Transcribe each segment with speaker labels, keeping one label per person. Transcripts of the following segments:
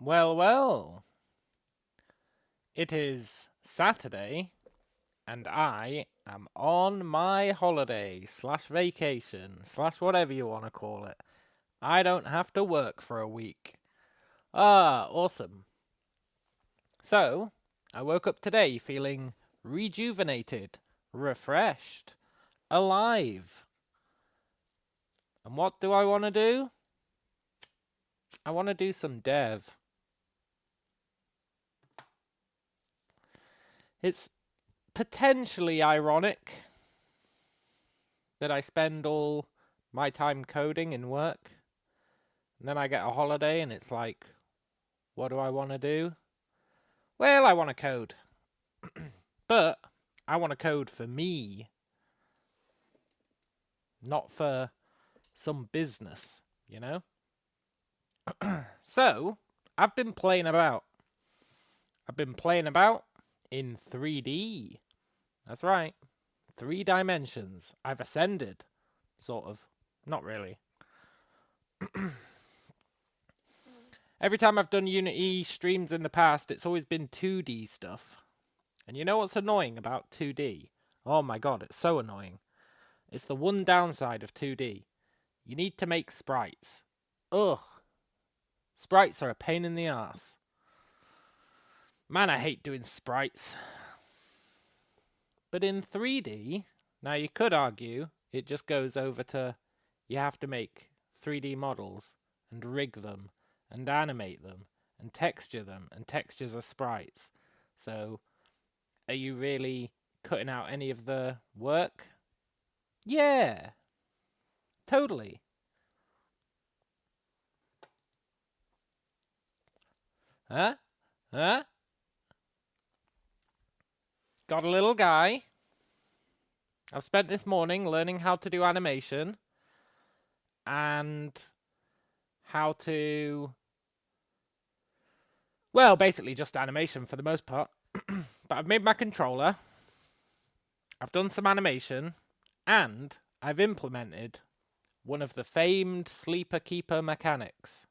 Speaker 1: Well, well. It is Saturday, and I am on my holiday / vacation / whatever you want to call it. I don't have to work for a week. Awesome. So, I woke up today feeling rejuvenated, refreshed, alive. And what do I want to do? I want to do some dev. It's potentially ironic that I spend all my time coding in work, and then I get a holiday and it's like, what do I want to do? Well, I want to code. But I want to code for me, not for some business, you know? So, I've been playing about. I've been playing about in 3D. That's right. 3 dimensions. I've ascended. Sort of. Not really. Every time I've done Unity streams in the past, it's always been 2D stuff. And you know what's annoying about 2D? Oh my god, it's so annoying. It's the one downside of 2D. You need to make sprites. Ugh. Sprites are a pain in the ass. Man, I hate doing sprites. But in 3D, now you could argue it just goes over to you have to make 3D models and rig them and animate them and texture them, and textures are sprites. So, are you really cutting out any of the work? Yeah, totally. Huh? Huh? Got a little guy. I've spent this morning learning how to do animation and how to, well, basically just animation for the most part. But I've made my controller, I've done some animation, and I've implemented one of the famed sleeper keeper mechanics.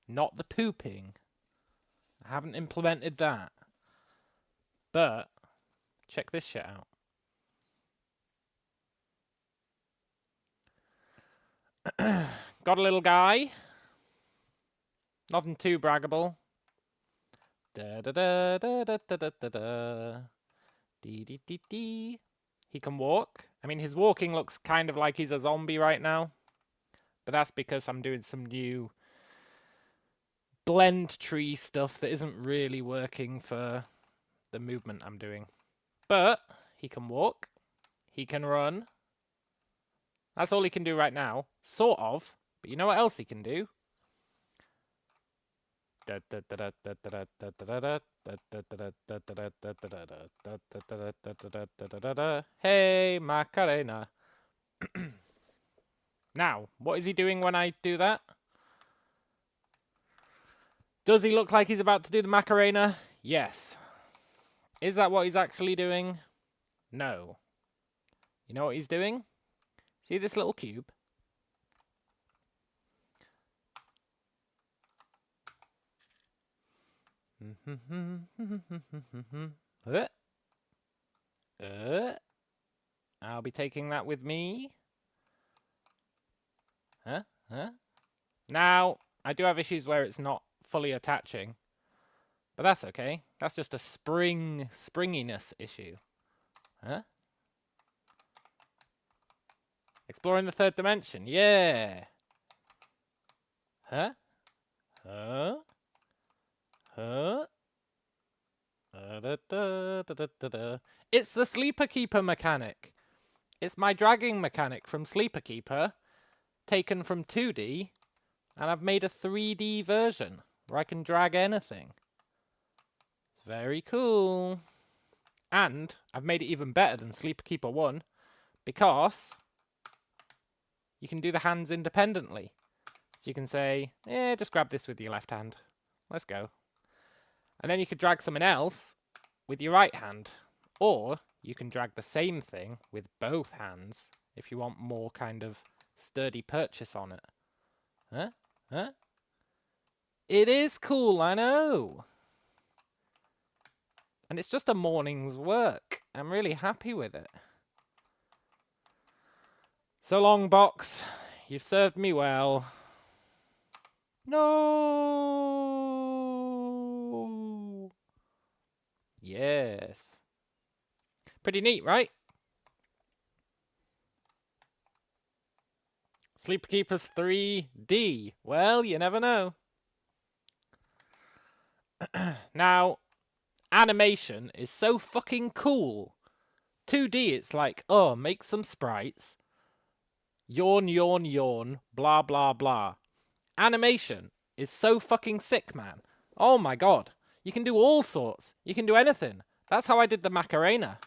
Speaker 1: Not the pooping. I haven't implemented that. But check this shit out. Got a little guy. Nothing too braggable. Da da da da da da da da da. Dee dee dee dee. He can walk. I mean, his walking looks kind of like he's a zombie right now. But that's because I'm doing some new blend tree stuff that isn't really working for the movement I'm doing. But he can walk. He can run. That's all he can do right now. Sort of. But you know what else he can do? Hey, Macarena. Now, what is he doing when I do that? Does he look like he's about to do the Macarena? Yes. Is that what he's actually doing? No. You know what he's doing? See this little cube? I'll be taking that with me. Huh? Now, I do have issues where it's not fully attaching. But that's okay. That's just a springiness issue. Huh? Exploring the 3rd dimension. Yeah. Huh? It's the Sleeper Keeper mechanic. It's my dragging mechanic from Sleeper Keeper, taken from 2D, and I've made a 3D version where I can drag anything. It's very cool. And I've made it even better than Sleeper Keeper 1 because you can do the hands independently. So you can say, just grab this with your left hand. Let's go. And then you could drag something else with your right hand. Or you can drag the same thing with both hands if you want more kind of sturdy purchase on it. Huh? It is cool, I know. And it's just a morning's work. I'm really happy with it. So long, box. You've served me well. No. Yes. Pretty neat, right? Sleeper Keepers 3D. Well, you never know. Now, animation is so fucking cool. 2D, it's like, oh, make some sprites. Yawn, yawn, yawn. Blah, blah, blah. Animation is so fucking sick, man. Oh my god. You can do all sorts. You can do anything. That's how I did the Macarena.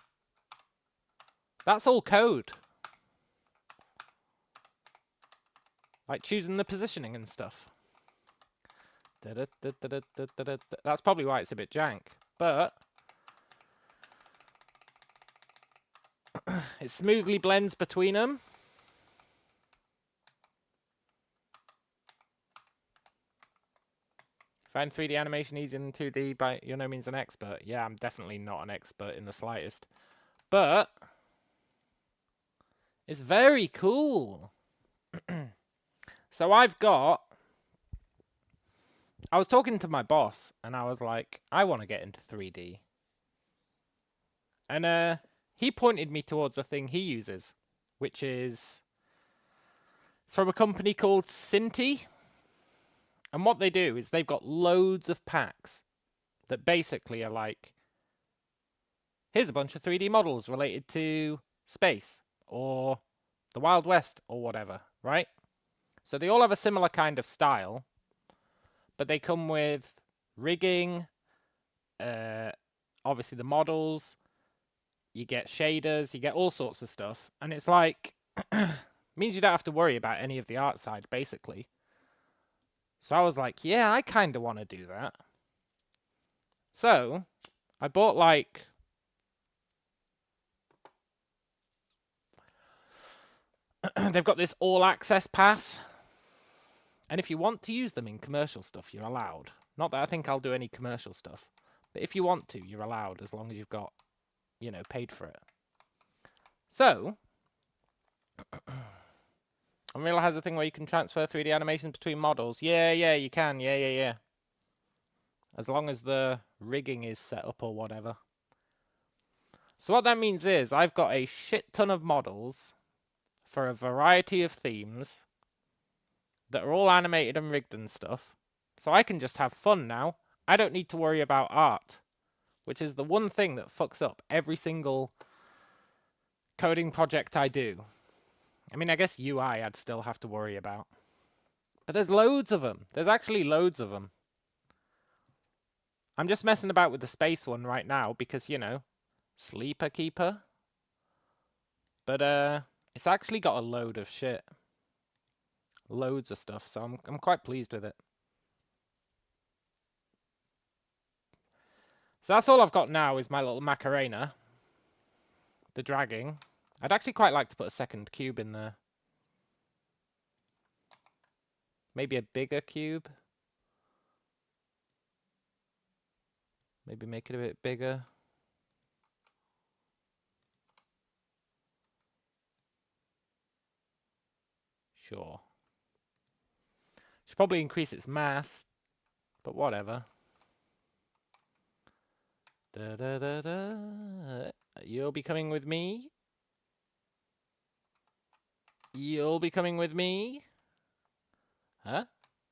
Speaker 1: That's all code. Like choosing the positioning and stuff. That's probably why it's a bit jank. But it smoothly blends between them. Find 3D animation easy in 2D by you're no means an expert. Yeah, I'm definitely not an expert in the slightest. But it's very cool. So I was talking to my boss and I was like, I want to get into 3D. And he pointed me towards a thing he uses, which is it's from a company called Cinti. And what they do is they've got loads of packs that basically are like, here's a bunch of 3D models related to space or the Wild West or whatever, right? So they all have a similar kind of style, but they come with rigging, obviously the models, you get shaders, you get all sorts of stuff. And it's like, means you don't have to worry about any of the art side, basically. So I was like, yeah, I kind of want to do that. So I bought like they've got this all access pass. And if you want to use them in commercial stuff, you're allowed. Not that I think I'll do any commercial stuff. But if you want to, you're allowed as long as you've got, you know, paid for it. So Unreal has a thing where you can transfer 3D animations between models. Yeah, you can. Yeah. As long as the rigging is set up or whatever. So what that means is I've got a shit ton of models for a variety of themes that are all animated and rigged and stuff. So I can just have fun now. I don't need to worry about art, which is the one thing that fucks up every single coding project I do. I mean, I guess UI I'd still have to worry about. But there's loads of them. There's actually loads of them. I'm just messing about with the space one right now because, you know, Sleeper Keeper. But it's actually got a load of shit. Loads of stuff, so I'm quite pleased with it. So that's all I've got now is my little Macarena. The dragging. I'd actually quite like to put a second cube in there. Maybe a bigger cube. Maybe make it a bit bigger. Sure. Should probably increase its mass, but whatever. You'll be coming with me? You'll be coming with me? Huh?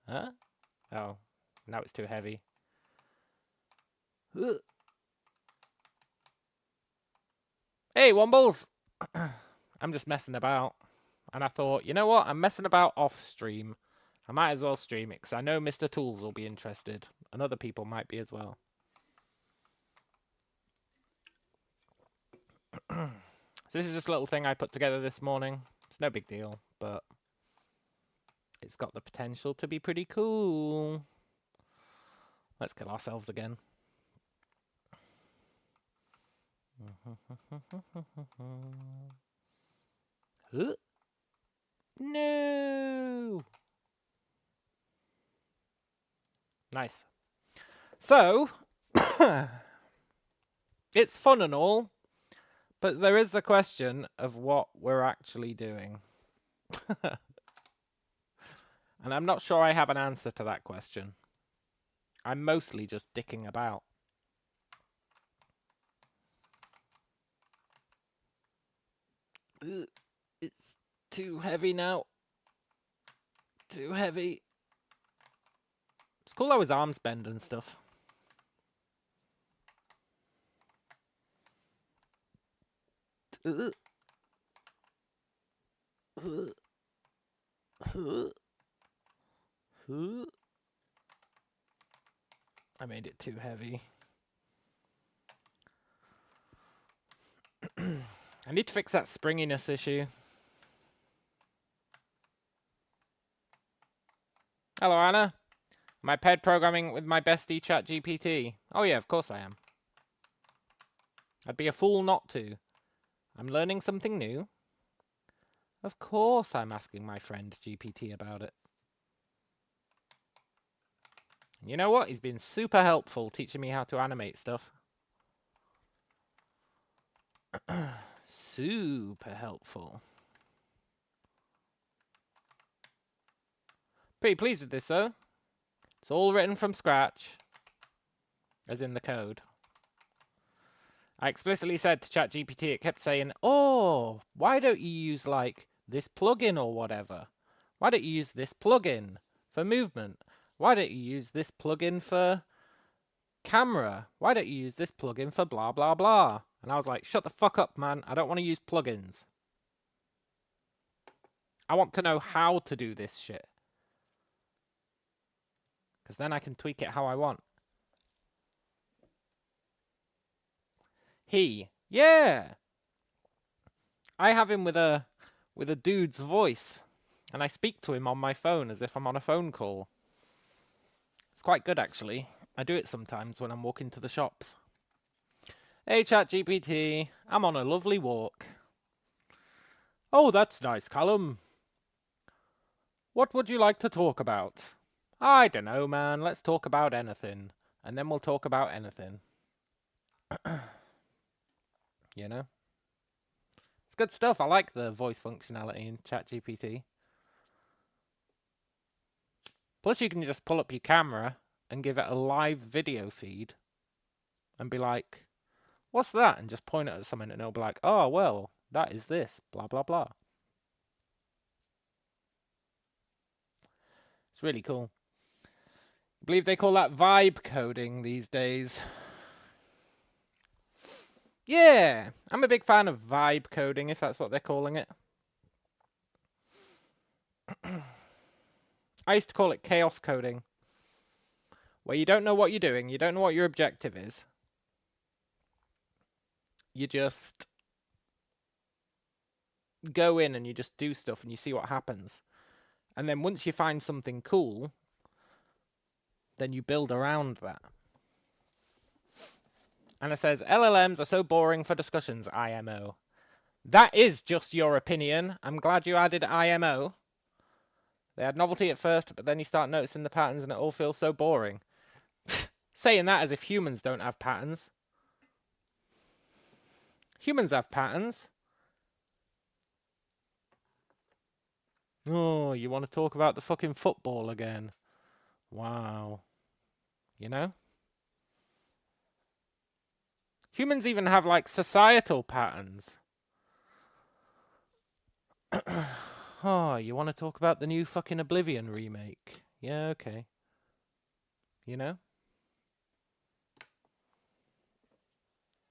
Speaker 1: Oh, now it's too heavy. Ugh. Hey, Wombles! I'm just messing about. And I thought, you know what? I'm messing about off stream. I might as well stream it, because I know Mr. Tools will be interested. And other people might be as well. So this is just a little thing I put together this morning. It's no big deal, but it's got the potential to be pretty cool. Let's kill ourselves again. Huh? No! Nice. So, it's fun and all, but there is the question of what we're actually doing. And I'm not sure I have an answer to that question. I'm mostly just dicking about. Ugh, it's too heavy now. Too heavy. It's cool how his arms bend and stuff. I made it too heavy. I need to fix that springiness issue. Hello, Anna. Am I paired programming with my bestie ChatGPT? Oh yeah, of course I am. I'd be a fool not to. I'm learning something new. Of course I'm asking my friend GPT about it. You know what? He's been super helpful teaching me how to animate stuff. Super helpful. Pretty pleased with this though. It's all written from scratch. As in the code. I explicitly said to ChatGPT, it kept saying, oh, why don't you use like this plugin or whatever? Why don't you use this plugin for movement? Why don't you use this plugin for camera? Why don't you use this plugin for blah, blah, blah? And I was like, shut the fuck up, man. I don't want to use plugins. I want to know how to do this shit. Because then I can tweak it how I want. He. Yeah. I have him with a dude's voice. And I speak to him on my phone as if I'm on a phone call. It's quite good, actually. I do it sometimes when I'm walking to the shops. Hey, ChatGPT. I'm on a lovely walk. Oh, that's nice, Callum. What would you like to talk about? I don't know, man. Let's talk about anything. And then we'll talk about anything. You know? It's good stuff. I like the voice functionality in ChatGPT. Plus, you can just pull up your camera and give it a live video feed and be like, what's that? And just point it at something and it'll be like, oh, well, that is this, blah, blah, blah. It's really cool. I believe they call that vibe coding these days. Yeah, I'm a big fan of vibe coding, if that's what they're calling it. I used to call it chaos coding, where you don't know what you're doing, you don't know what your objective is. You just go in and you just do stuff and you see what happens. And then once you find something cool, then you build around that. And it says, LLMs are so boring for discussions, IMO. That is just your opinion. I'm glad you added IMO. They had novelty at first, but then you start noticing the patterns and it all feels so boring. Saying that as if humans don't have patterns. Humans have patterns. Oh, you want to talk about the fucking football again? Wow. You know? Humans even have, like, societal patterns. Oh, you want to talk about the new fucking Oblivion remake? Yeah, okay. You know?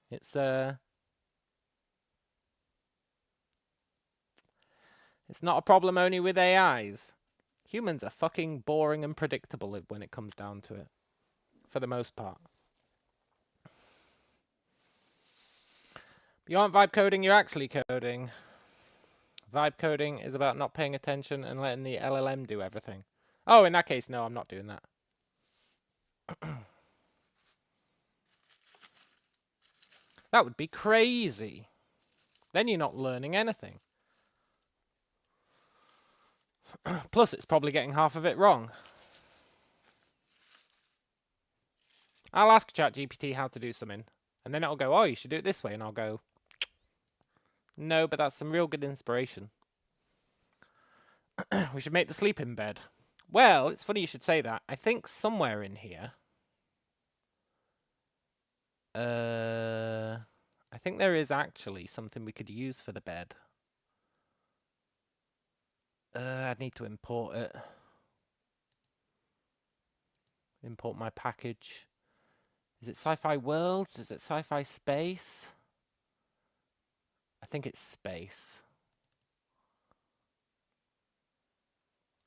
Speaker 1: It's not a problem only with AIs. Humans are fucking boring and predictable when it comes down to it. For the most part. You aren't vibe coding, you're actually coding. Vibe coding is about not paying attention and letting the LLM do everything. Oh, in that case, no, I'm not doing that. That would be crazy. Then you're not learning anything. Plus, it's probably getting half of it wrong. I'll ask ChatGPT how to do something, and then it'll go, oh, you should do it this way, and I'll go, no, but that's some real good inspiration. We should make the sleeping bed. Well, it's funny you should say that. I think somewhere in here, I think there is actually something we could use for the bed. I'd need to import it. Import my package. Is it Sci-Fi Worlds? Is it Sci-Fi Space? I think it's Space.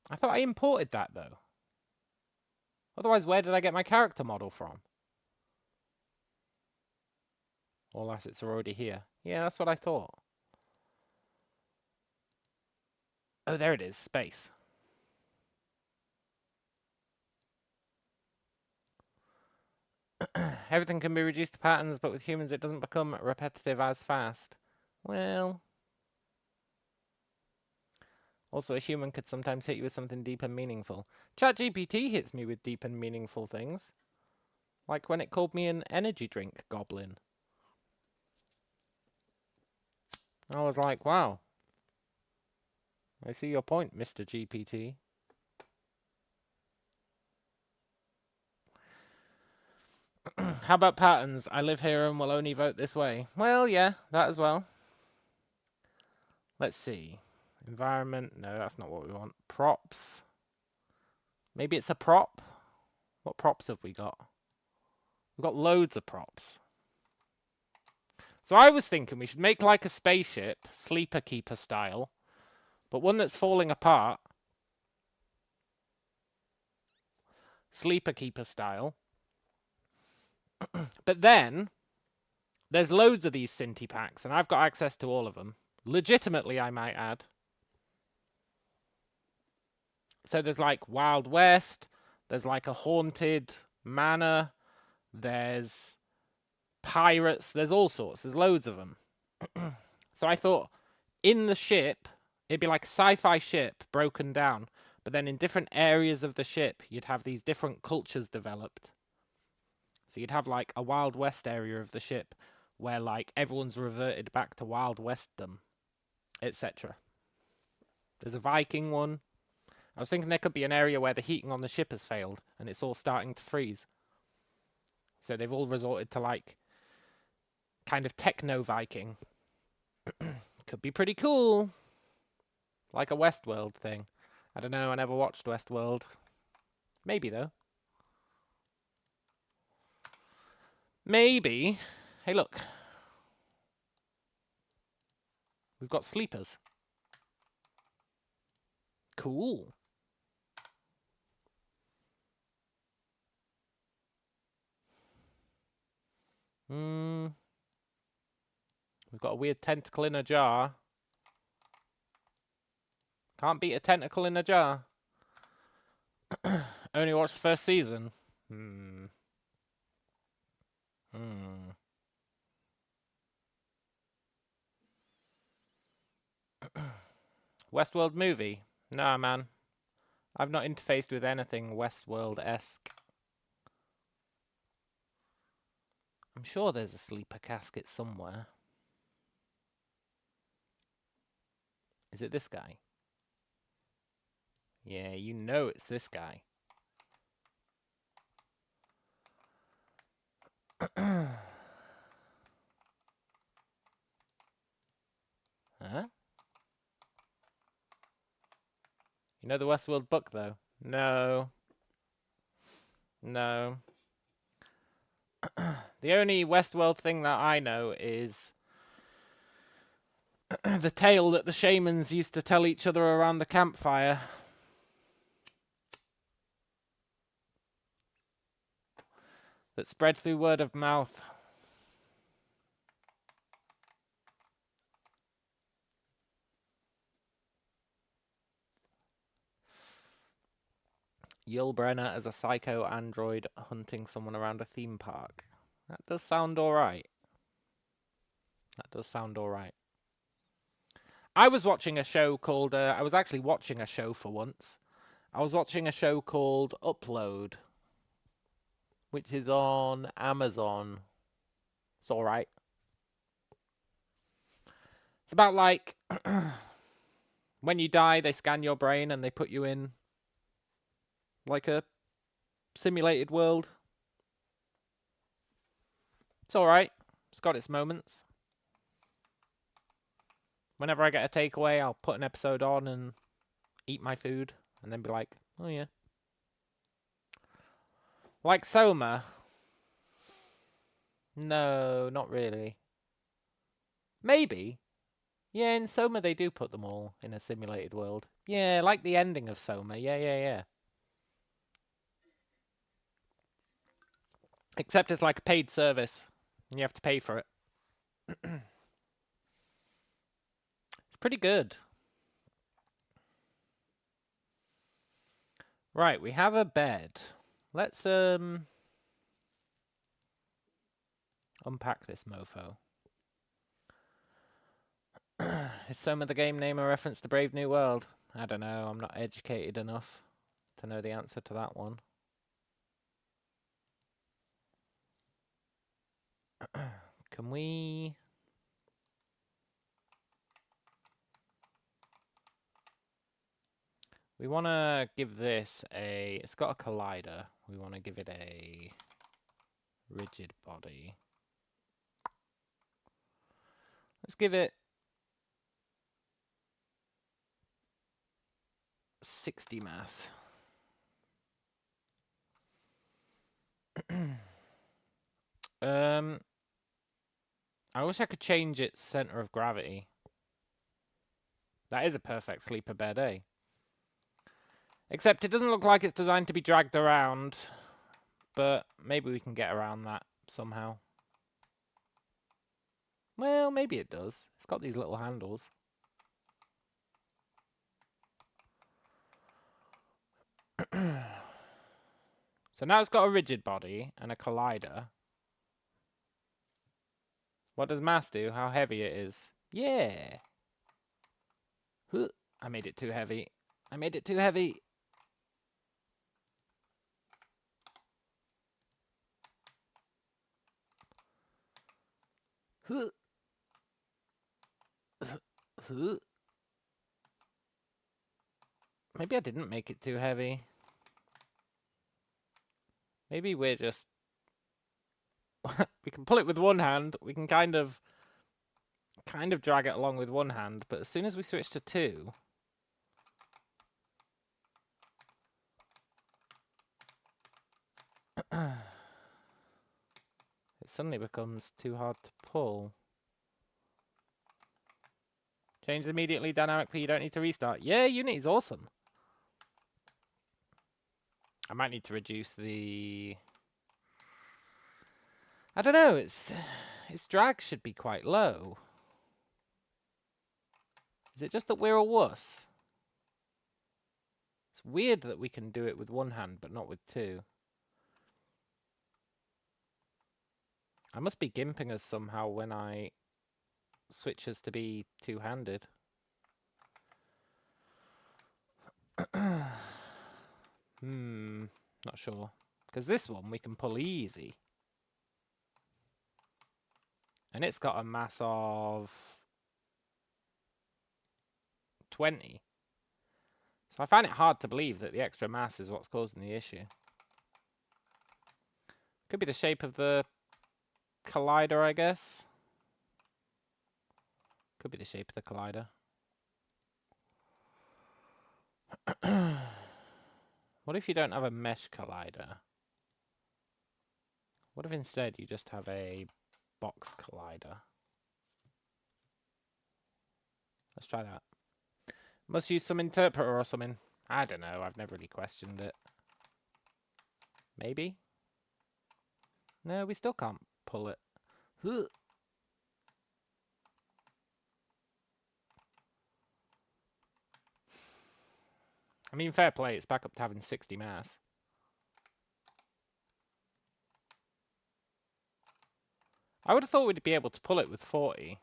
Speaker 1: I thought I imported that, though. Otherwise, where did I get my character model from? All assets are already here. Yeah, that's what I thought. Oh, there it is. Space. Everything can be reduced to patterns, but with humans it doesn't become repetitive as fast. Well... Also, a human could sometimes hit you with something deep and meaningful. ChatGPT hits me with deep and meaningful things. Like when it called me an energy drink goblin. I was like, wow. I see your point, Mr. GPT. How about patterns? I live here and will only vote this way. Well, yeah, that as well. Let's see. Environment. No, that's not what we want. Props. Maybe it's a prop? What props have we got? We've got loads of props. So I was thinking we should make like a spaceship, Sleeper Keeper style, but one that's falling apart. Sleeper Keeper style. But then, there's loads of these Cinti packs, and I've got access to all of them. Legitimately, I might add. So there's like Wild West, there's like a haunted manor, there's pirates, there's all sorts, there's loads of them. So I thought, in the ship, it'd be like a sci-fi ship broken down, but then in different areas of the ship, you'd have these different cultures developed. So you'd have like a Wild West area of the ship, where like everyone's reverted back to Wild Westdom, etc. There's a Viking one. I was thinking there could be an area where the heating on the ship has failed and it's all starting to freeze. So they've all resorted to like kind of techno-Viking. Could be pretty cool. Like a Westworld thing. I don't know, I never watched Westworld. Maybe though. Maybe. Hey look. We've got sleepers. Cool. We've got a weird tentacle in a jar. Can't beat a tentacle in a jar. Only watched the first season. Westworld movie? Nah, man. I've not interfaced with anything Westworld-esque. I'm sure there's a sleeper casket somewhere. Is it this guy? Yeah, you know it's this guy. Huh? You know the Westworld book, though? No. No. The only Westworld thing that I know is the tale that the shamans used to tell each other around the campfire. That spread through word of mouth. Yul Brynner as a psycho android hunting someone around a theme park. That does sound alright. That does sound alright. I was watching a show called... I was actually watching a show for once. I was watching a show called Upload, which is on Amazon. It's alright. It's about like when you die, they scan your brain and they put you in like a simulated world. It's alright. It's got its moments. Whenever I get a takeaway, I'll put an episode on and eat my food and then be like, oh yeah. Like Soma. No, not really. Maybe. Yeah, in Soma they do put them all in a simulated world. Yeah, like the ending of Soma. Yeah. Except it's like a paid service. And you have to pay for it. It's pretty good. Right, we have a bed. Let's unpack this mofo. Is Soma the game name a reference to Brave New World? I don't know, I'm not educated enough to know the answer to that one. Can we... We want to give this a... It's got a collider. We want to give it a rigid body. Let's give it 60 mass. I wish I could change its center of gravity. That is a perfect sleeper bed, eh? Except it doesn't look like it's designed to be dragged around. But maybe we can get around that somehow. Well, maybe it does. It's got these little handles. So now it's got a rigid body and a collider. What does mass do? How heavy it is? Yeah. I made it too heavy. I made it too heavy. Maybe I didn't make it too heavy. Maybe we're just... we can pull it with one hand. We can kind of drag it along with one hand. But as soon as we switch to two... it suddenly becomes too hard to pull. Change immediately, dynamically, you don't need to restart. Yeah, Unity's awesome. I might need to reduce the... I don't know, its drag should be quite low. Is it just that we're a wuss? It's weird that we can do it with one hand, but not with two. I must be gimping us somehow when I switch us to be two-handed. Not sure. Because this one we can pull easy. And it's got a mass of 20. So I find it hard to believe that the extra mass is what's causing the issue. Could be the shape of the collider, I guess. Could be the shape of the collider. What if you don't have a mesh collider? What if instead you just have a box collider? Let's try that. Must use some interpreter or something. I don't know, I've never really questioned it. Maybe? No, we still can't pull it. I mean, fair play, it's back up to having 60 mass. I would have thought we'd be able to pull it with 40.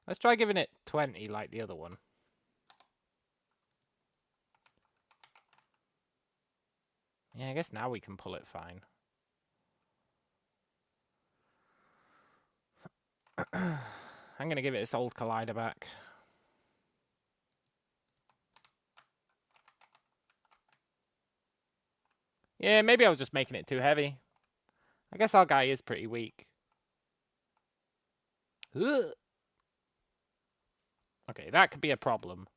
Speaker 1: Let's try giving it 20 like the other one. Yeah, I guess now we can pull it fine. I'm going to give it its old collider back. Yeah, maybe I was just making it too heavy. I guess our guy is pretty weak. Ugh. Okay, that could be a problem.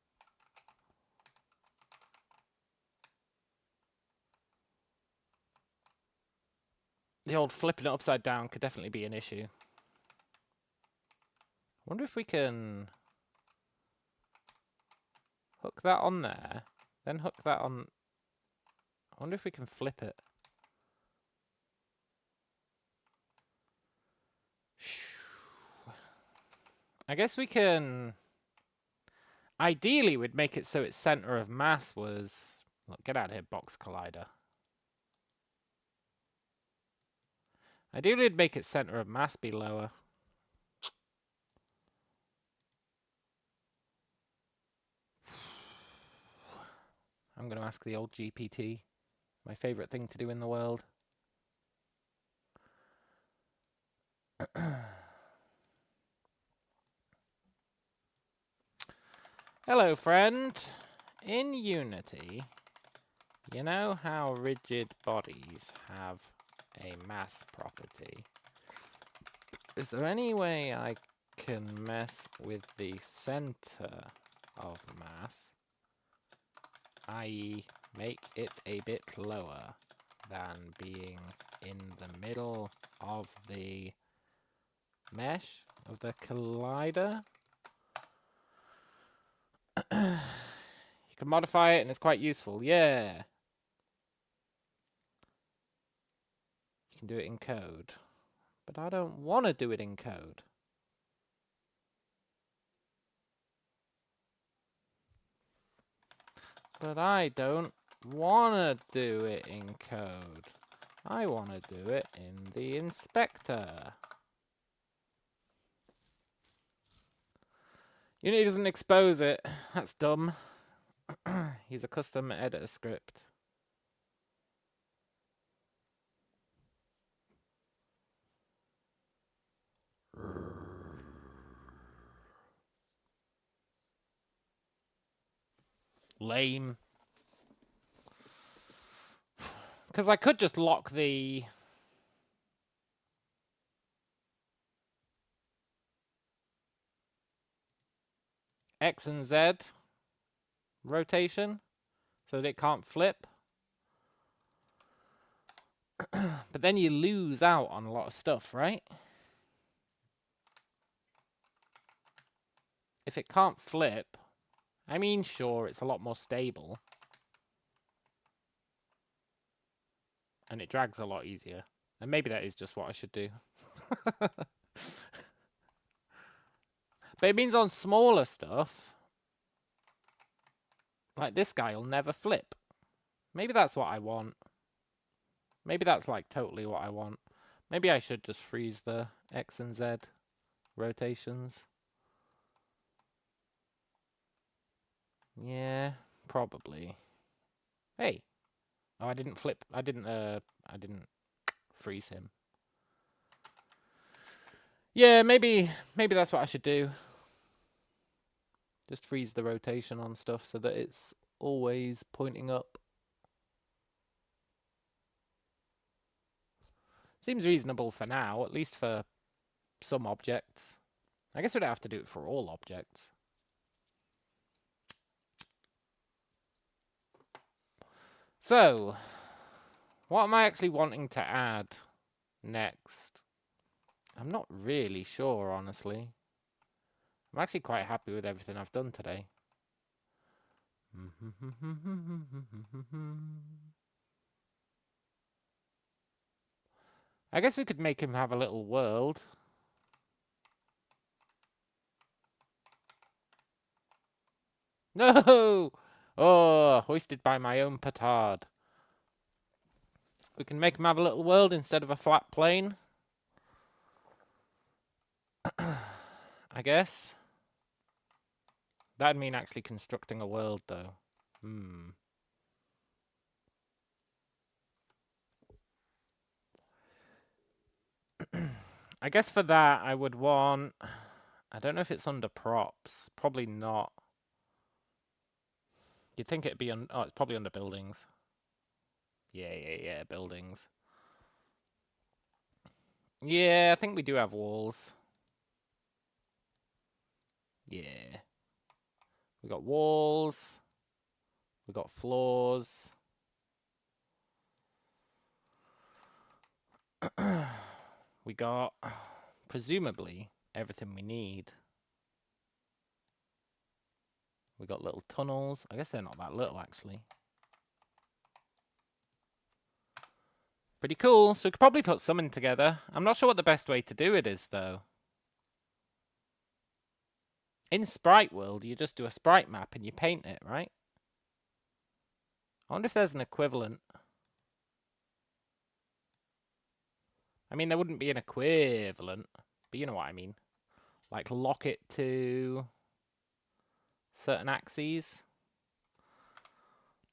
Speaker 1: The old flipping it upside down could definitely be an issue. Wonder if we can hook that on there, then hook that on. I wonder if we can flip it. I guess we can. Ideally, we'd make it so its center of mass was. Look, get out of here, box collider. Ideally, we'd make its center of mass be lower. I'm going to ask the old GPT. My favorite thing to do in the world. Hello, friend. In Unity, you know how rigid bodies have a mass property? Is there any way I can mess with the center of mass, i.e. make it a bit lower than being in the middle of the mesh of the collider? You can modify it and it's quite useful. Yeah. You can do it in code. But I don't want to do it in code. But I don't want to do it in code. I want to do it in the inspector. Unity doesn't expose it. That's dumb. Use a custom editor script. Lame. Because I could just lock the... X and Z rotation so that it can't flip. But then you lose out on a lot of stuff, right? If it can't flip, I mean, sure, it's a lot more stable. And it drags a lot easier. And maybe that is just what I should do. But it means on smaller stuff, like this guy will never flip. Maybe that's what I want. Maybe that's like totally what I want. Maybe I should just freeze the X and Z rotations. Yeah, probably. Hey. Oh, I didn't flip. I didn't freeze him. Yeah, maybe that's what I should do. Just freeze the rotation on stuff so that it's always pointing up. Seems reasonable for now, at least for some objects. I guess we don't have to do it for all objects. So, what am I actually wanting to add next? I'm not really sure, honestly. I'm actually quite happy with everything I've done today. I guess we could make him have a little world. No! Oh, hoisted by my own petard. We can make him have a little world instead of a flat plane. I guess. That'd mean actually constructing a world, though. I guess for that, I would want... I don't know if it's under props. Probably not. You'd think it'd be on... Oh, it's probably under buildings. Yeah, buildings. Yeah, I think we do have walls. Yeah. We got walls. We got floors. We got, presumably, everything we need. We got little tunnels. I guess they're not that little, actually. Pretty cool. So we could probably put something together. I'm not sure what the best way to do it is, though. In Sprite World, you just do a sprite map and you paint it, right? I wonder if there's an equivalent. I mean, there wouldn't be an equivalent, but you know what I mean. Like, lock it to certain axes.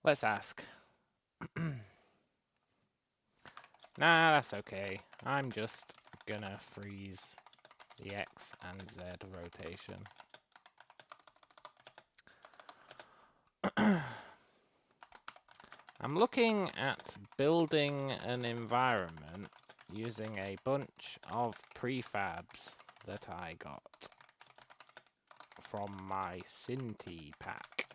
Speaker 1: Let's ask. Nah, that's okay. I'm just gonna freeze the X and Z rotation. I'm looking at building an environment using a bunch of prefabs that I got from my Cinti pack.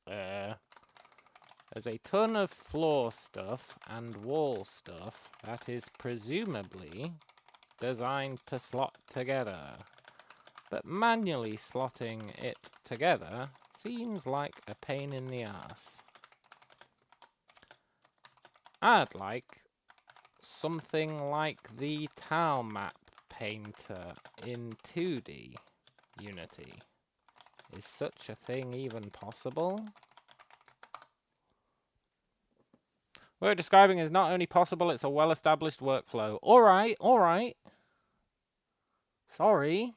Speaker 1: There's a ton of floor stuff and wall stuff that is presumably designed to slot together. But manually slotting it together seems like a pain in the ass. I'd like something like the tile map painter in 2D Unity. Is such a thing even possible? What we're describing is not only possible, it's a well-established workflow. Alright. Sorry.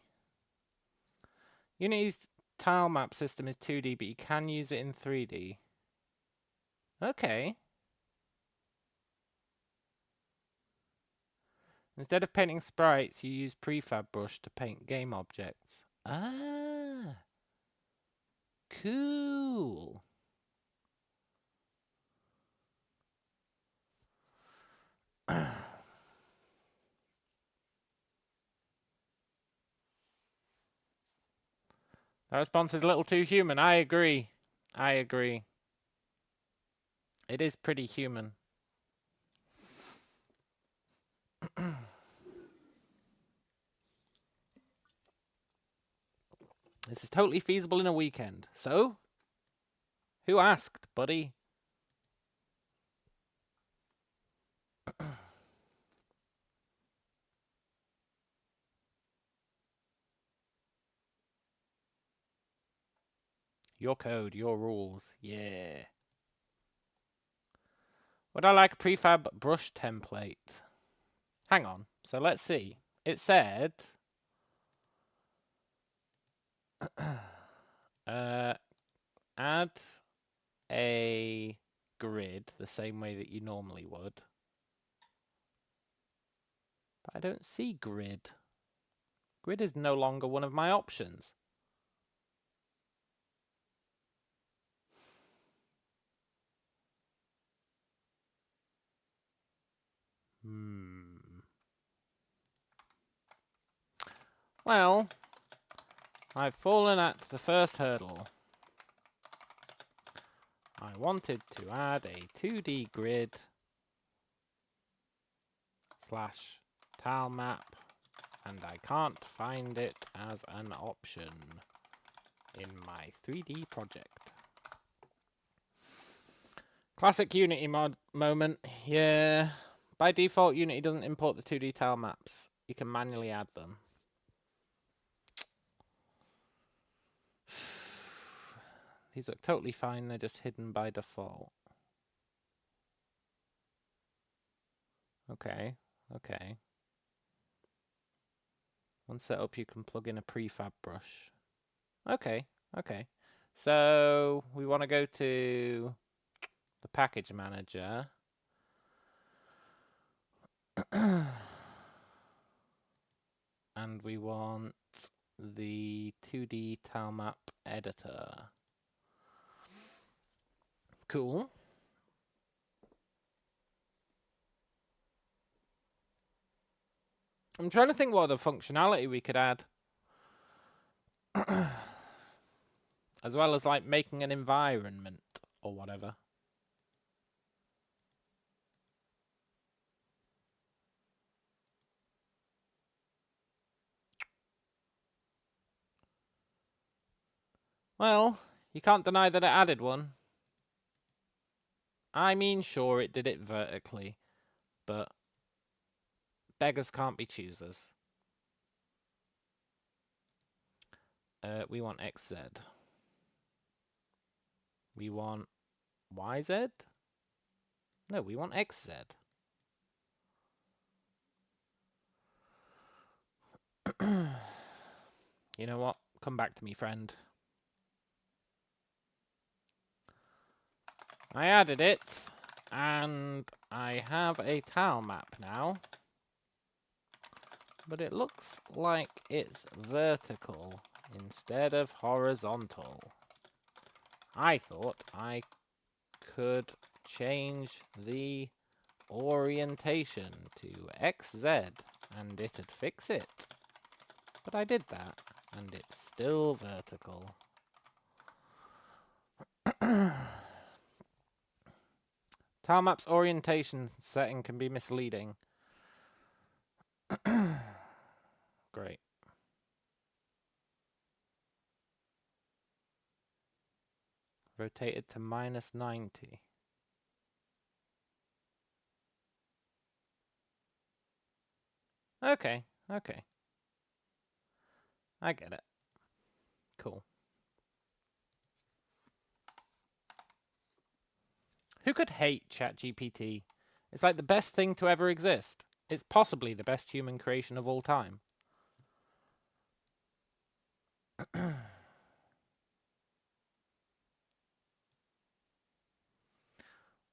Speaker 1: Unity's tile map system is 2D, but you can use it in 3D. Okay. Instead of painting sprites, you use prefab brush to paint game objects. Ah. Cool. That response is a little too human. I agree. It is pretty human. This is totally feasible in a weekend. So? Who asked, buddy? Your code, your rules. Yeah. Would I like a prefab brush template? Hang on. So let's see. It said... add a grid the same way that you normally would. But I don't see grid. Grid is no longer one of my options. Well, I've fallen at the first hurdle. I wanted to add a 2D grid / tile map, and I can't find it as an option in my 3D project. Classic Unity mod moment. Yeah. By default, Unity doesn't import the 2D tile maps. You can manually add them. These look totally fine. They're just hidden by default. Okay. Once set up, you can plug in a prefab brush. Okay. Okay. So we want to go to the package manager. And we want the 2D tile map editor. Cool. I'm trying to think what other functionality we could add. As well as like making an environment or whatever. Well, you can't deny that it added one. I mean, sure, it did it vertically, but beggars can't be choosers. We want XZ. We want YZ? No, we want XZ. You know what? Come back to me, friend. I added it, and I have a tile map now. But it looks like it's vertical instead of horizontal. I thought I could change the orientation to XZ and it'd fix it. But I did that, and it's still vertical. Tile map's orientation setting can be misleading. Great. Rotated to -90. Okay, okay. I get it. Cool. Who could hate ChatGPT? It's like the best thing to ever exist. It's possibly the best human creation of all time.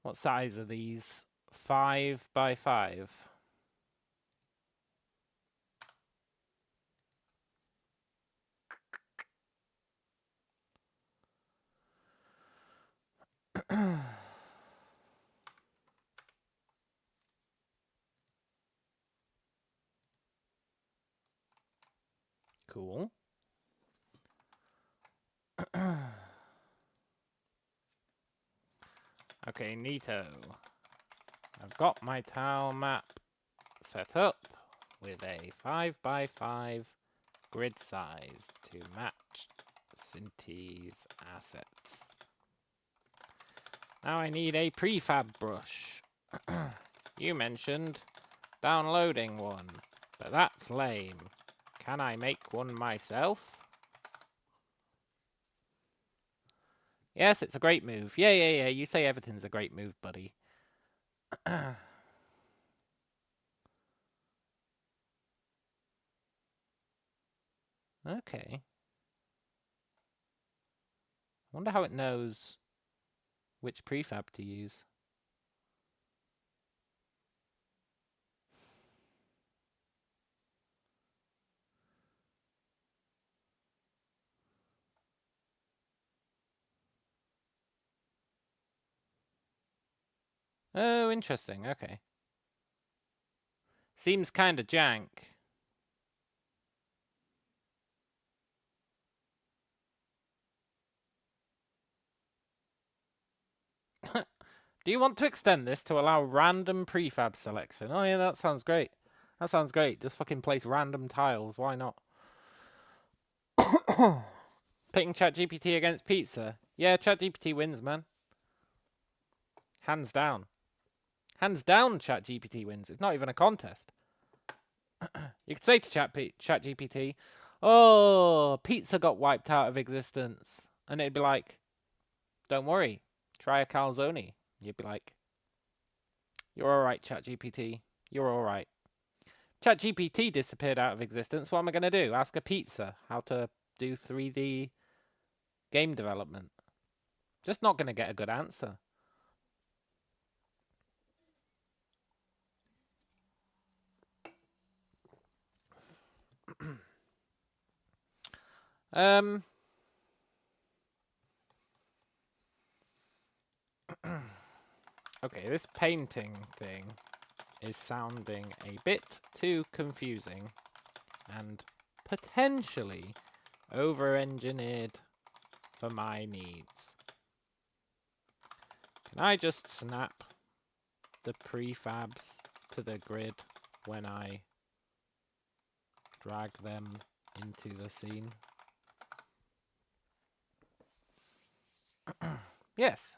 Speaker 1: What size are these? 5 by 5. Cool. Okay, neato. I've got my tile map set up with a 5 by 5 grid size to match Cinti's assets. Now I need a prefab brush. You mentioned downloading one, but that's lame. Can I make one myself? Yes, it's a great move. Yeah. You say everything's a great move, buddy. Okay. I wonder how it knows which prefab to use. Oh, interesting. Okay. Seems kinda jank. Do you want to extend this to allow random prefab selection? Oh yeah, that sounds great. That sounds great. Just fucking place random tiles. Why not? Pitting ChatGPT against pizza. Yeah, ChatGPT wins, man. Hands down. Hands down, ChatGPT wins. It's not even a contest. You could say to ChatGPT, "Oh, pizza got wiped out of existence," and it'd be like, "Don't worry, try a calzone." You'd be like, "You're all right, ChatGPT. You're all right." ChatGPT disappeared out of existence. What am I going to do? Ask a pizza how to do 3D game development. Just not going to get a good answer. Okay, this painting thing is sounding a bit too confusing and potentially over-engineered for my needs. Can I just snap the prefabs to the grid when I drag them into the scene? Yes.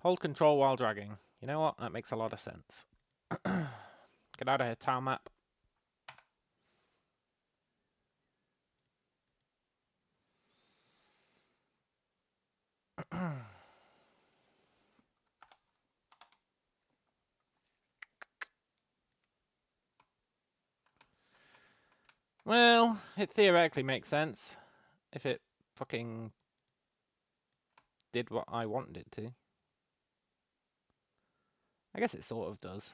Speaker 1: Hold control while dragging. You know what? That makes a lot of sense. Get out of here, tile map. Well, it theoretically makes sense if it fucking did what I wanted it to. I guess it sort of does.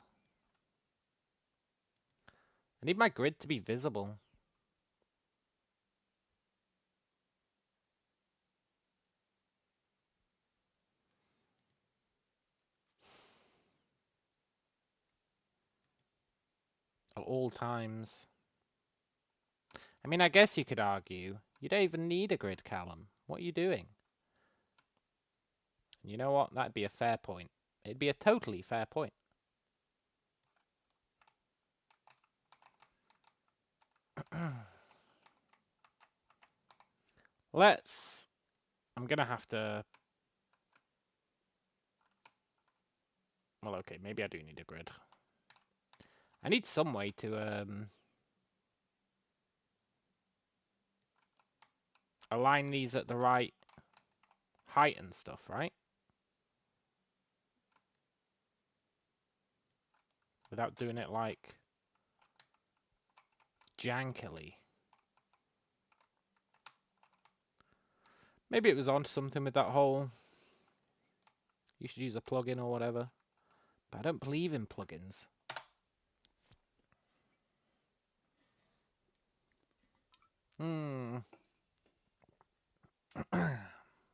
Speaker 1: I need my grid to be visible. At all times. I mean, I guess you could argue you don't even need a grid, Callum. What are you doing? And you know what? That'd be a fair point. It'd be a totally fair point. I'm gonna have to... Well, okay, maybe I do need a grid. I need some way to, align these at the right height and stuff, right? Without doing it, like, jankily. Maybe it was on something with that whole... You should use a plugin or whatever. But I don't believe in plugins.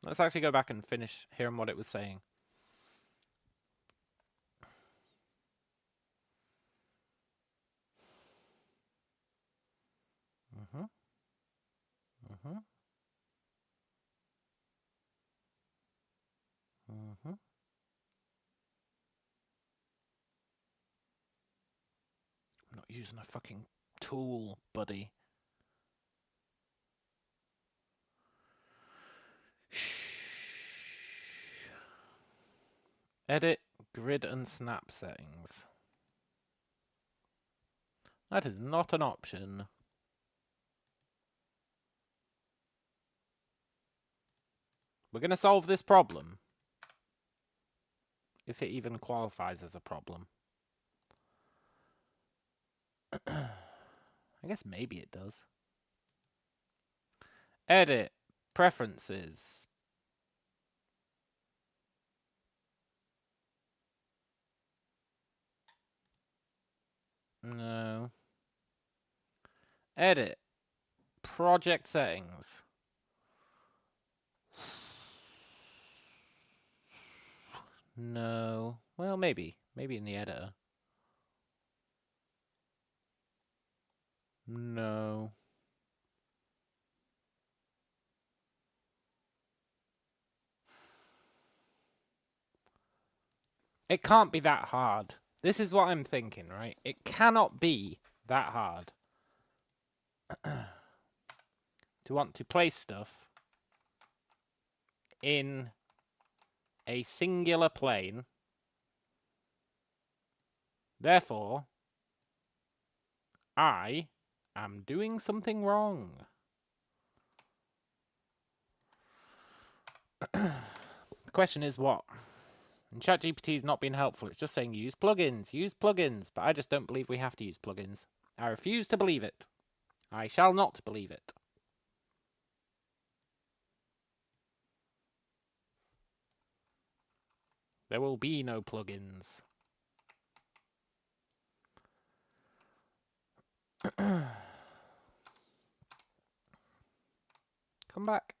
Speaker 1: Let's actually go back and finish hearing what it was saying. I'm not using a fucking tool, buddy. Edit grid and snap settings. That is not an option. We're going to solve this problem. If it even qualifies as a problem. I guess maybe it does. Edit. Preferences. No. Edit. Project settings. No. Well, maybe. Maybe in the editor. No. It can't be that hard. This is what I'm thinking, right? It cannot be that hard to want to place stuff in a singular plane. Therefore, I am doing something wrong. The question is what? And ChatGPT is not being helpful. It's just saying use plugins, but I just don't believe we have to use plugins. I refuse to believe it. I shall not believe it. There will be no plugins. Come back.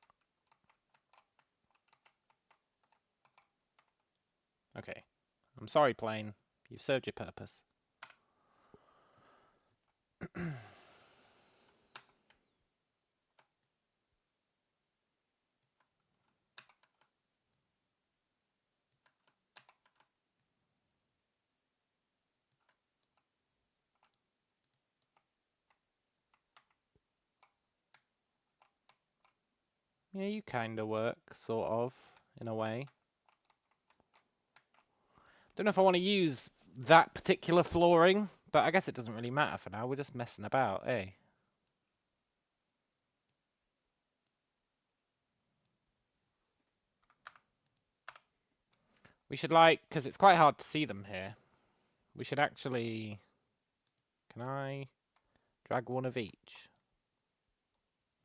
Speaker 1: Okay. I'm sorry, plane. You've served your purpose. Yeah, you kind of work, sort of, in a way. Don't know if I want to use that particular flooring, but I guess it doesn't really matter for now. We're just messing about, eh? We should, like, because it's quite hard to see them here, we should actually... Can I drag one of each?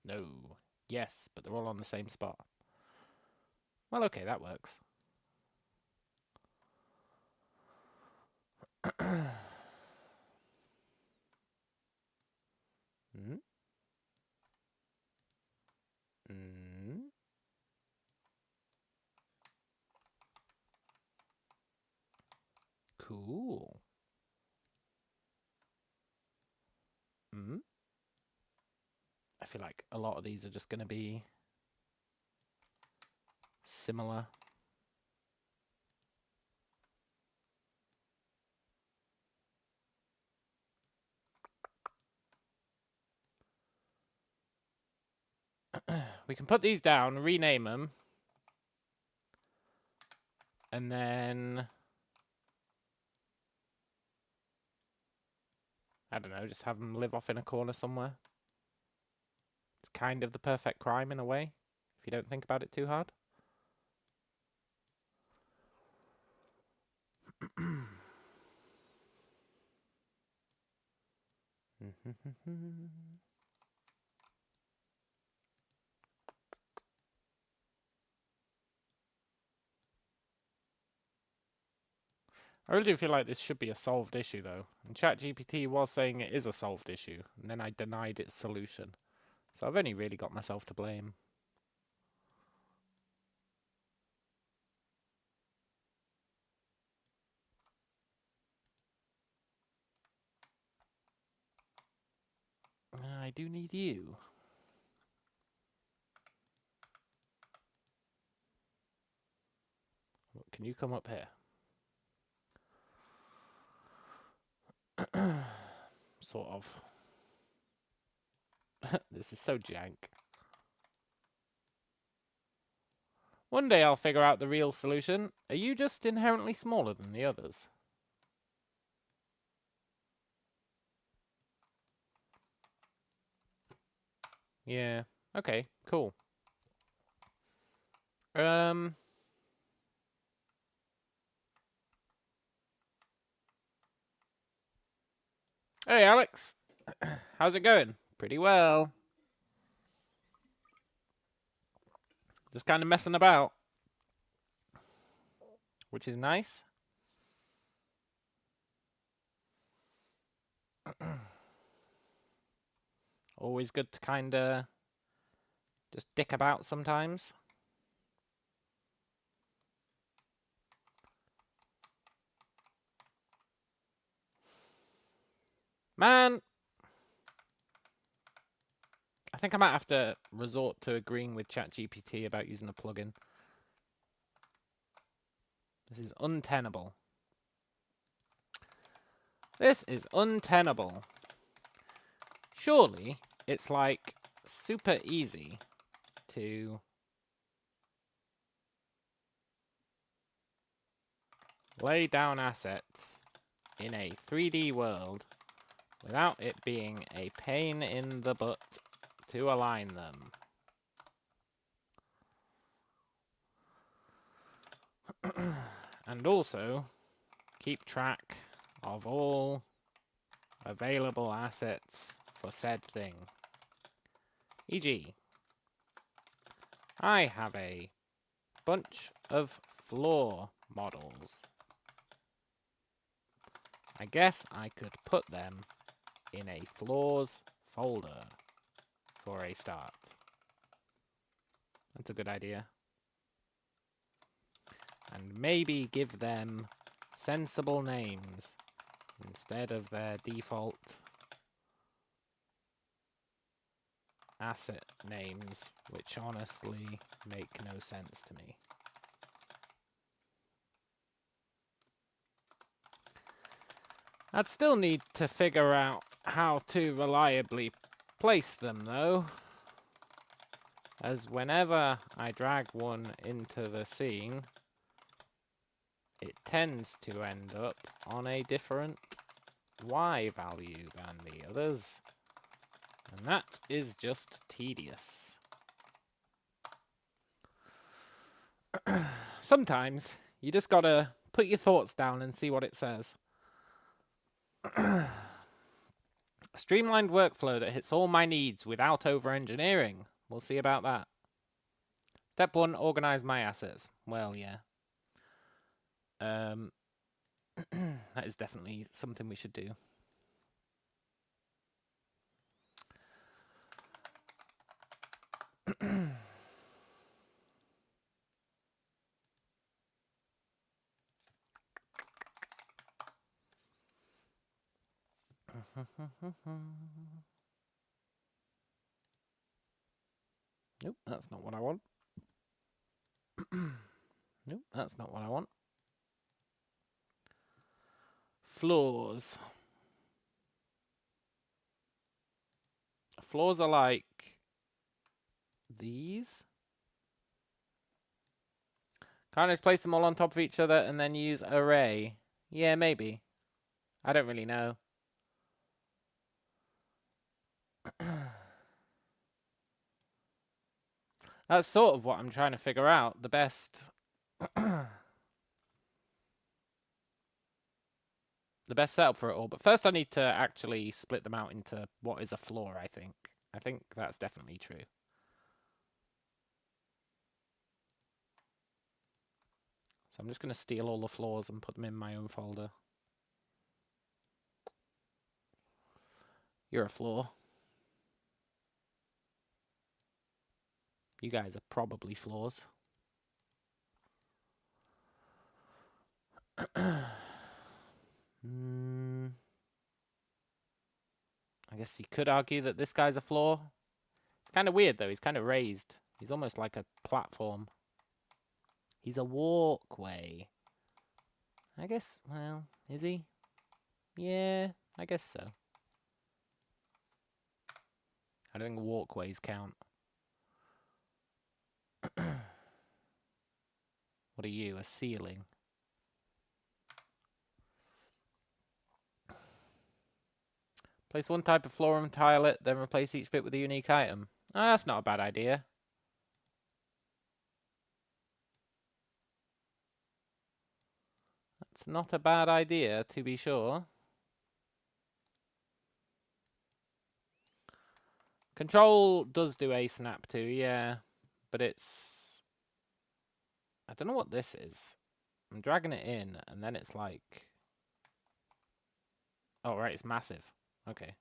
Speaker 1: No. Yes, but they're all on the same spot. Well, okay, that works. Mm. Mm. Cool. Mm. I feel like a lot of these are just going to be similar. We can put these down, rename them, and then... I don't know, just have them live off in a corner somewhere. It's kind of the perfect crime in a way, if you don't think about it too hard. I really do feel like this should be a solved issue, though. And ChatGPT was saying it is a solved issue, and then I denied its solution. So I've only really got myself to blame. I do need you. Can you come up here? Sort of. This is so jank. One day I'll figure out the real solution. Are you just inherently smaller than the others? Yeah. Okay, cool. Hey, Alex. How's it going? Pretty well. Just kind of messing about. Which is nice. Always good to kind of just dick about sometimes. Man, I think I might have to resort to agreeing with ChatGPT about using a plugin. This is untenable. This is untenable. Surely it's like super easy to lay down assets in a 3D world without it being a pain in the butt to align them. And also keep track of all available assets for said thing. E.g., I have a bunch of floor models. I guess I could put them in a flaws folder for a start. That's a good idea. And maybe give them sensible names instead of their default asset names, which honestly make no sense to me. I'd still need to figure out how to reliably place them, though, as whenever I drag one into the scene, it tends to end up on a different Y value than the others, and that is just tedious. Sometimes you just gotta put your thoughts down and see what it says. A streamlined workflow that hits all my needs without over-engineering. We'll see about that. Step 1, organize my assets. Well, yeah. That is definitely something we should do. Nope, that's not what I want. Nope, that's not what I want. Floors. Floors are like these. Can't I just place them all on top of each other and then use array? Yeah, maybe. I don't really know. That's sort of what I'm trying to figure out. The best the best setup for it all. But first I need to actually split them out into what is a floor, I think. I think that's definitely true. So I'm just going to steal all the floors and put them in my own folder. You're a floor. You guys are probably floors. I guess you could argue that this guy's a floor. It's kind of weird, though. He's kind of raised. He's almost like a platform. He's a walkway. I guess, well, is he? Yeah, I guess so. I don't think walkways count. What are you, a ceiling? Place one type of floor and tile it, then replace each bit with a unique item. Oh, that's not a bad idea. That's not a bad idea, to be sure. Control does do a snap too, yeah. But it's... I don't know what this is. I'm dragging it in, and then it's like... Oh, right, it's massive. Okay.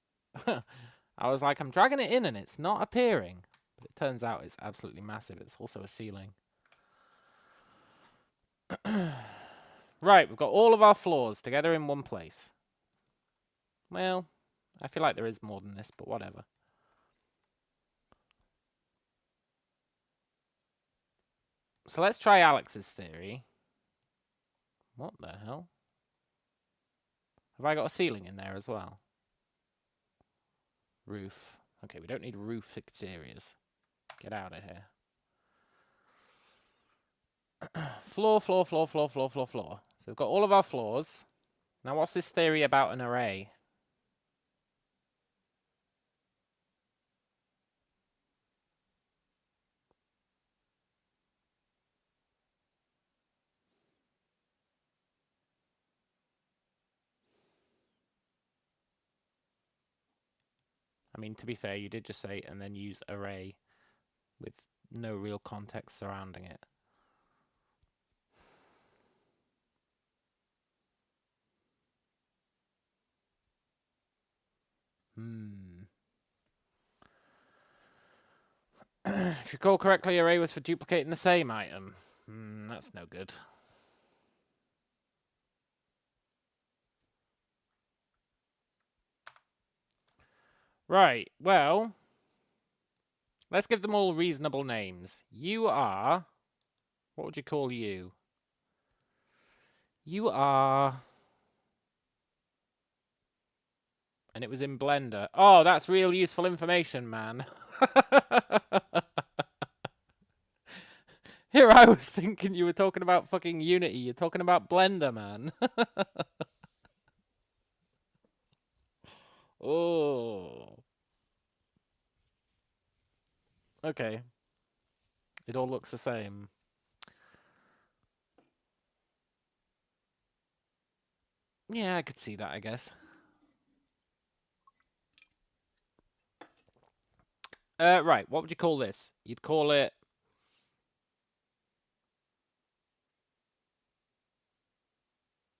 Speaker 1: I was like, I'm dragging it in, and it's not appearing. But it turns out it's absolutely massive. It's also a ceiling. Right, we've got all of our floors together in one place. Well, I feel like there is more than this, but whatever. So let's try Alex's theory. What the hell? Have I got a ceiling in there as well? Roof. Okay, we don't need roof exteriors. Get out of here. Floor, floor, floor, floor, floor, floor, floor. So we've got all of our floors. Now what's this theory about an array? I mean, to be fair, you did just say and then use array with no real context surrounding it. If you recall correctly, array was for duplicating the same item. That's no good. Right, well, let's give them all reasonable names. You are... What would you call you? You are... And it was in Blender. Oh, that's real useful information, man. Here I was thinking you were talking about fucking Unity. You're talking about Blender, man. Oh. Okay. It all looks the same. Yeah, I could see that, I guess. Right, what would you call this? You'd call it...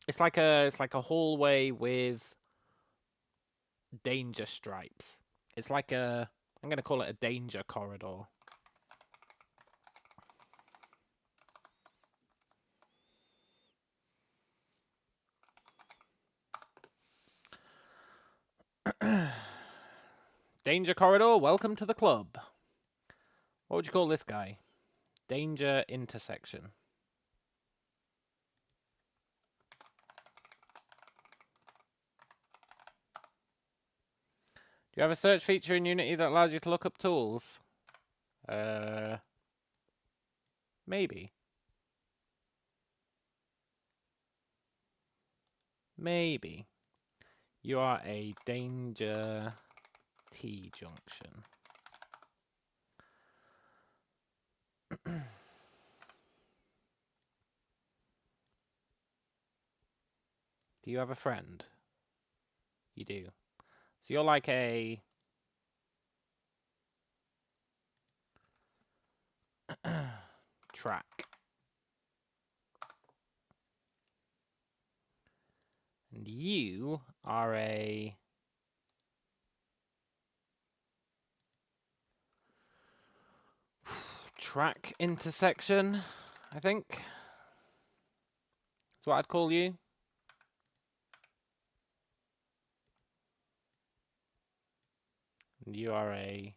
Speaker 1: It's like a hallway with danger stripes. It's like a... I'm going to call it a danger corridor. Danger corridor, welcome to the club. What would you call this guy? Danger intersection. Do you have a search feature in Unity that allows you to look up tools? Maybe. Maybe. You are a danger T-junction. Do you have a friend? You do. So you're like a... track. And you are a... track intersection, I think. That's what I'd call you. And you are a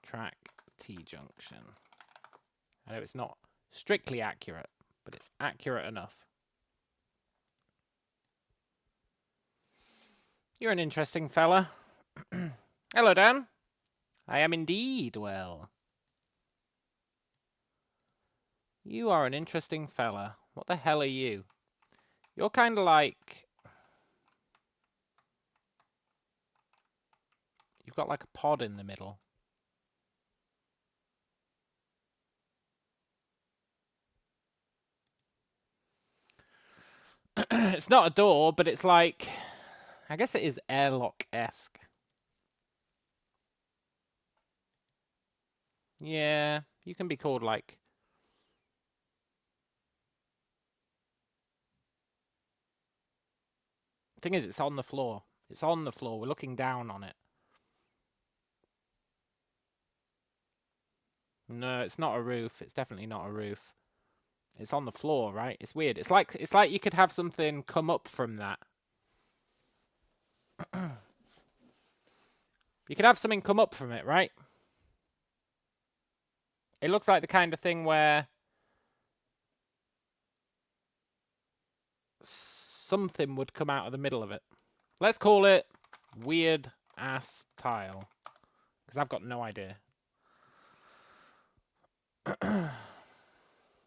Speaker 1: track T-junction. I know it's not strictly accurate, but it's accurate enough. You're an interesting fella. Hello, Dan. I am indeed well. You are an interesting fella. What the hell are you? You're kind of like... You've got like a pod in the middle. It's not a door, but it's like... I guess it is airlock-esque. Yeah, you can be called like... Thing is, it's on the floor. It's on the floor. We're looking down on it. No, it's not a roof. It's definitely not a roof. It's on the floor, right? It's weird. It's like you could have something come up from that. You could have something come up from it, right? It looks like the kind of thing where something would come out of the middle of it. Let's call it weird ass tile, because I've got no idea.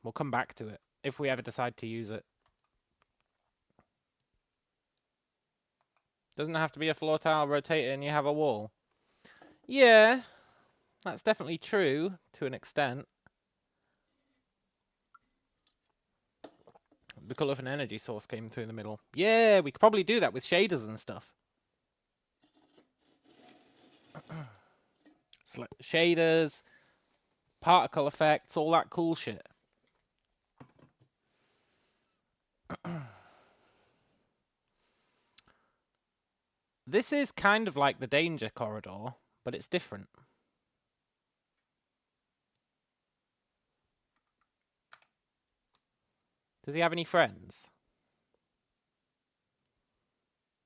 Speaker 1: We'll come back to it if we ever decide to use it. Doesn't have to be a floor tile, rotate it and you have a wall. Yeah, that's definitely true to an extent. The colour of an energy source came through the middle. Yeah, we could probably do that with shaders and stuff. Shaders, particle effects, all that cool shit. This is kind of like the danger corridor, but it's different. Does he have any friends?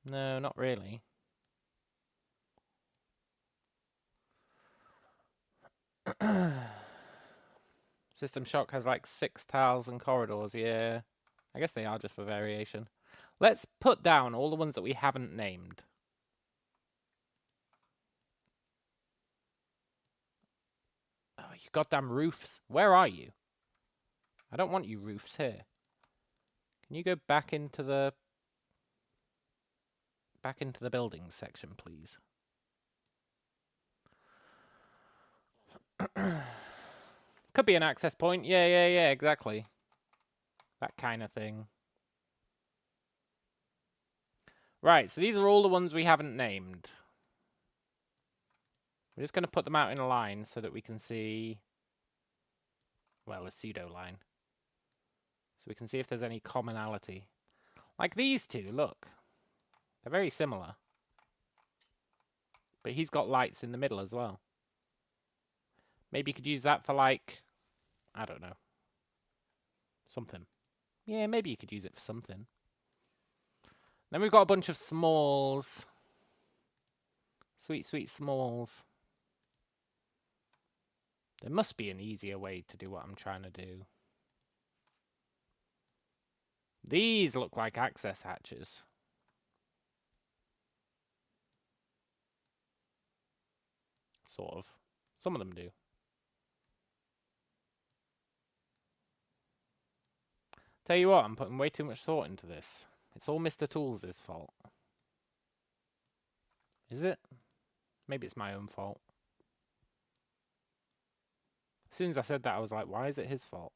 Speaker 1: No, not really. System Shock has like 6 tiles and corridors, yeah. I guess they are just for variation. Let's put down all the ones that we haven't named. Oh, you goddamn roofs. Where are you? I don't want you roofs here. Can you go back into the buildings section, please? Could be an access point. Yeah, exactly. That kind of thing. Right, so these are all the ones we haven't named. We're just going to put them out in a line so that we can see, well, a pseudo line. So we can see if there's any commonality. Like these two, look. They're very similar. But he's got lights in the middle as well. Maybe you could use that for like, I don't know, something. Yeah, maybe you could use it for something. Then we've got a bunch of smalls. Sweet, sweet smalls. There must be an easier way to do what I'm trying to do. These look like access hatches. Sort of. Some of them do. Tell you what, I'm putting way too much thought into this. It's all Mr. Tools' fault. Is it? Maybe it's my own fault. As soon as I said that, I was like, why is it his fault?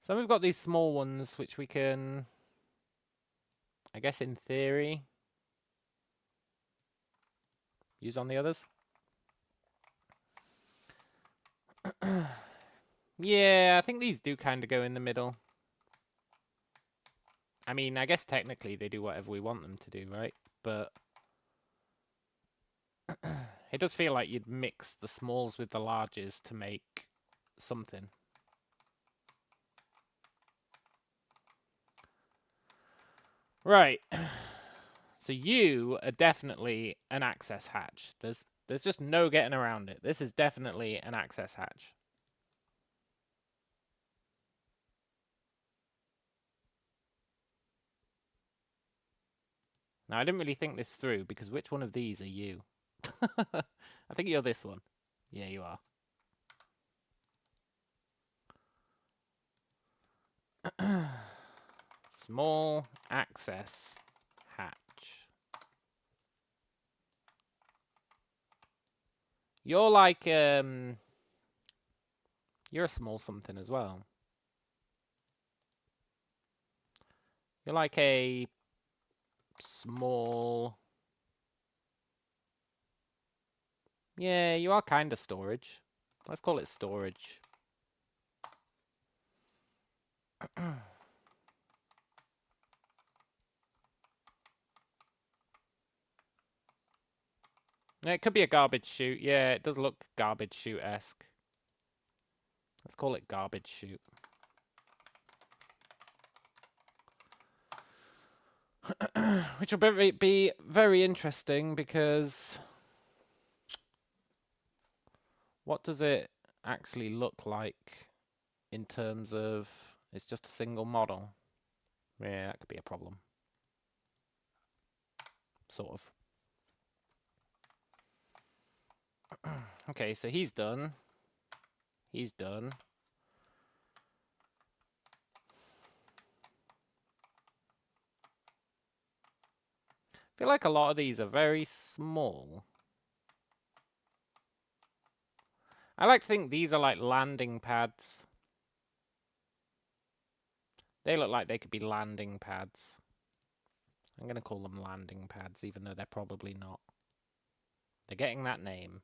Speaker 1: So we've got these small ones, which we can, I guess in theory, use on the others. Yeah, I think these do kind of go in the middle. I mean, I guess technically they do whatever we want them to do, right? But it does feel like you'd mix the smalls with the larges to make something. Right. So you are definitely an access hatch. There's just no getting around it. This is definitely an access hatch. Now, I didn't really think this through, because which one of these are you? I think you're this one. Yeah, you are. Small access hatch. You're like, you're a small something as well. You're like a small... Yeah, you are kind of storage. Let's call it storage. It could be a garbage chute. Yeah, it does look garbage chute-esque. Let's call it garbage chute. Which will be very interesting, because what does it actually look like in terms of it's just a single model? Yeah, that could be a problem. Sort of. Okay, so he's done. He's done. I feel like a lot of these are very small. I like to think these are like landing pads. They look like they could be landing pads. I'm going to call them landing pads, even though they're probably not. They're getting that name.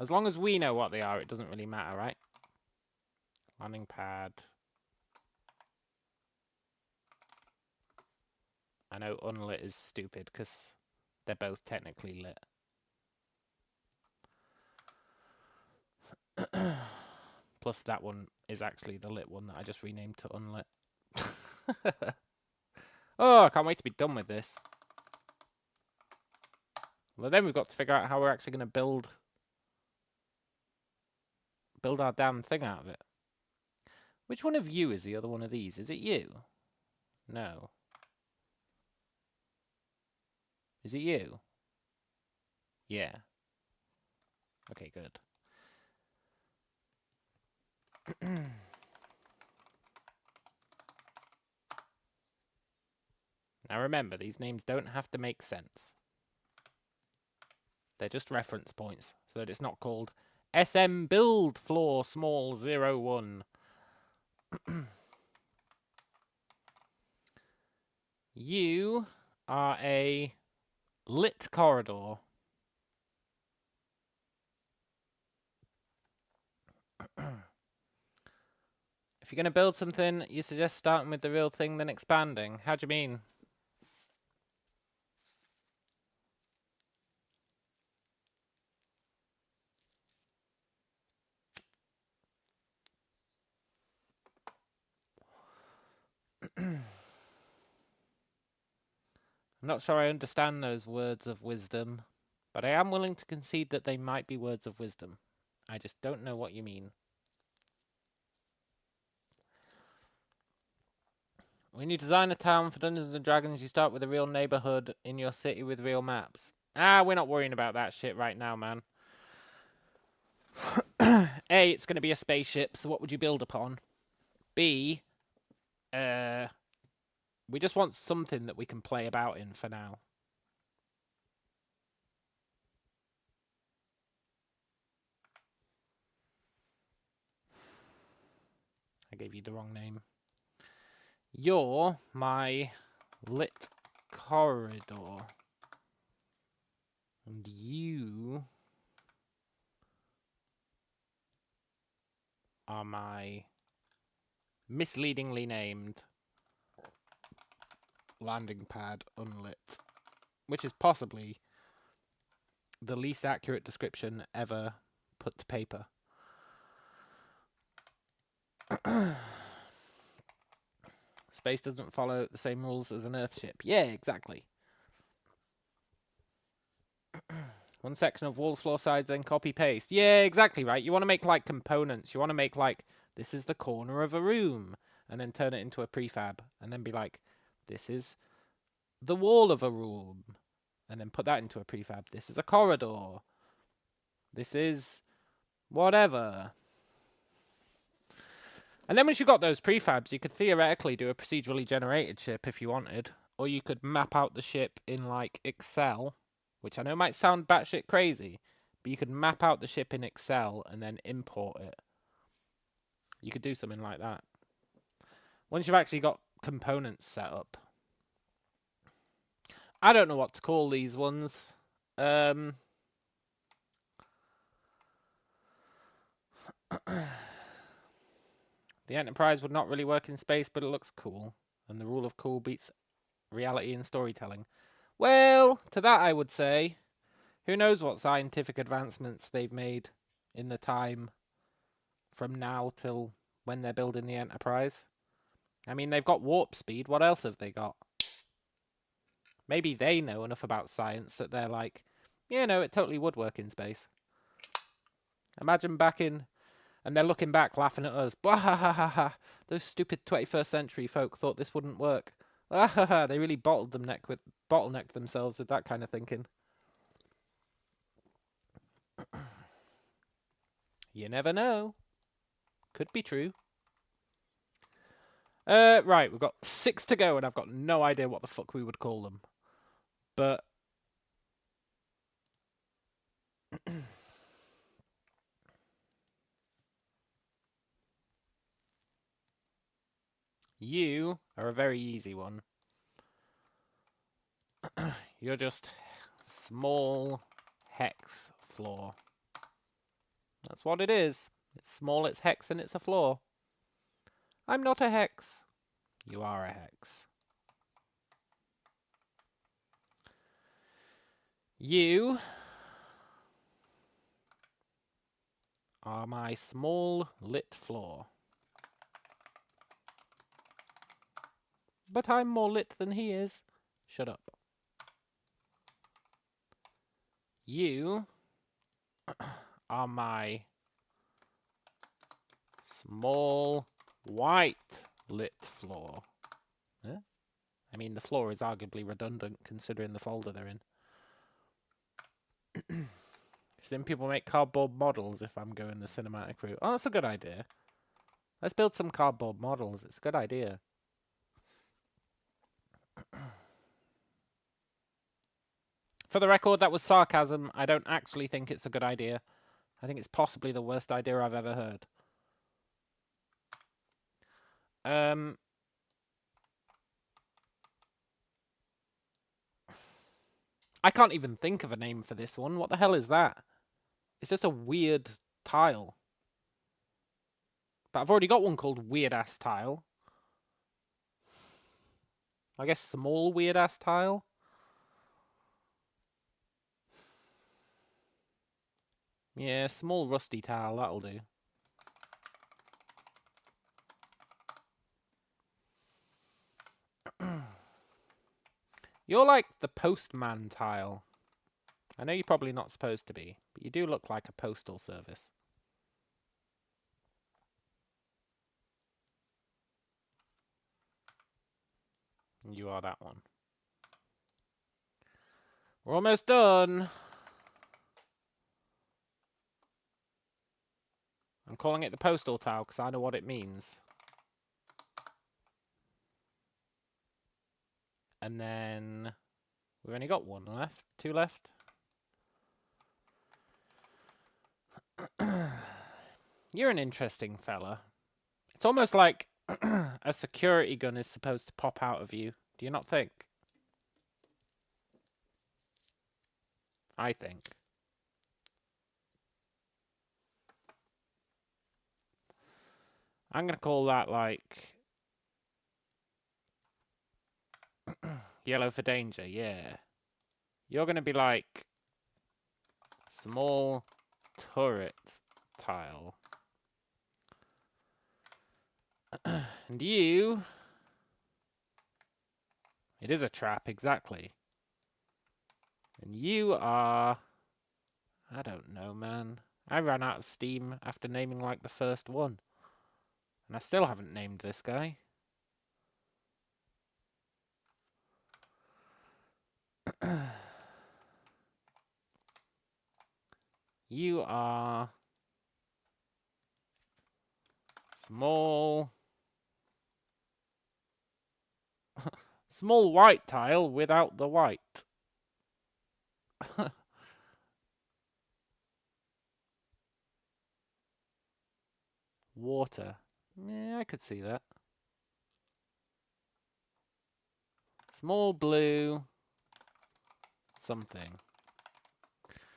Speaker 1: As long as we know what they are, it doesn't really matter, right? Landing pad. I know unlit is stupid because they're both technically lit. Plus that one is actually the lit one that I just renamed to unlit. Oh, I can't wait to be done with this. Well, then we've got to figure out how we're actually going to build our damn thing out of it. Which one of you is the other one of these? Is it you? No. Is it you? Yeah. Okay, good. Now remember, these names don't have to make sense. They're just reference points, so that it's not called SM Build Floor Small 01. You are a lit corridor. If you're going to build something, you suggest starting with the real thing, then expanding. How do you mean? I'm not sure I understand those words of wisdom, but I am willing to concede that they might be words of wisdom. I just don't know what you mean. When you design a town for Dungeons & Dragons, you start with a real neighborhood in your city with real maps. We're not worrying about that shit right now, man. A, it's going to be a spaceship, so what would you build upon? B, we just want something that we can play about in for now. I gave you the wrong name. You're my lit corridor. And you are my misleadingly named landing pad unlit, which is possibly the least accurate description ever put to paper. Space doesn't follow the same rules as an Earth ship. Yeah, exactly. One section of walls, floor, sides, then copy paste. Yeah, exactly right. You want to make like components. You want to make like, this is the corner of a room, and then turn it into a prefab, and then be like, this is the wall of a room, and then put that into a prefab. This is a corridor. This is whatever. And then once you got those prefabs, you could theoretically do a procedurally generated ship if you wanted, or you could map out the ship in like Excel, which I know might sound batshit crazy, but you could map out the ship in Excel and then import it. You could do something like that. Once you've actually got components set up. I don't know what to call these ones. The Enterprise would not really work in space, but it looks cool. And the rule of cool beats reality in storytelling. Well, to that I would say, who knows what scientific advancements they've made in the time from now till when they're building the Enterprise. I mean, they've got warp speed. What else have they got? Maybe they know enough about science that they're like, yeah, no, it totally would work in space. Imagine back in... And they're looking back, laughing at us. Bah, those stupid 21st century folk thought this wouldn't work. They really bottlenecked themselves with that kind of thinking. You never know. Could be true. Right, we've got 6 to go, and I've got no idea what the fuck we would call them. But... You are a very easy one. You're just small hex floor. That's what it is. It's small, it's hex, and it's a floor. I'm not a hex. You are a hex. You are my small lit floor. But I'm more lit than he is. Shut up. You are my small white lit floor. Huh? I mean, the floor is arguably redundant considering the folder they're in. Then people make cardboard models if I'm going the cinematic route. Oh, that's a good idea. Let's build some cardboard models. It's a good idea. For the record, that was sarcasm. I don't actually think it's a good idea. I think it's possibly the worst idea I've ever heard. I can't even think of a name for this one. What the hell is that? It's just a weird tile. But I've already got one called Weird Ass Tile. I guess small weird ass tile. Yeah, small rusty tile, that'll do. You're like the postman tile. I know you're probably not supposed to be, but you do look like a postal service. You are that one. We're almost done. I'm calling it the postal tile because I know what it means. And then we've only got one left, two left. You're an interesting fella. It's almost like a security gun is supposed to pop out of you. Do you not think? I think. I'm going to call that like yellow for danger, yeah. You're going to be like small turret tile. And you... It is a trap, exactly. And you are... I don't know, man. I ran out of steam after naming like the first one. And I still haven't named this guy. You are... small... small white tile without the white. Water. Yeah, I could see that. Small blue... something.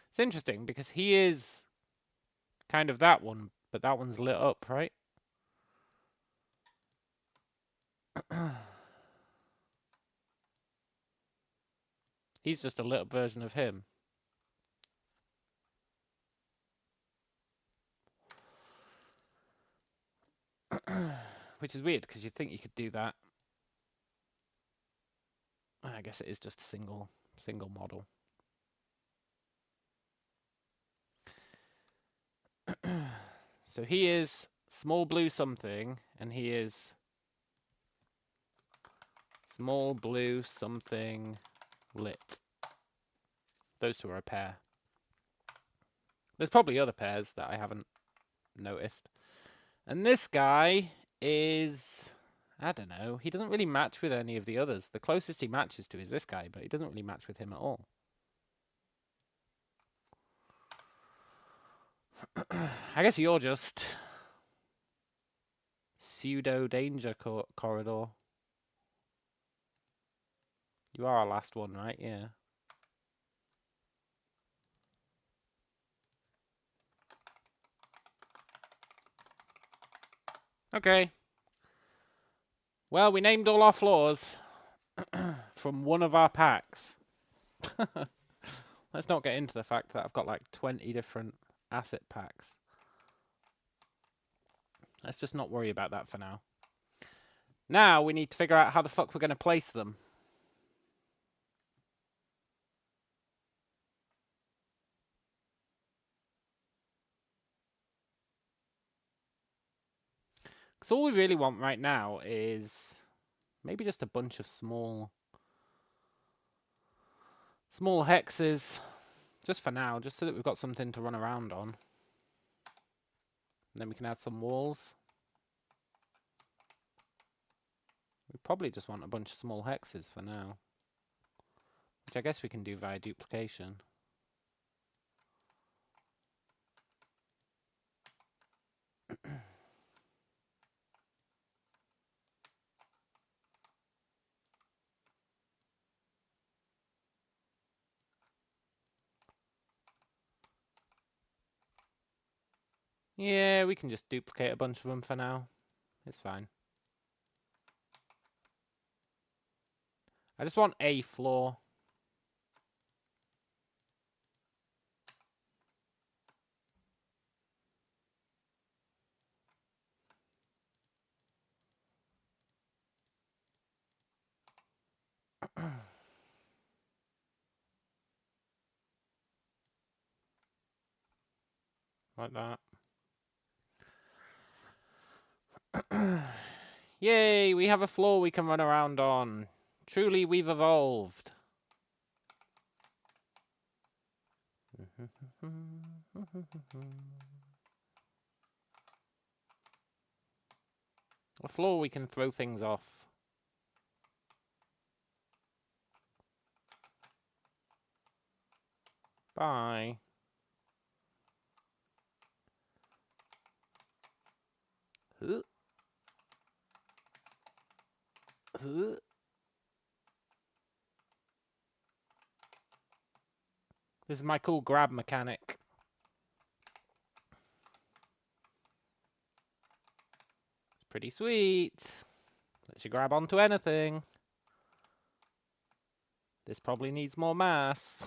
Speaker 1: It's interesting because he is kind of that one, but that one's lit up, right? He's just a lit up version of him. Which is weird because you'd think you could do that. I guess it is just a single model. So he is small blue something, and he is small blue something lit. Those two are a pair. There's probably other pairs that I haven't noticed. And this guy is... I don't know. He doesn't really match with any of the others. The closest he matches to is this guy, but he doesn't really match with him at all. I guess you're just... pseudo-danger corridor. You are our last one, right? Yeah. Okay. Well, we named all our floors from one of our packs. Let's not get into the fact that I've got like 20 different asset packs. Let's just not worry about that for now. Now we need to figure out how the fuck we're going to place them. Because all we really want right now is maybe just a bunch of small hexes. Just for now, just so that we've got something to run around on. And then we can add some walls. We probably just want a bunch of small hexes for now. Which I guess we can do via duplication. Yeah, we can just duplicate a bunch of them for now. It's fine. I just want a floor. Like that. Yay, we have a floor we can run around on. Truly, we've evolved. A floor we can throw things off. Bye. This is my cool grab mechanic. It's pretty sweet. Lets you grab onto anything. This probably needs more mass.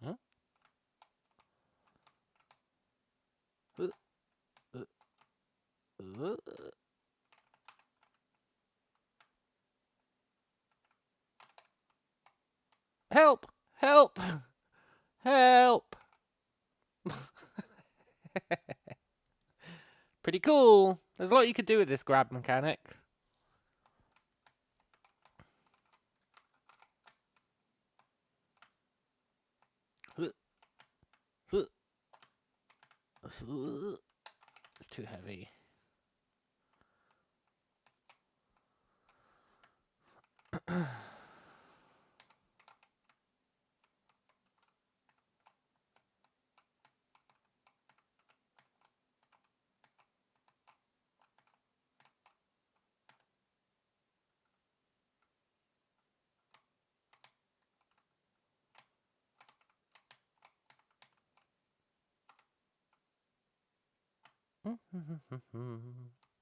Speaker 1: Huh? Help! Help! Help! Pretty cool. There's a lot you could do with this grab mechanic. It's too heavy.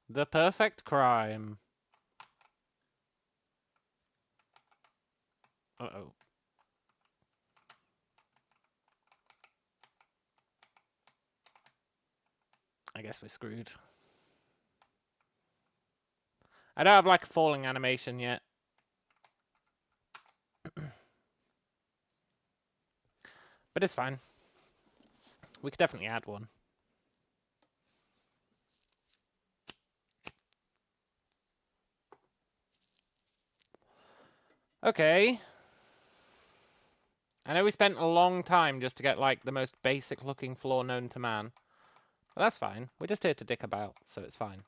Speaker 1: The perfect crime. Uh-oh. I guess we're screwed. I don't have like a falling animation yet. But it's fine. We could definitely add one. Okay. I know we spent a long time just to get like the most basic looking floor known to man. But that's fine. We're just here to dick about, so it's fine.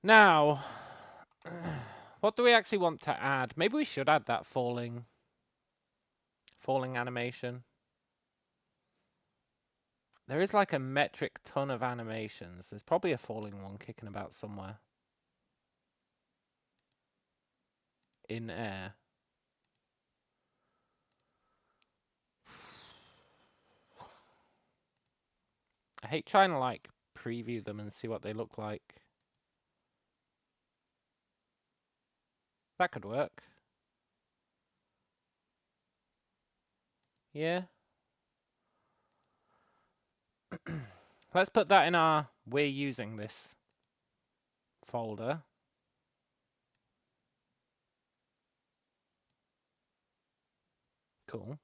Speaker 1: Now, what do we actually want to add? Maybe we should add that falling falling animation. There is like a metric ton of animations. There's probably a falling one kicking about somewhere. In air. I hate trying to like preview them and see what they look like. That could work. Yeah. Let's put that in our we're using this folder. Cool.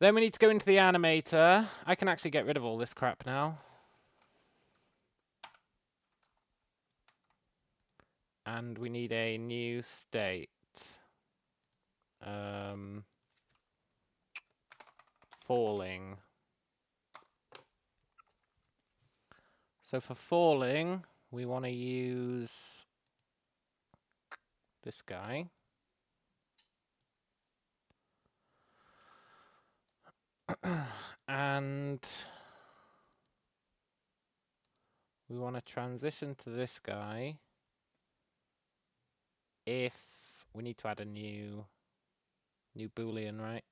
Speaker 1: Then we need to go into the animator. I can actually get rid of all this crap now. And we need a new state. Falling. So for falling, we want to use this guy. And we want to transition to this guy if we need to add a new Boolean, right?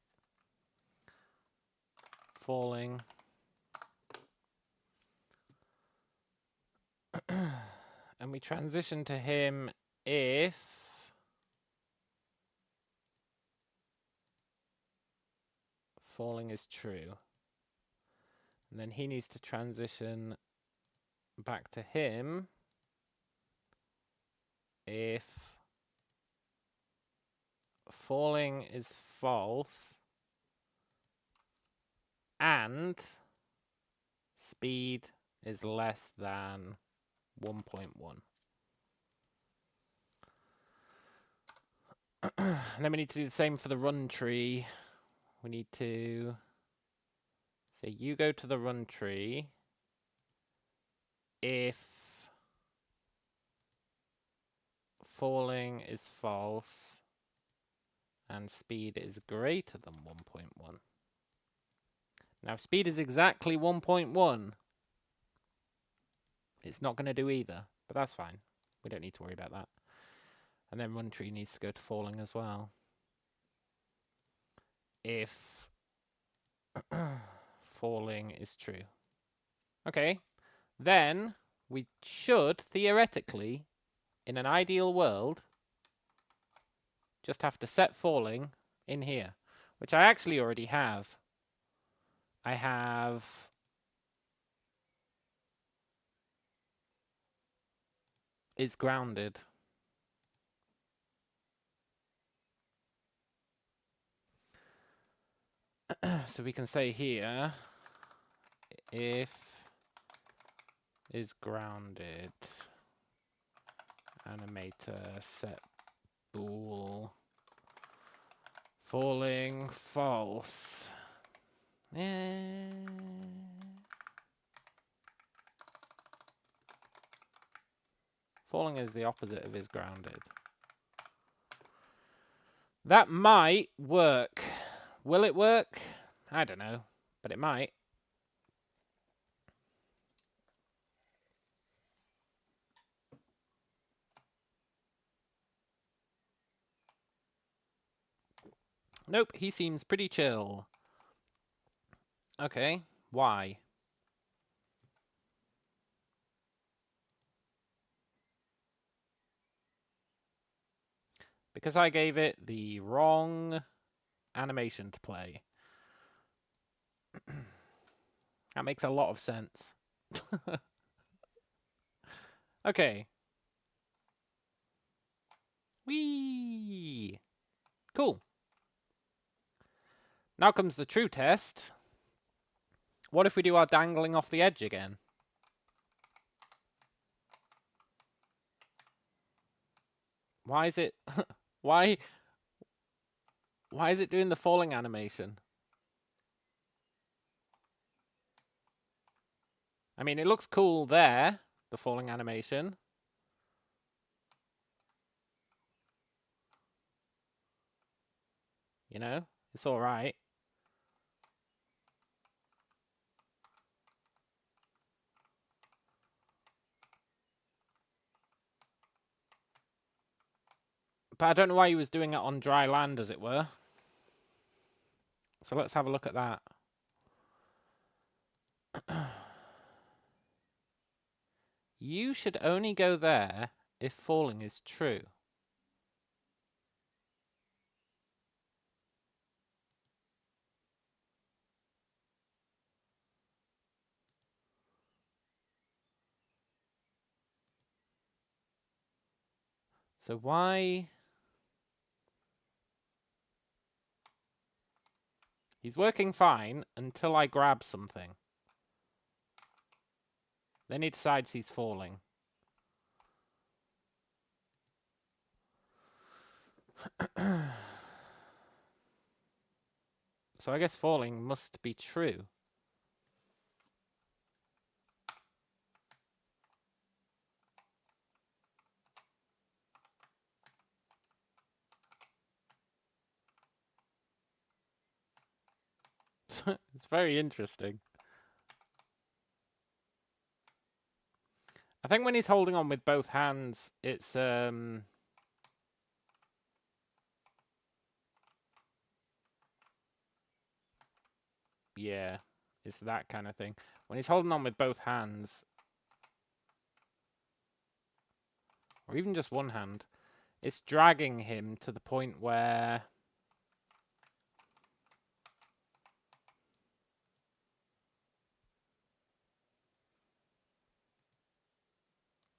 Speaker 1: Falling. And we transition to him if falling is true. And then he needs to transition back to him if falling is false and speed is less than 1.1. And then we need to do the same for the run tree. We need to say you go to the run tree if falling is false and speed is greater than 1.1. Now, if speed is exactly 1.1, it's not going to do either, but that's fine. We don't need to worry about that. And then run tree needs to go to falling as well. If falling is true. Okay, then we should, theoretically, in an ideal world, just have to set falling in here, which I actually already have. I have is grounded. So we can say here, if is grounded, animator set bool, falling false. Falling is the opposite of is grounded. That might work. Will it work? I don't know, but it might. Nope, he seems pretty chill. Okay, why? Because I gave it the wrong animation to play. That makes a lot of sense. Okay. Whee! Cool. Now comes the true test. What if we do our dangling off the edge again? Why is it... Why is it doing the falling animation? I mean, it looks cool there, the falling animation. You know? It's all right. But I don't know why he was doing it on dry land, as it were. So let's have a look at that. You should only go there if falling is true. So why... He's working fine until I grab something. Then he decides he's falling. So I guess falling must be true. It's very interesting. I think when he's holding on with both hands, it's yeah, it's that kind of thing. When he's holding on with both hands, or even just one hand, it's dragging him to the point where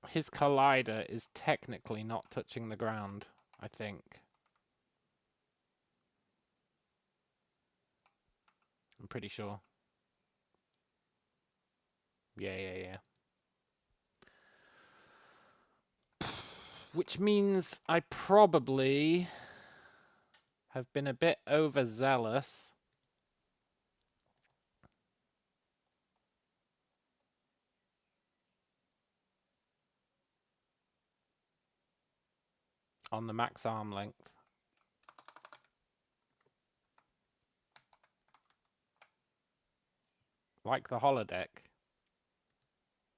Speaker 1: his collider is technically not touching the ground, I think. I'm pretty sure. Yeah. Which means I probably have been a bit overzealous. On the max arm length. Like the holodeck.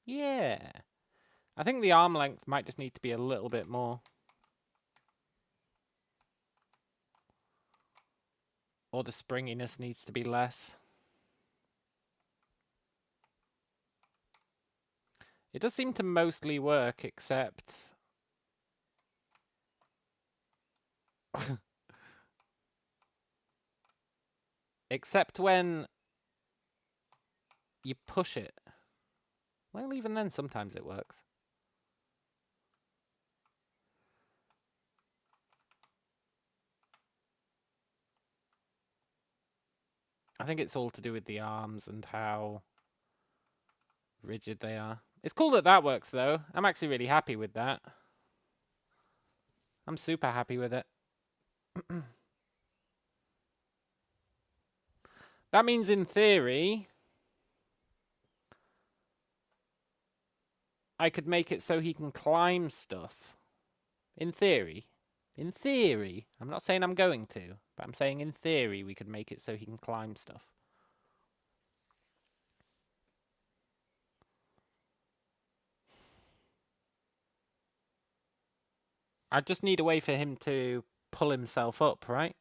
Speaker 1: Yeah. I think the arm length might just need to be a little bit more. Or the springiness needs to be less. It does seem to mostly work, except... except when you push it. Well, even then, sometimes it works. I think it's all to do with the arms and how rigid they are. It's cool that that works, though. I'm actually really happy with that. I'm super happy with it. That means, in theory, I could make it so he can climb stuff. In theory. In theory. I'm not saying I'm going to, but I'm saying in theory we could make it so he can climb stuff. I just need a way for him to pull himself up, right?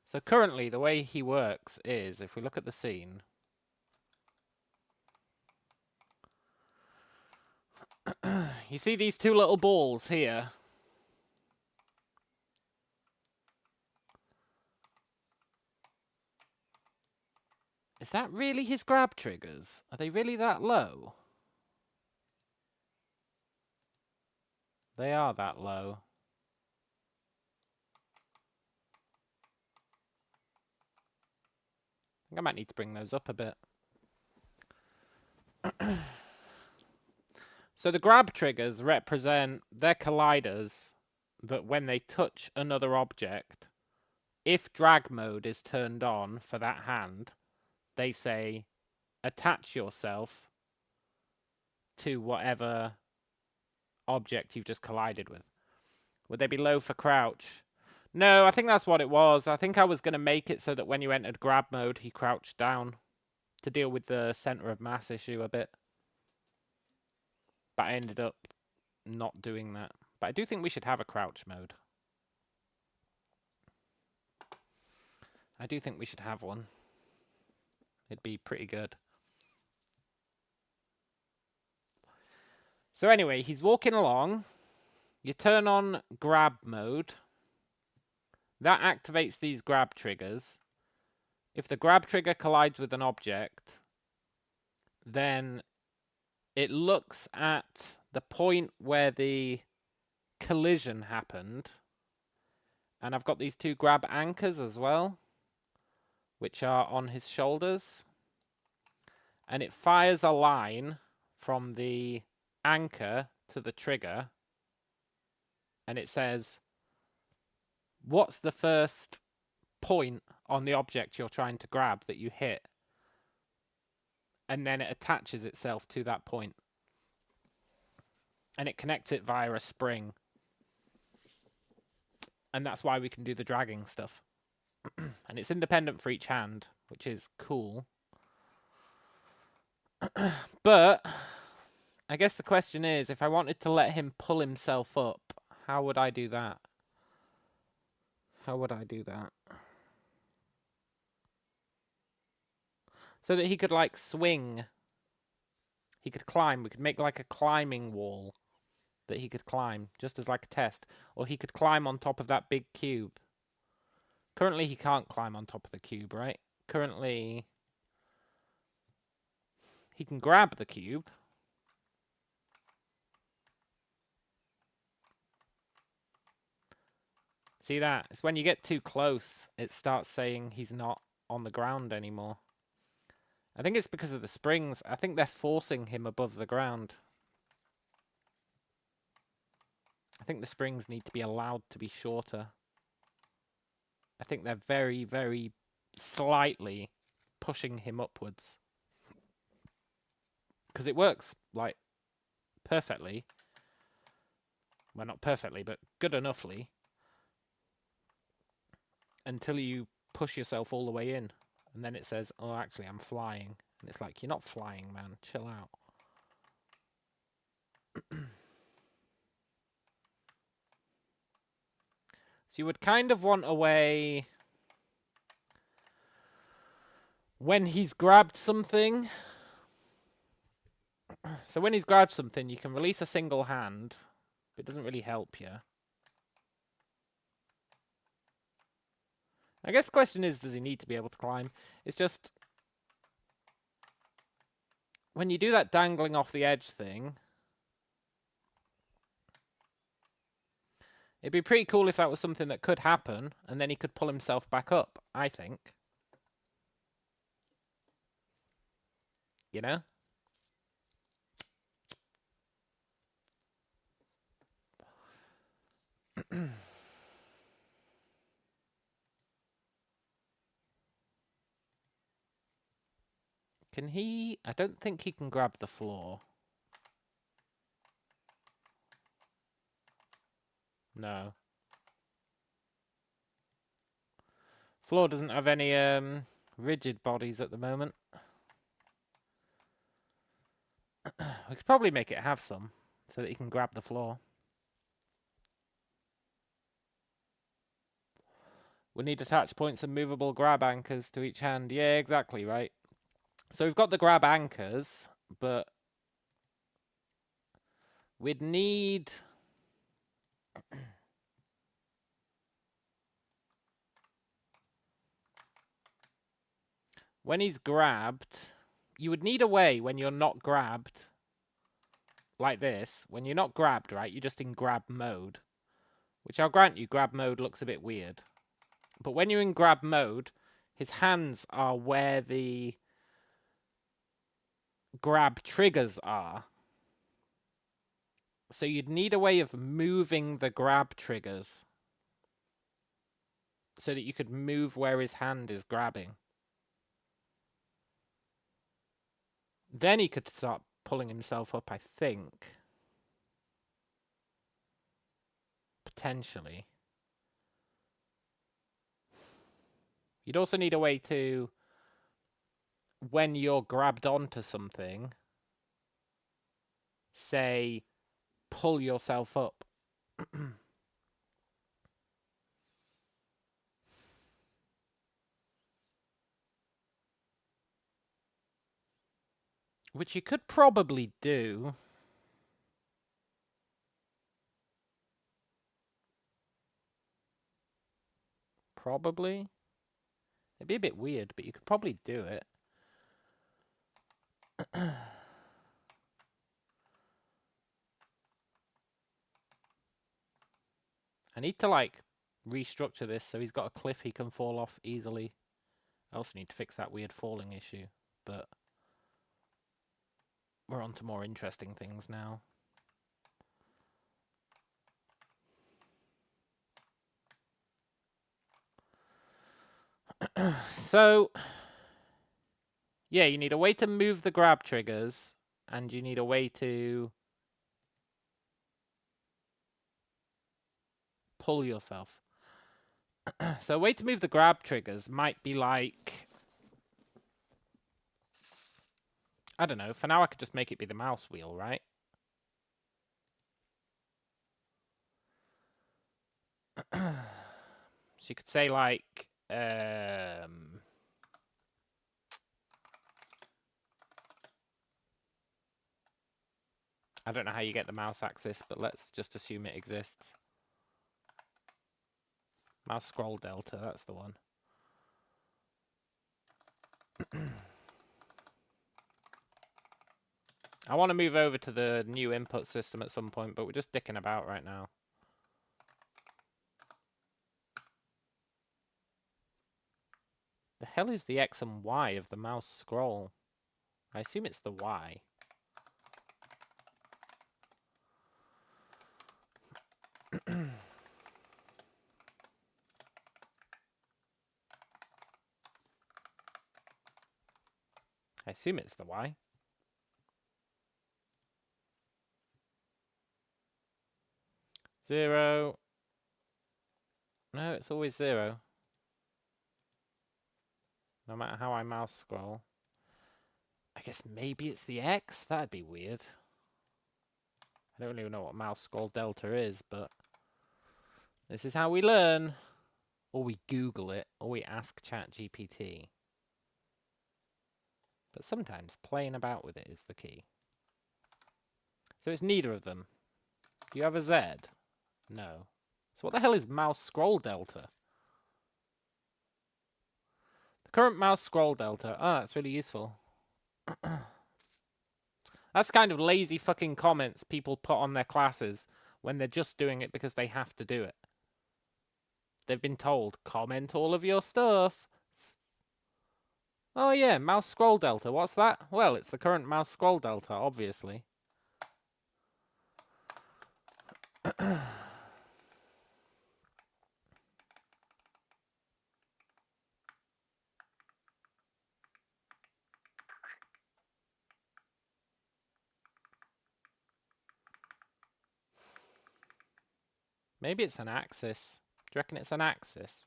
Speaker 1: So currently, the way he works is, if we look at the scene... you see these two little balls here? Is that really his grab triggers? Are they really that low? They are that low. I think I might need to bring those up a bit. So the grab triggers represent their colliders that when they touch another object, if drag mode is turned on for that hand, they say attach yourself to whatever object you've just collided with. Would they be low for crouch? No, I think that's what it was. I think I was going to make it so that when you entered grab mode, he crouched down to deal with the center of mass issue a bit. But I ended up not doing that. But I do think we should have a crouch mode. I do think we should have one. It'd be pretty good. So anyway, he's walking along. You turn on grab mode. That activates these grab triggers. If the grab trigger collides with an object, then it looks at the point where the collision happened. And I've got these two grab anchors as well, which are on his shoulders. And it fires a line from the anchor to the trigger. And it says, what's the first point on the object you're trying to grab that you hit? And then it attaches itself to that point. And it connects it via a spring. And that's why we can do the dragging stuff. And it's independent for each hand, which is cool. But I guess the question is, if I wanted to let him pull himself up, how would I do that? How would I do that? So that he could, like, swing. He could climb. We could make, like, a climbing wall that he could climb, just as, like, a test. Or he could climb on top of that big cube. Currently, he can't climb on top of the cube, right? Currently, he can grab the cube. See that? It's when you get too close, it starts saying he's not on the ground anymore. I think it's because of the springs. I think they're forcing him above the ground. I think the springs need to be allowed to be shorter. I think they're very, very slightly pushing him upwards. Because it works, like, perfectly. Well, not perfectly, but good enoughly. Until you push yourself all the way in. And then it says, oh, actually, I'm flying. And it's like, you're not flying, man. Chill out. So you would kind of want a way when he's grabbed something. So when he's grabbed something, you can release a single hand. But it doesn't really help you. I guess the question is, does he need to be able to climb? It's just, when you do that dangling off the edge thing, it'd be pretty cool if that was something that could happen, and then he could pull himself back up, I think. You know? Can he? I don't think he can grab the floor. No. Floor doesn't have any rigid bodies at the moment. We could probably make it have some, so that he can grab the floor. We need attach points and movable grab anchors to each hand. Yeah, exactly, right? So we've got the grab anchors, but we'd need... When he's grabbed, you would need a way when you're not grabbed, like this. When you're not grabbed, right, you're just in grab mode. Which I'll grant you, grab mode looks a bit weird. But when you're in grab mode, his hands are where the grab triggers are. So you'd need a way of moving the grab triggers so that you could move where his hand is grabbing. Then he could start pulling himself up, I think. Potentially. You'd also need a way to, when you're grabbed onto something, say, pull yourself up. Which you could probably do. Probably. It'd be a bit weird, but you could probably do it. I need to, like, restructure this so he's got a cliff he can fall off easily. I also need to fix that weird falling issue, but we're on to more interesting things now. So, yeah, you need a way to move the grab triggers, and you need a way to pull yourself. So a way to move the grab triggers might be like, I don't know, for now I could just make it be the mouse wheel, right? So you could say like, I don't know how you get the mouse axis, but let's just assume it exists. Mouse scroll delta, that's the one. I want to move over to the new input system at some point, but we're just dicking about right now. The hell is the X and Y of the mouse scroll? I assume it's the Y. I assume it's the Y. Zero. No, it's always zero. No matter how I mouse scroll. I guess maybe it's the X? That'd be weird. I don't even know what mouse scroll delta is, but this is how we learn. Or we Google it, or we ask ChatGPT. But sometimes playing about with it is the key. So it's neither of them. Do you have a Z? No. So what the hell is mouse scroll delta? The current mouse scroll delta. Oh, that's really useful. That's kind of lazy fucking comments people put on their classes when they're just doing it because they have to do it. They've been told, comment all of your stuff. Oh yeah, mouse scroll delta. What's that? Well, it's the current mouse scroll delta, obviously. Maybe it's an axis. Do you reckon it's an axis?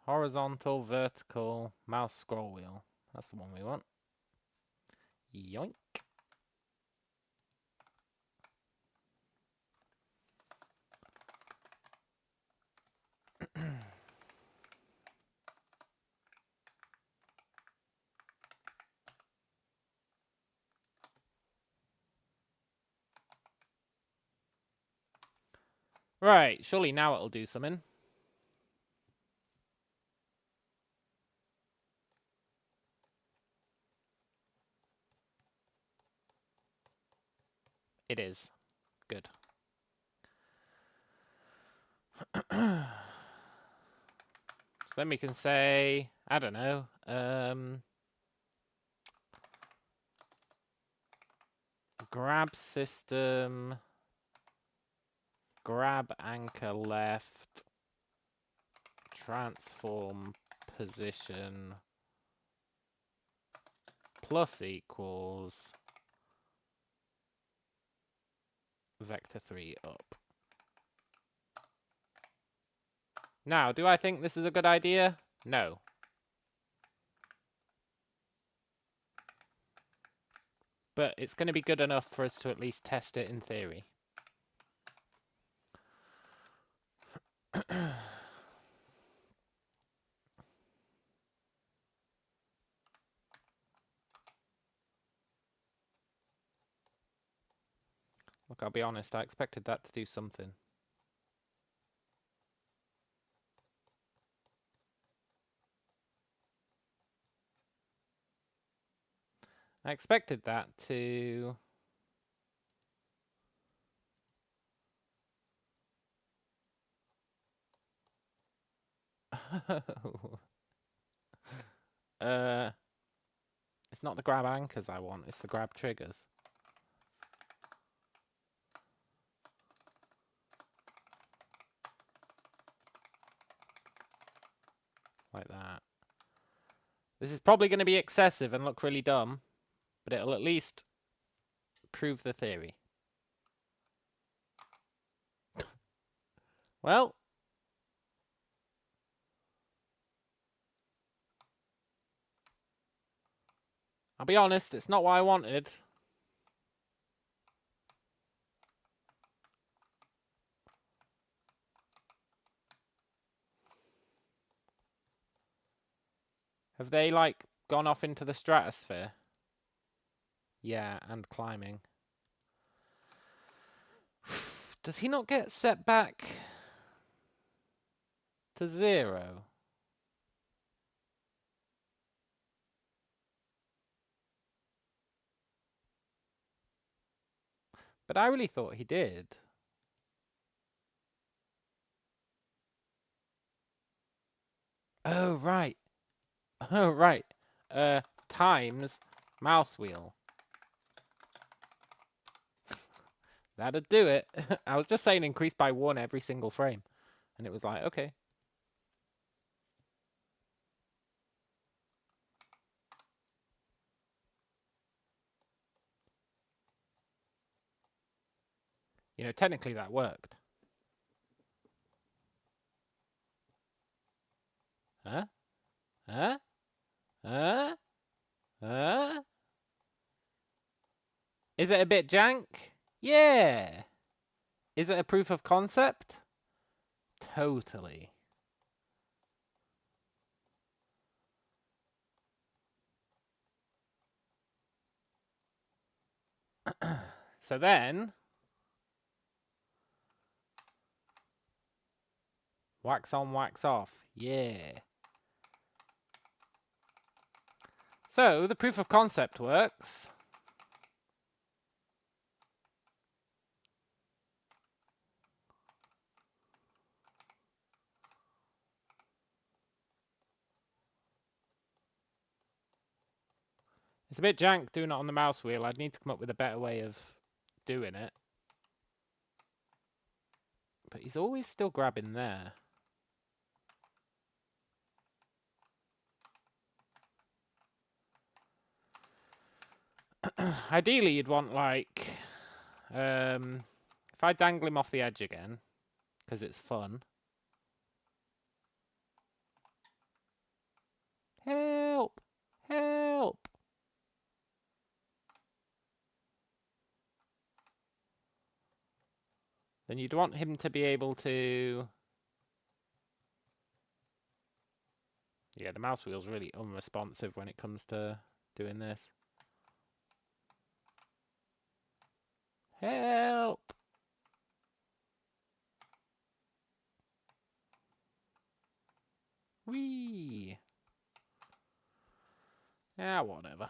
Speaker 1: Horizontal, vertical, mouse scroll wheel. That's the one we want. Yoink. Right, surely now it'll do something. It is. Good. So then we can say, I don't know, grab system, grab anchor left, transform position, plus equals vector 3 up. Now, do I think this is a good idea? No. But it's going to be good enough for us to at least test it in theory. Look, I'll be honest, I expected that to do something. I expected that to... It's not the grab anchors I want, it's the grab triggers. Like that. This is probably going to be excessive and look really dumb, but it'll at least prove the theory. Well, I'll be honest, it's not what I wanted. Have they, like, gone off into the stratosphere? Yeah, and climbing. Does he not get set back to 0? But I really thought he did. Oh, right. Oh, right. Times mouse wheel. That'd do it. I was just saying increase by 1 every single frame. And it was like, okay. You know, technically that worked. Huh? Huh? Huh? Huh? Is it a bit jank? Yeah. Is it a proof of concept? Totally. So then, wax on, wax off. Yeah. So the proof of concept works. It's a bit jank doing it on the mouse wheel. I'd need to come up with a better way of doing it. But he's always still grabbing there. Ideally, you'd want, like... if I dangle him off the edge again, because it's fun. Help! Help! Then you'd want him to be able to... Yeah, the mouse wheel's really unresponsive when it comes to doing this. Help! Whee! Yeah, whatever.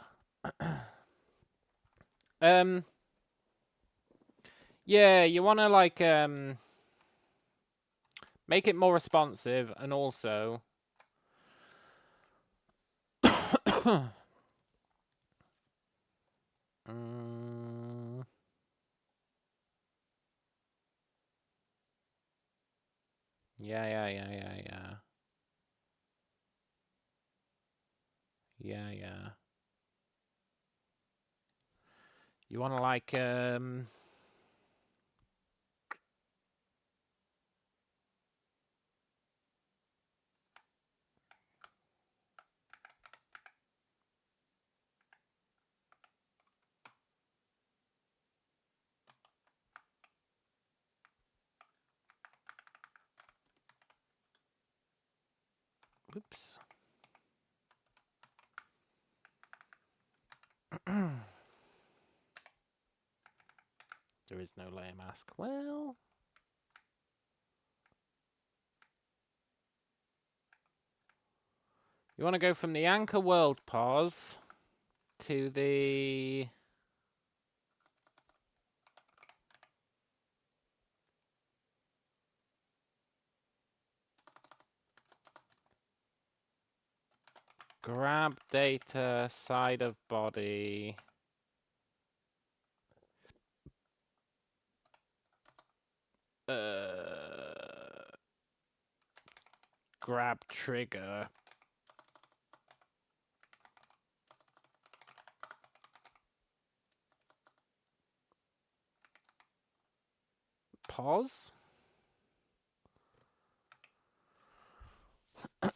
Speaker 1: Yeah, you want to, like, make it more responsive, and also... Yeah. Yeah. You want to like oops. There is no layer mask. Well, you want to go from the anchor world pause to the grab data side of body. Grab trigger. Pause.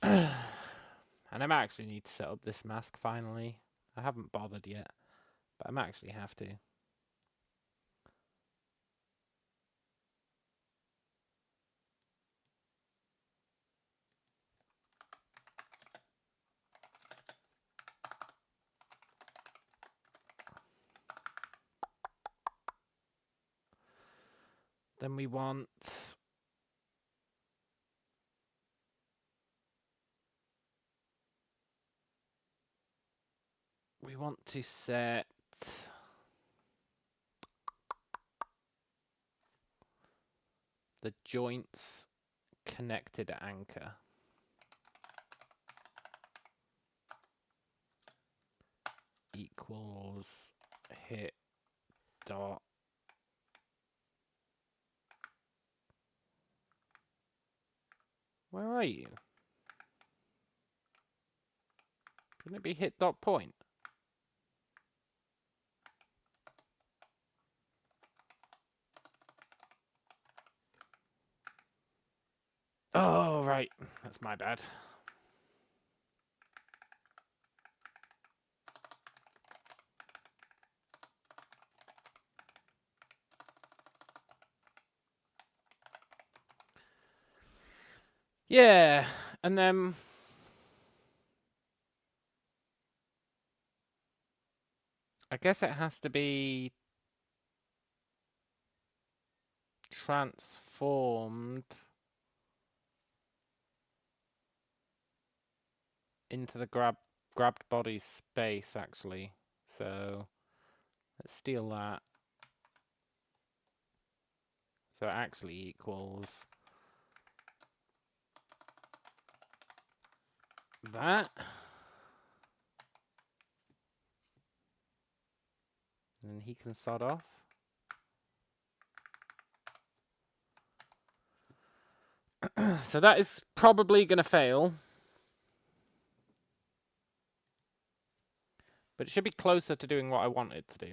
Speaker 1: And I might actually need to set up this mask finally. I haven't bothered yet, but I might actually have to. Then we want to set the joints connected anchor. Equals hit dot where are you? Couldn't it be hit dot point? Oh, right. That's my bad. Yeah, and then I guess it has to be transformed into the grabbed body space, actually. So let's steal that. So it actually equals that. And then he can sod off. So that is probably going to fail. But it should be closer to doing what I want it to do.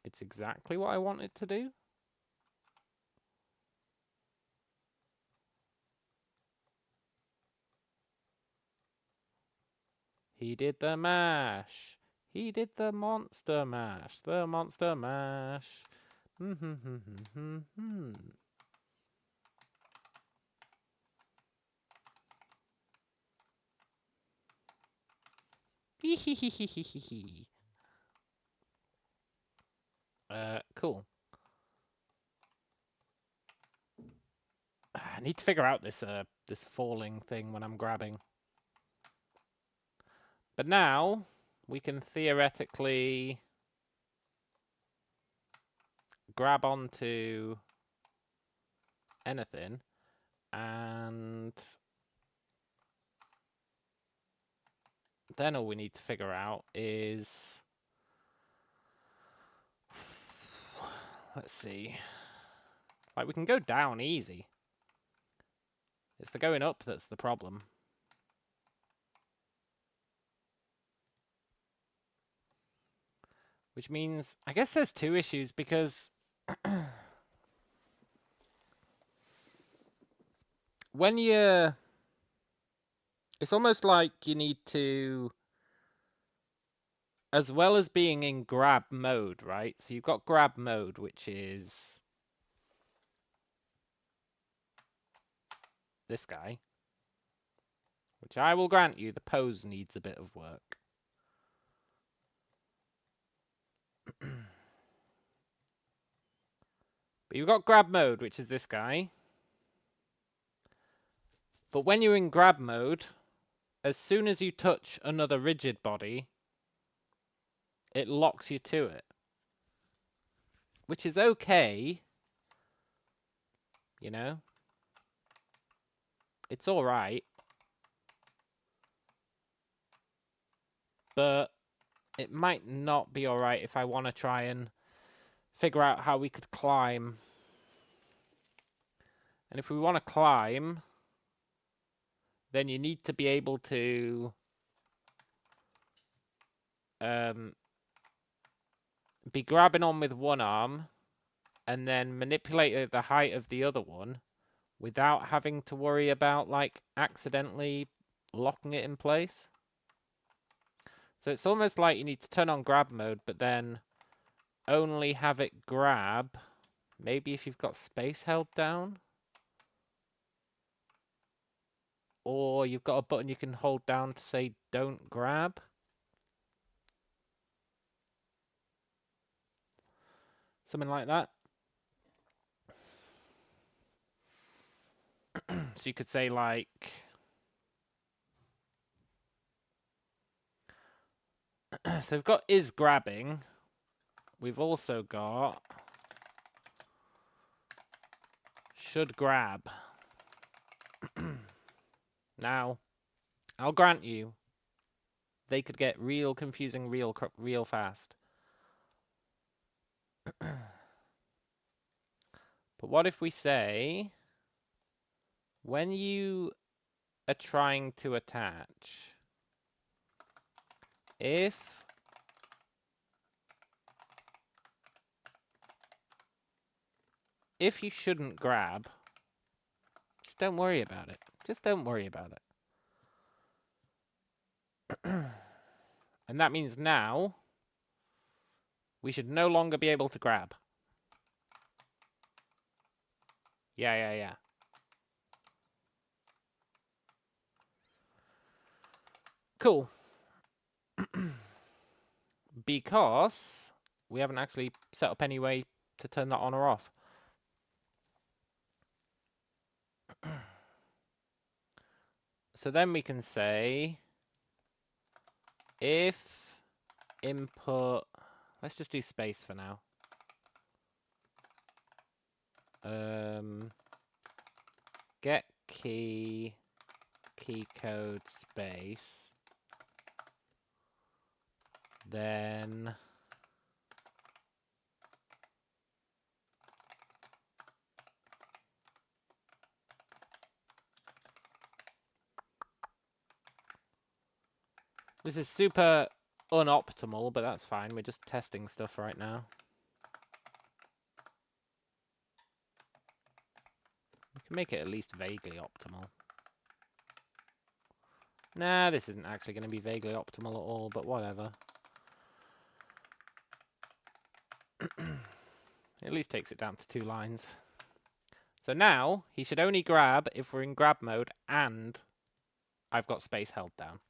Speaker 1: It's exactly what I want it to do. He did the mash. He did the monster mash. The monster mash. Cool. I need to figure out this this falling thing when I'm grabbing. But now we can theoretically grab onto anything, and then all we need to figure out is, let's see, like we can go down easy. It's the going up that's the problem. Which means, I guess there's two issues, because when you're... It's almost like you need to... As well as being in grab mode, right? So you've got grab mode, which is... this guy. Which I will grant you, the pose needs a bit of work. But you've got grab mode, which is this guy. But when you're in grab mode, as soon as you touch another rigid body, it locks you to it. Which is okay. You know? It's alright. But it might not be alright if I want to try and figure out how we could climb. And if we want to climb, then you need to be able to be grabbing on with one arm and then manipulate the height of the other one without having to worry about, like, accidentally locking it in place. So it's almost like you need to turn on grab mode, but then only have it grab. Maybe if you've got space held down. Or you've got a button you can hold down to say don't grab. Something like that. So you could say, like... So we've got is grabbing. We've also got should grab. Now, I'll grant you, they could get real confusing real fast. But what if we say, when you are trying to attach, if you shouldn't grab, just don't worry about it. Just don't worry about it. And that means now we should no longer be able to grab. Yeah. Cool. Because we haven't actually set up any way to turn that on or off. So then we can say, if input, let's just do space for now. Get key code space, then this is super unoptimal, but that's fine. We're just testing stuff right now. We can make it at least vaguely optimal. Nah, this isn't actually going to be vaguely optimal at all, but whatever. It at least takes it down to 2 lines. So now, he should only grab if we're in grab mode and I've got space held down.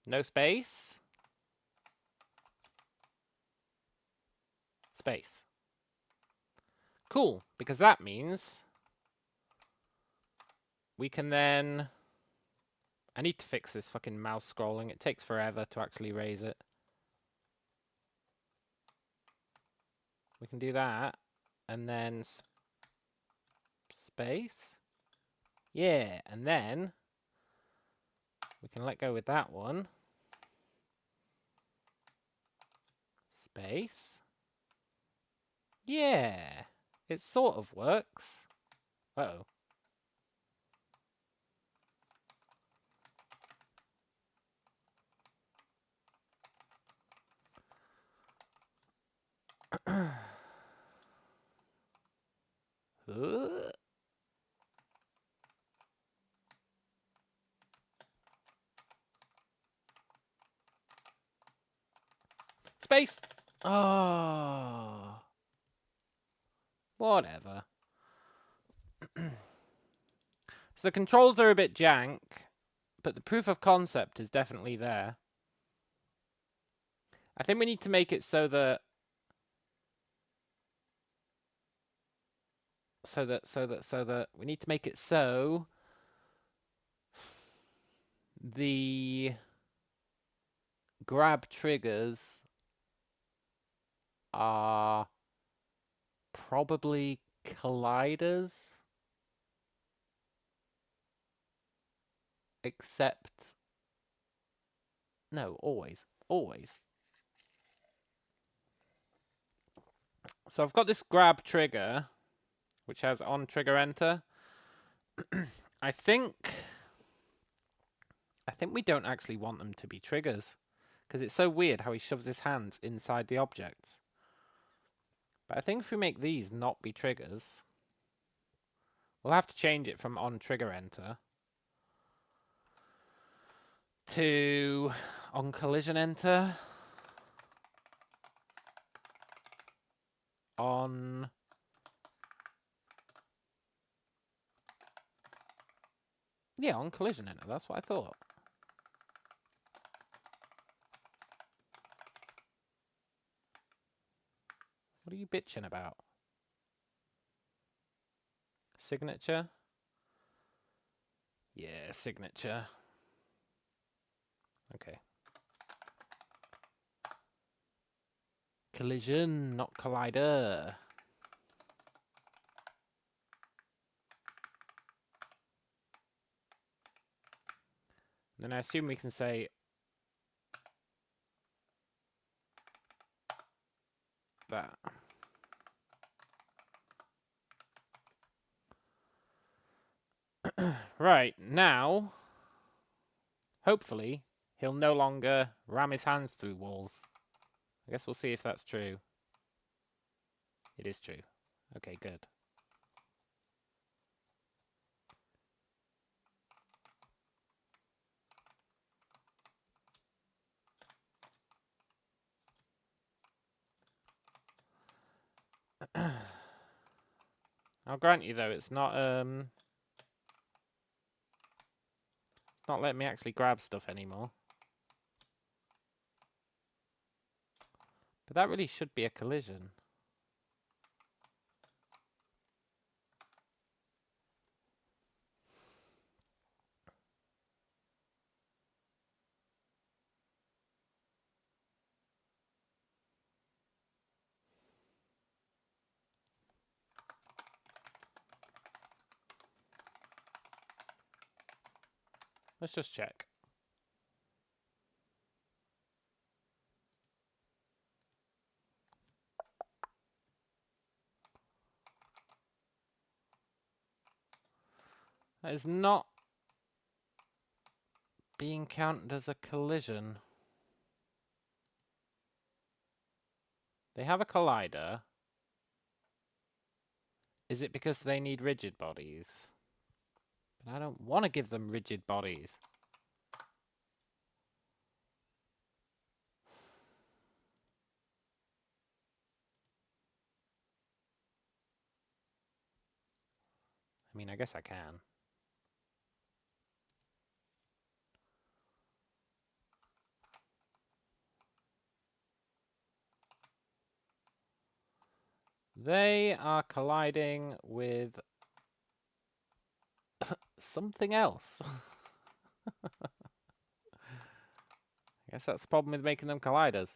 Speaker 1: No space. Space. Cool, because that means we can then... I need to fix this fucking mouse scrolling. It takes forever to actually raise it. We can do that. And then space. Yeah, and then we can let go with that one. Space. Yeah, it sort of works. Uh-oh. Space! Oh. Whatever. So the controls are a bit jank, but the proof of concept is definitely there. I think we need to make it so that we need to make it so the grab triggers are probably colliders, except no, always. So I've got this grab trigger, which has on trigger enter. I think we don't actually want them to be triggers, because it's so weird how he shoves his hands inside the objects. But I think if we make these not be triggers, we'll have to change it from on trigger enter to on collision enter, on on collision enter. That's what I thought. What are you bitching about? Signature? Yeah, signature. Okay. Collision, not collider. Then I assume we can say that. Right, now, hopefully, he'll no longer ram his hands through walls. I guess we'll see if that's true. It is true. Okay, good. I'll grant you though, it's not letting me actually grab stuff anymore. But that really should be a collision. Let's just check. That is not being counted as a collision. They have a collider. Is it because they need rigid bodies? But I don't want to give them rigid bodies. I mean, I guess I can. They are colliding with something else. I guess that's the problem with making them colliders.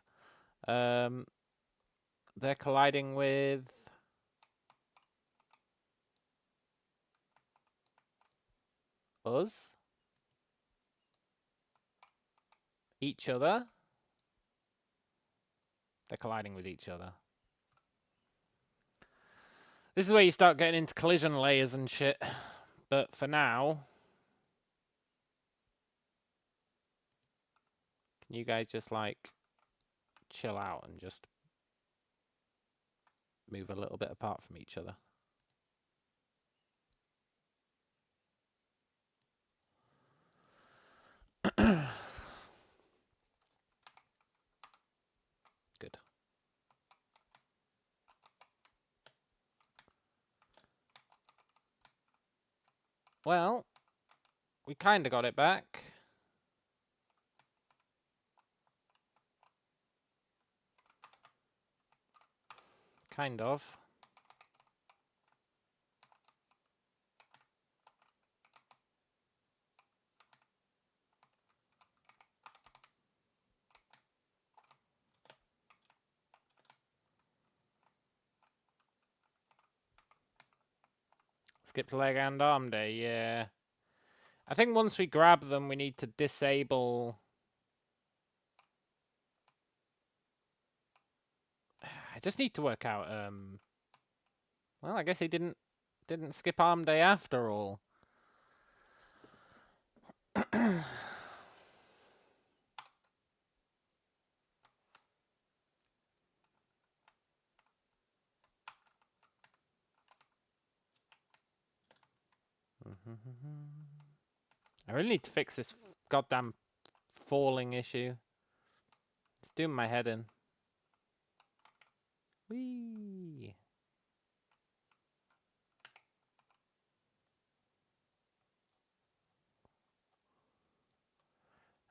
Speaker 1: They're colliding with us, each other. They're colliding with each other. This is where you start getting into collision layers and shit. But for now, can you guys just like chill out and just move a little bit apart from each other? Good. Well, we kind of got it back. Kind of. Skipped leg and arm day, yeah. I think once we grab them, we need to disable... I just need to work out, well, I guess he didn't skip arm day after all. I really need to fix this goddamn falling issue. It's doing my head in. Whee!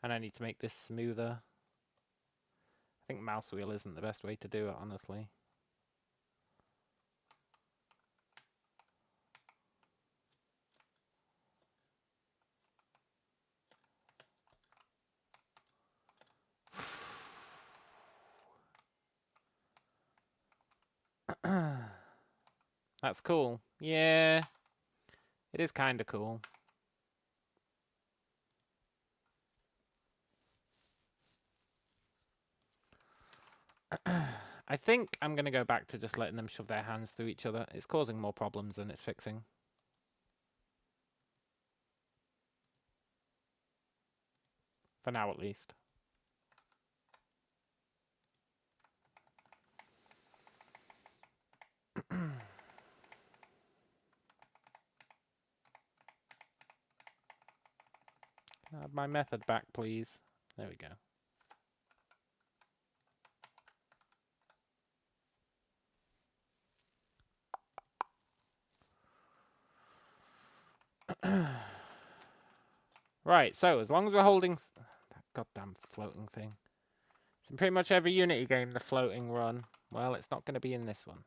Speaker 1: And I need to make this smoother. I think mouse wheel isn't the best way to do it, honestly. That's cool. Yeah. It is kind of cool. I think I'm going to go back to just letting them shove their hands through each other. It's causing more problems than it's fixing. For now, at least. Can I have my method back, please? There we go. Right, so as long as we're holding... that goddamn floating thing. It's in pretty much every Unity game, the floating run. Well, it's not going to be in this one.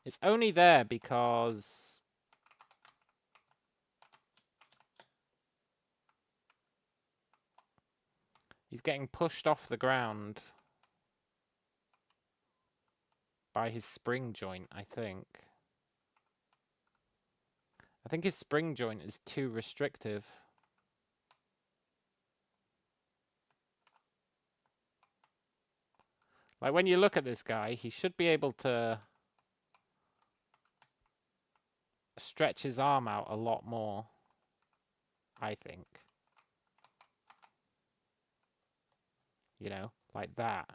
Speaker 1: It's only there because... he's getting pushed off the ground by his spring joint, I think. I think his spring joint is too restrictive. Like, when you look at this guy, he should be able to stretch his arm out a lot more, I think. You know, like that.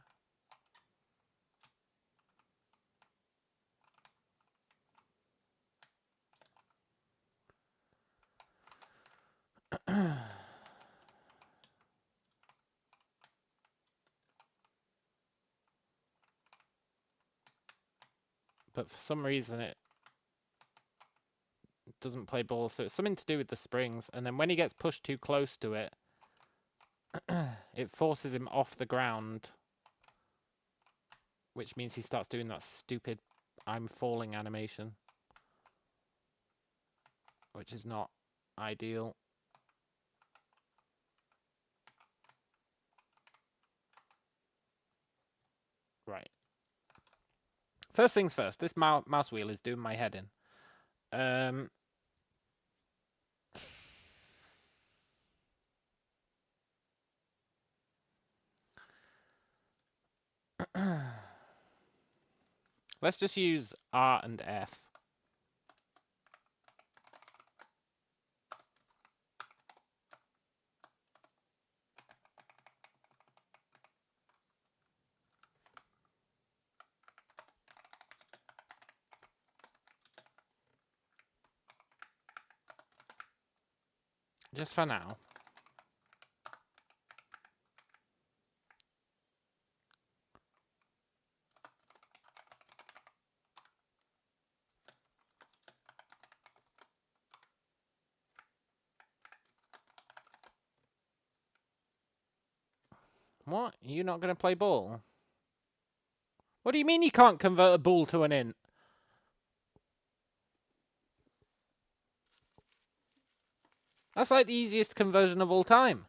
Speaker 1: But for some reason it doesn't play ball, so it's something to do with the springs. And then when he gets pushed too close to it, it forces him off the ground, which means he starts doing that stupid I'm falling animation, which is not ideal. Right. First things first, this mouse wheel is doing my head in. Let's just use R and F. Just for now. What? You're not going to play ball? What do you mean you can't convert a bool to an int? That's like the easiest conversion of all time.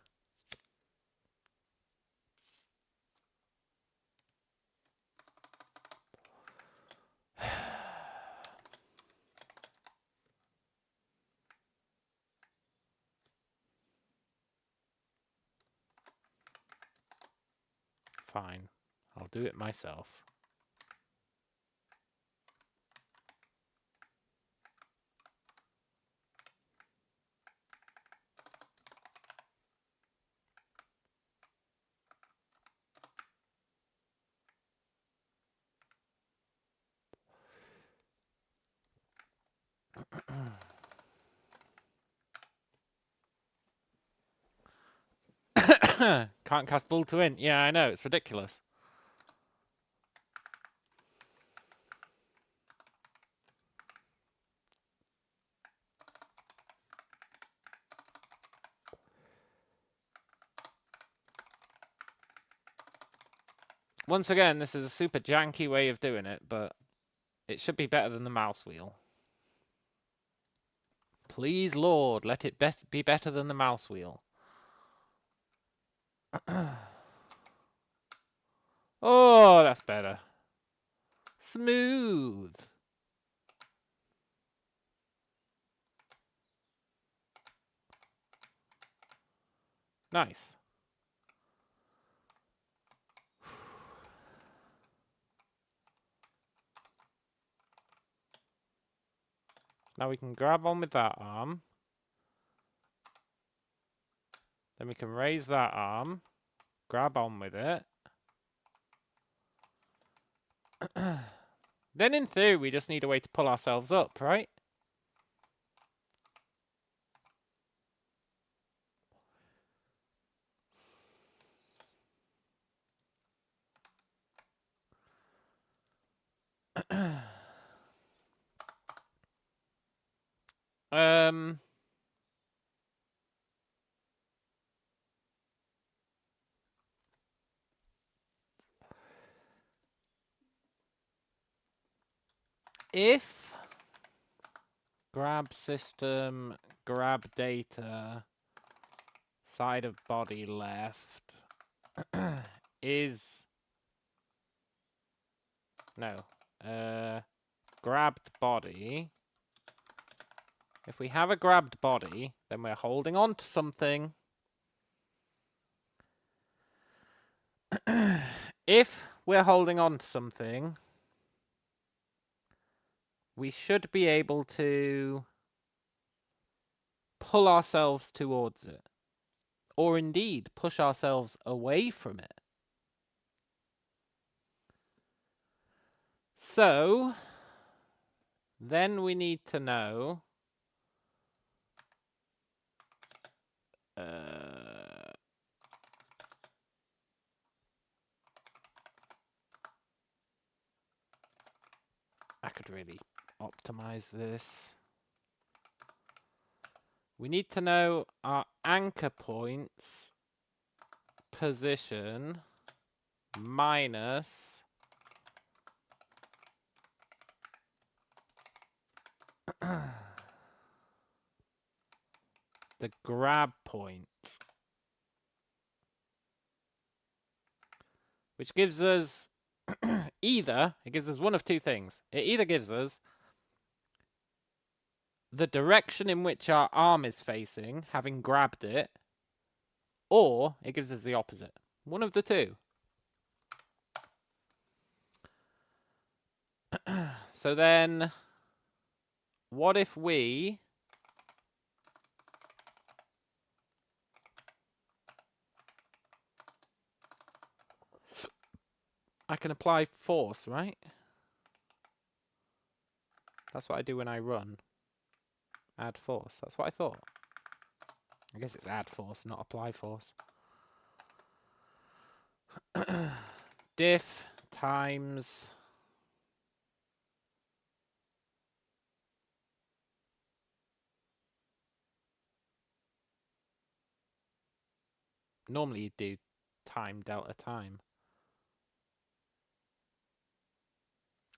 Speaker 1: Fine. I'll do it myself. Can't cast bool to int. Yeah, I know. It's ridiculous. Once again, this is a super janky way of doing it, but it should be better than the mouse wheel. Please, Lord, let it be better than the mouse wheel. Oh, that's better. Smooth. Nice. Now we can grab on with that arm. Then we can raise that arm. Grab on with it. Then in theory, we just need a way to pull ourselves up, right? If grab system, grab data, side of body left is no, grabbed body. If we have a grabbed body, then we're holding on to something. If we're holding on to something, we should be able to pull ourselves towards it. Or indeed, push ourselves away from it. So, then we need to know... I could really optimize this. We need to know our anchor points position minus the grab point, which gives us either, it gives us one of two things. It either gives us the direction in which our arm is facing, having grabbed it, or it gives us the opposite. One of the two. So then, what if we... I can apply force, right? That's what I do when I run. Add force. That's what I thought. I guess it's add force, not apply force. Diff times... Normally you do time delta time.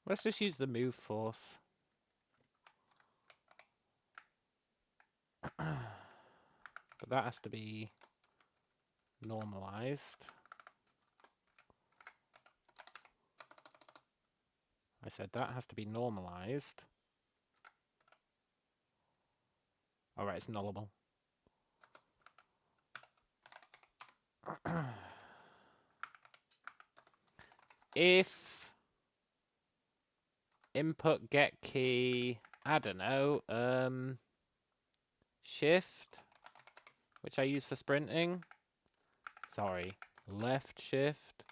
Speaker 1: Let's just use the move force. But that has to be normalized. I said that has to be normalized. Alright, it's nullable. If input get key, I don't know, shift, which I use for sprinting. Sorry, left shift.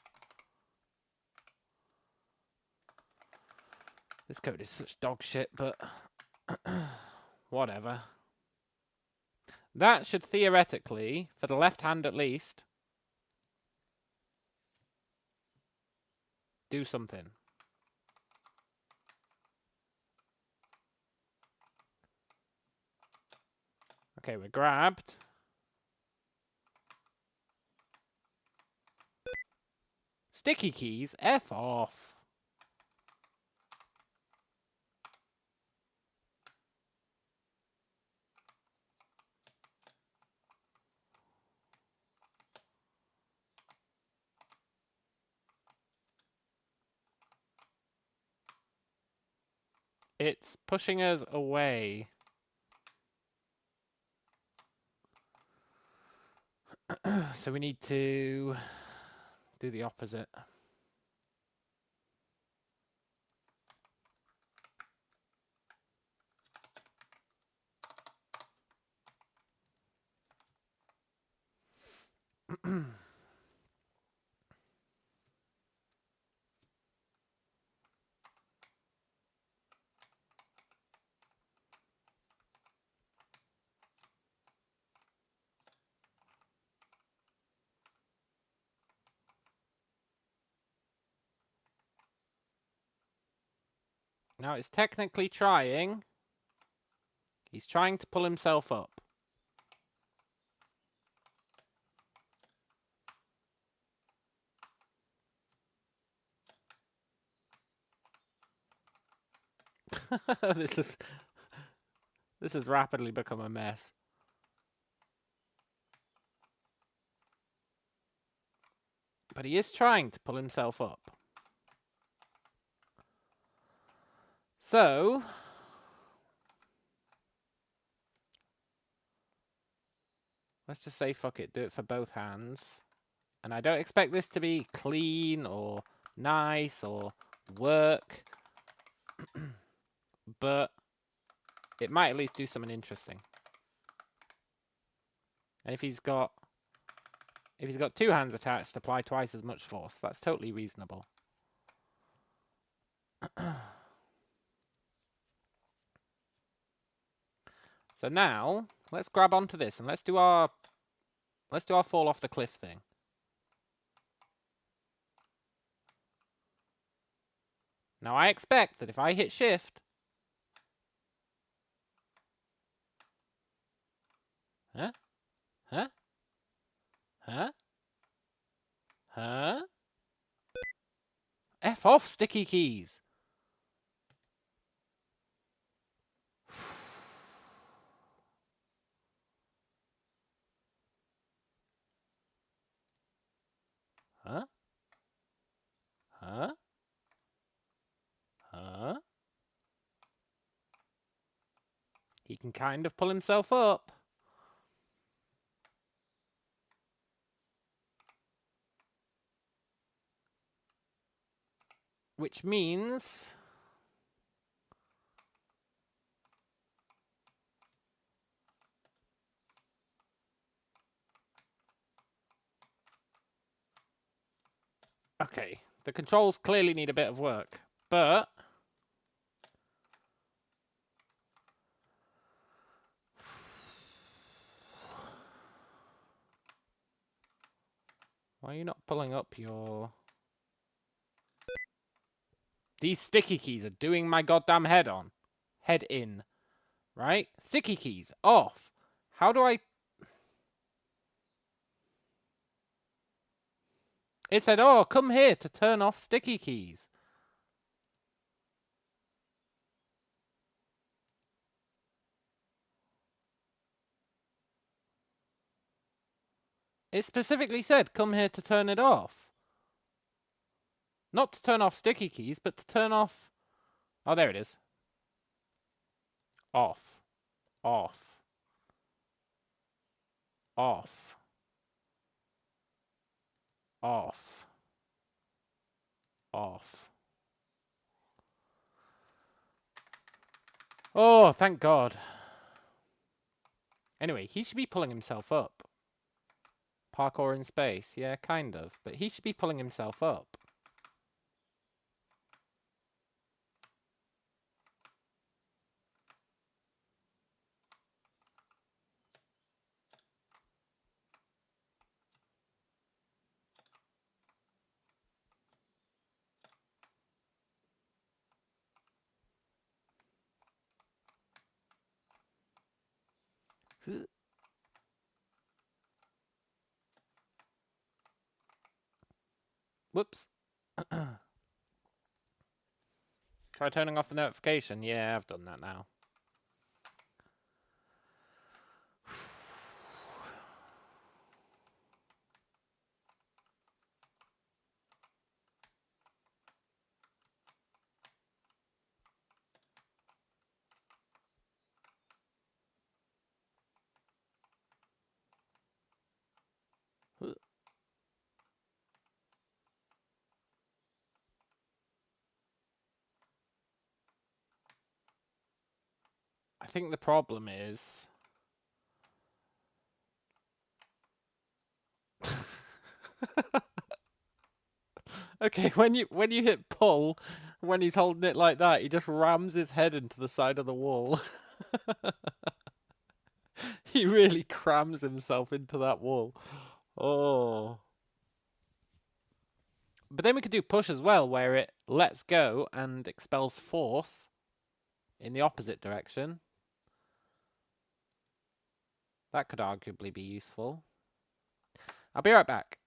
Speaker 1: This code is such dog shit, but whatever. That should theoretically, for the left hand at least, do something. Okay, we're grabbed. Sticky keys? F off. It's pushing us away. So we need to do the opposite. Now it's technically trying. He's trying to pull himself up. This has rapidly become a mess. But he is trying to pull himself up. So let's just say fuck it, do it for both hands. And I don't expect this to be clean or nice or work. But it might at least do something interesting. And if he's got two hands attached, apply twice as much force. That's totally reasonable. So now let's grab onto this and let's do our fall off the cliff thing. Now I expect that if I hit shift, huh? F off, sticky keys. Huh? He can kind of pull himself up. Which means Okay, the controls clearly need a bit of work, but why are you not pulling up your... These sticky keys are doing my goddamn head on. Head in. Right? Sticky keys. Off. How do I... It said, oh, come here to turn off sticky keys. It specifically said, come here to turn it off. Not to turn off sticky keys, but to turn off... Oh, there it is. Off. Off. Off. Off. Off. Oh, thank God. Anyway, he should be pulling himself up. Parkour in space. Yeah, kind of. But he should be pulling himself up. Whoops. Try turning off the notification. Yeah, I've done that now. I think the problem is... Okay, when you hit pull, when he's holding it like that, he just rams his head into the side of the wall. He really crams himself into that wall. Oh. But then we could do push as well, where it lets go and expels force in the opposite direction. That could arguably be useful. I'll be right back.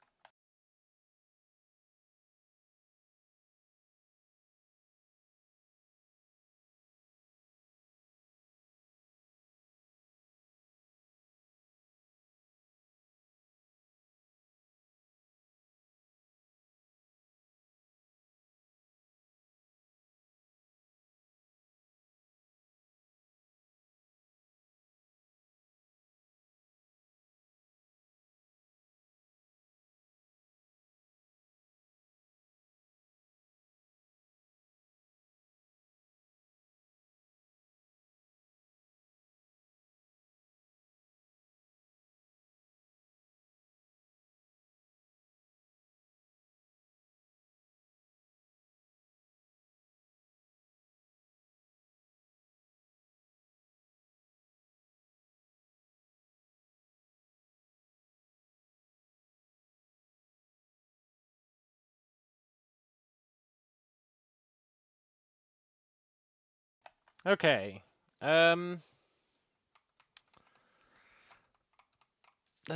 Speaker 1: Okay. There's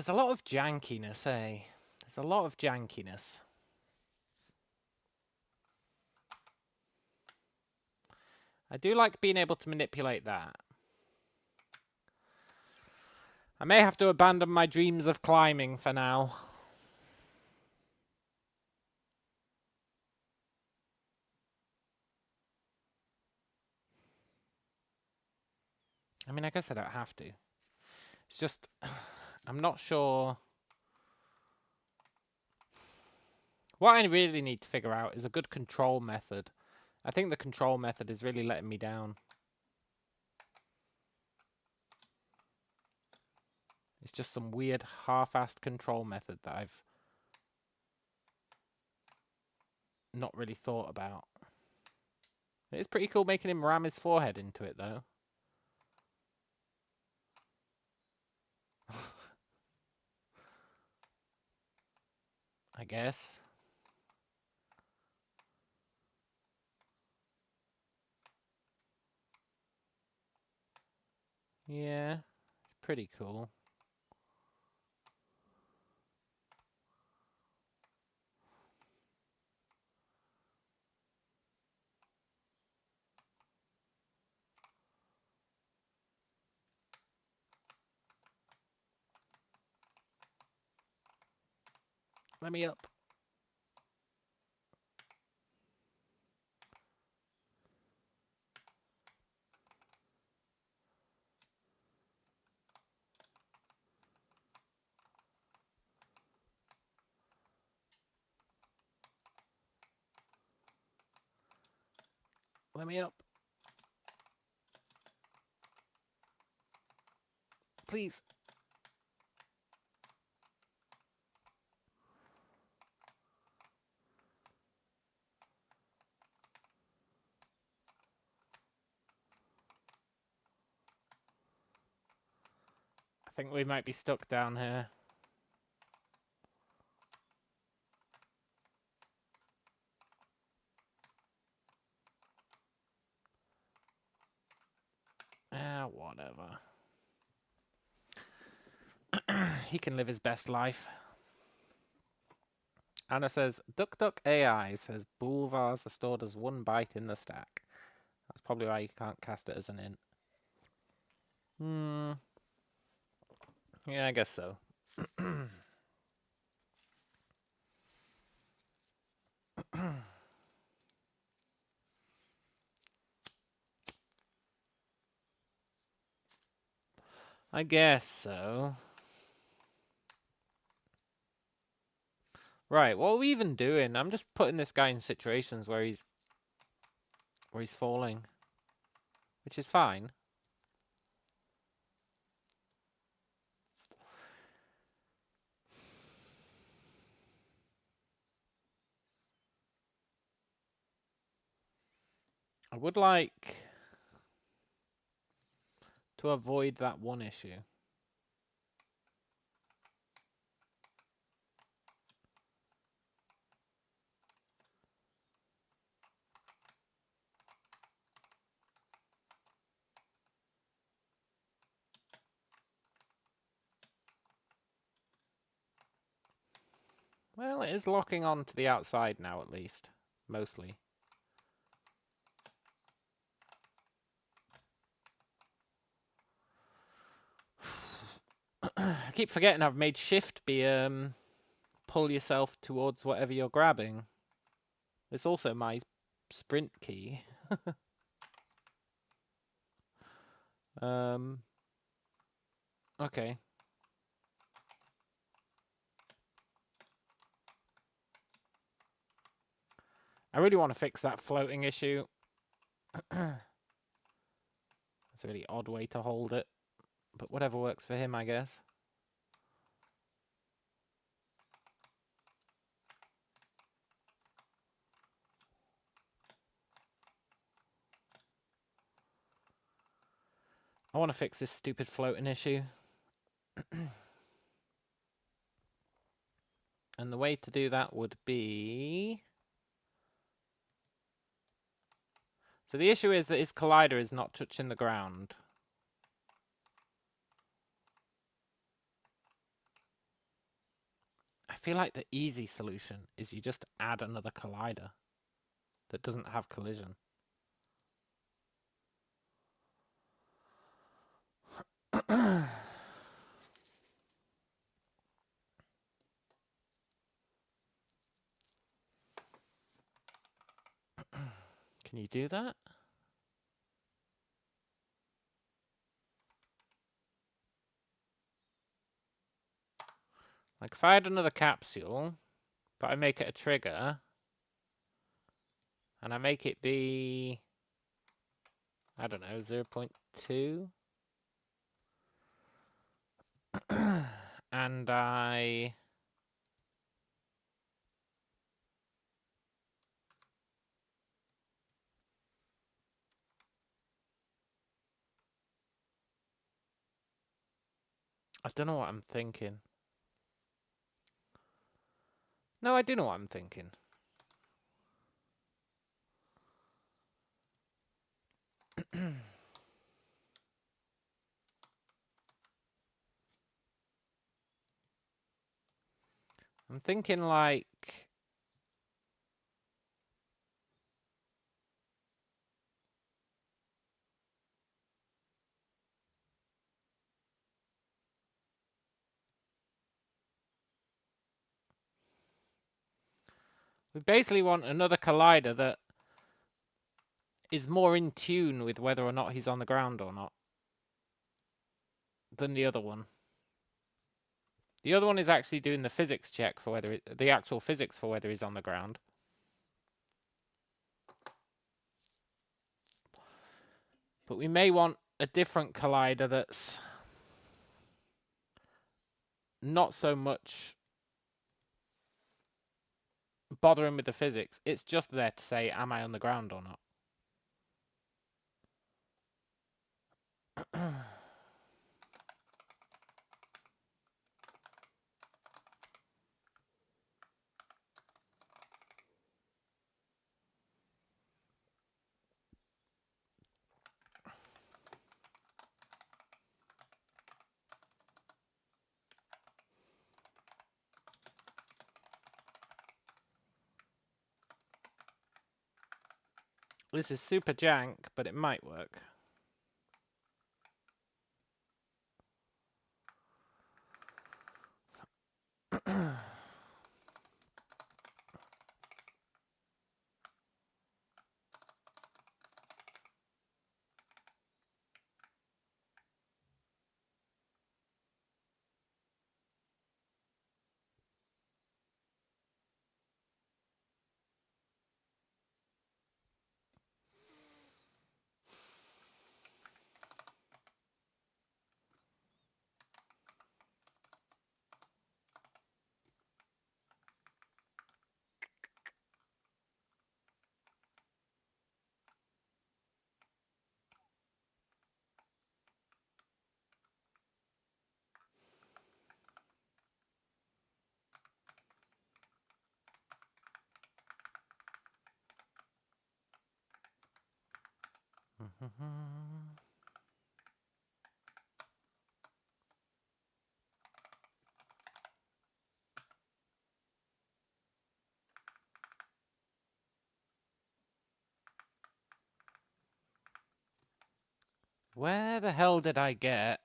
Speaker 1: a lot of jankiness, eh? There's a lot of jankiness. I do like being able to manipulate that. I may have to abandon my dreams of climbing for now. I mean, I guess I don't have to. It's just, I'm not sure. What I really need to figure out is a good control method. I think the control method is really letting me down. It's just some weird half-assed control method that I've... not really thought about. It's pretty cool making him ram his forehead into it, though. I guess. Yeah, it's pretty cool. Let me up. Let me up. Please. I think we might be stuck down here. Whatever. He can live his best life. Anna says, Duck AI says Boulevars are stored as 1 byte in the stack. That's probably why you can't cast it as an int. Yeah, I guess so. I guess so. Right, what are we even doing? I'm just putting this guy in situations where he's falling, which is fine. I would like to avoid that one issue. Well, it is locking on to the outside now, at least. Mostly. I keep forgetting I've made shift be, pull yourself towards whatever you're grabbing. It's also my sprint key. Okay. I really want to fix that floating issue. It's a really odd way to hold it. But whatever works for him, I guess. I want to fix this stupid floating issue. And the way to do that would be... So the issue is that his collider is not touching the ground. I feel like the easy solution is you just add another collider that doesn't have collision. Can you do that? Like if I had another capsule, but I make it a trigger, and I make it be, I don't know, 0.2, and I I don't know what I'm thinking. No, I do know what I'm thinking. I'm thinking like... We basically want another collider that is more in tune with whether or not he's on the ground or not than the other one. The other one is actually doing the physics check for whether the actual physics for whether he's on the ground. But we may want a different collider that's not so much bothering with the physics. It's just there to say, am I on the ground or not? This is super jank, but it might work. Where the hell did I get...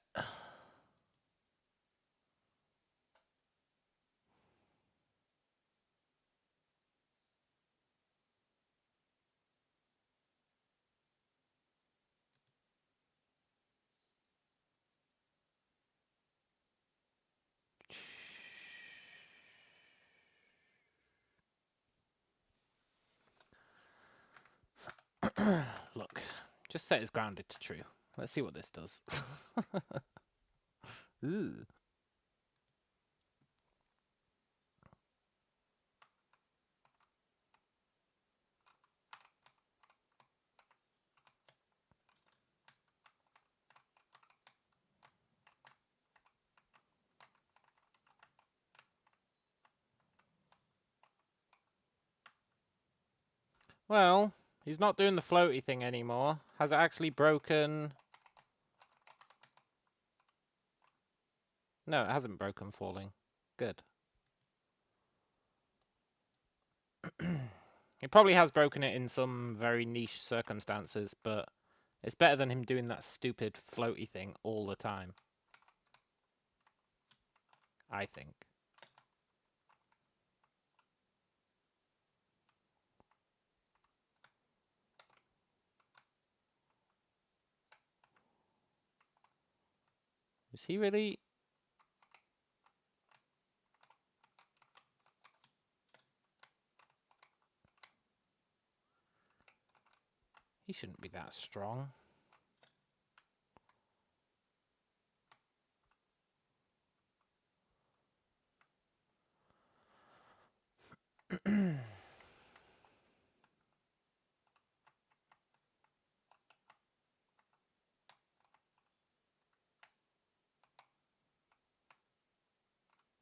Speaker 1: Look, just set is grounded to true. Let's see what this does. Ooh. Well, he's not doing the floaty thing anymore. Has it actually broken? No, it hasn't broken falling. Good. He probably has broken it in some very niche circumstances, but it's better than him doing that stupid floaty thing all the time. I think. Is he really... He shouldn't be that strong.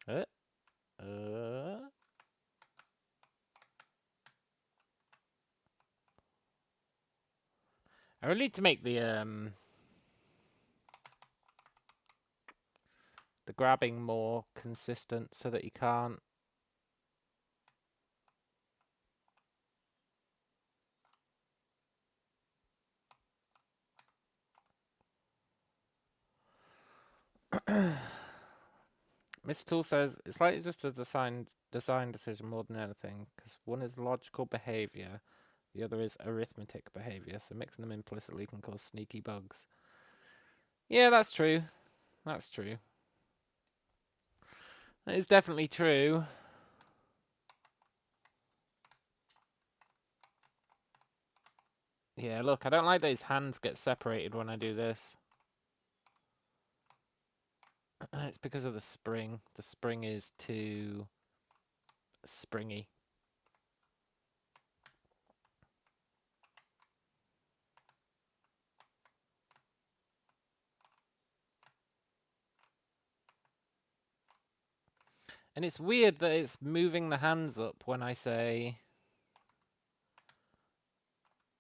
Speaker 1: I really need to make the grabbing more consistent so that you can't. Mr. Tool says it's likely just a design decision more than anything, because one is logical behavior, the other is arithmetic behavior. So mixing them implicitly can cause sneaky bugs. Yeah, that's true. That's true. That is definitely true. Yeah, look, I don't like those hands get separated when I do this. It's because of the spring. The spring is too springy. And it's weird that it's moving the hands up when I say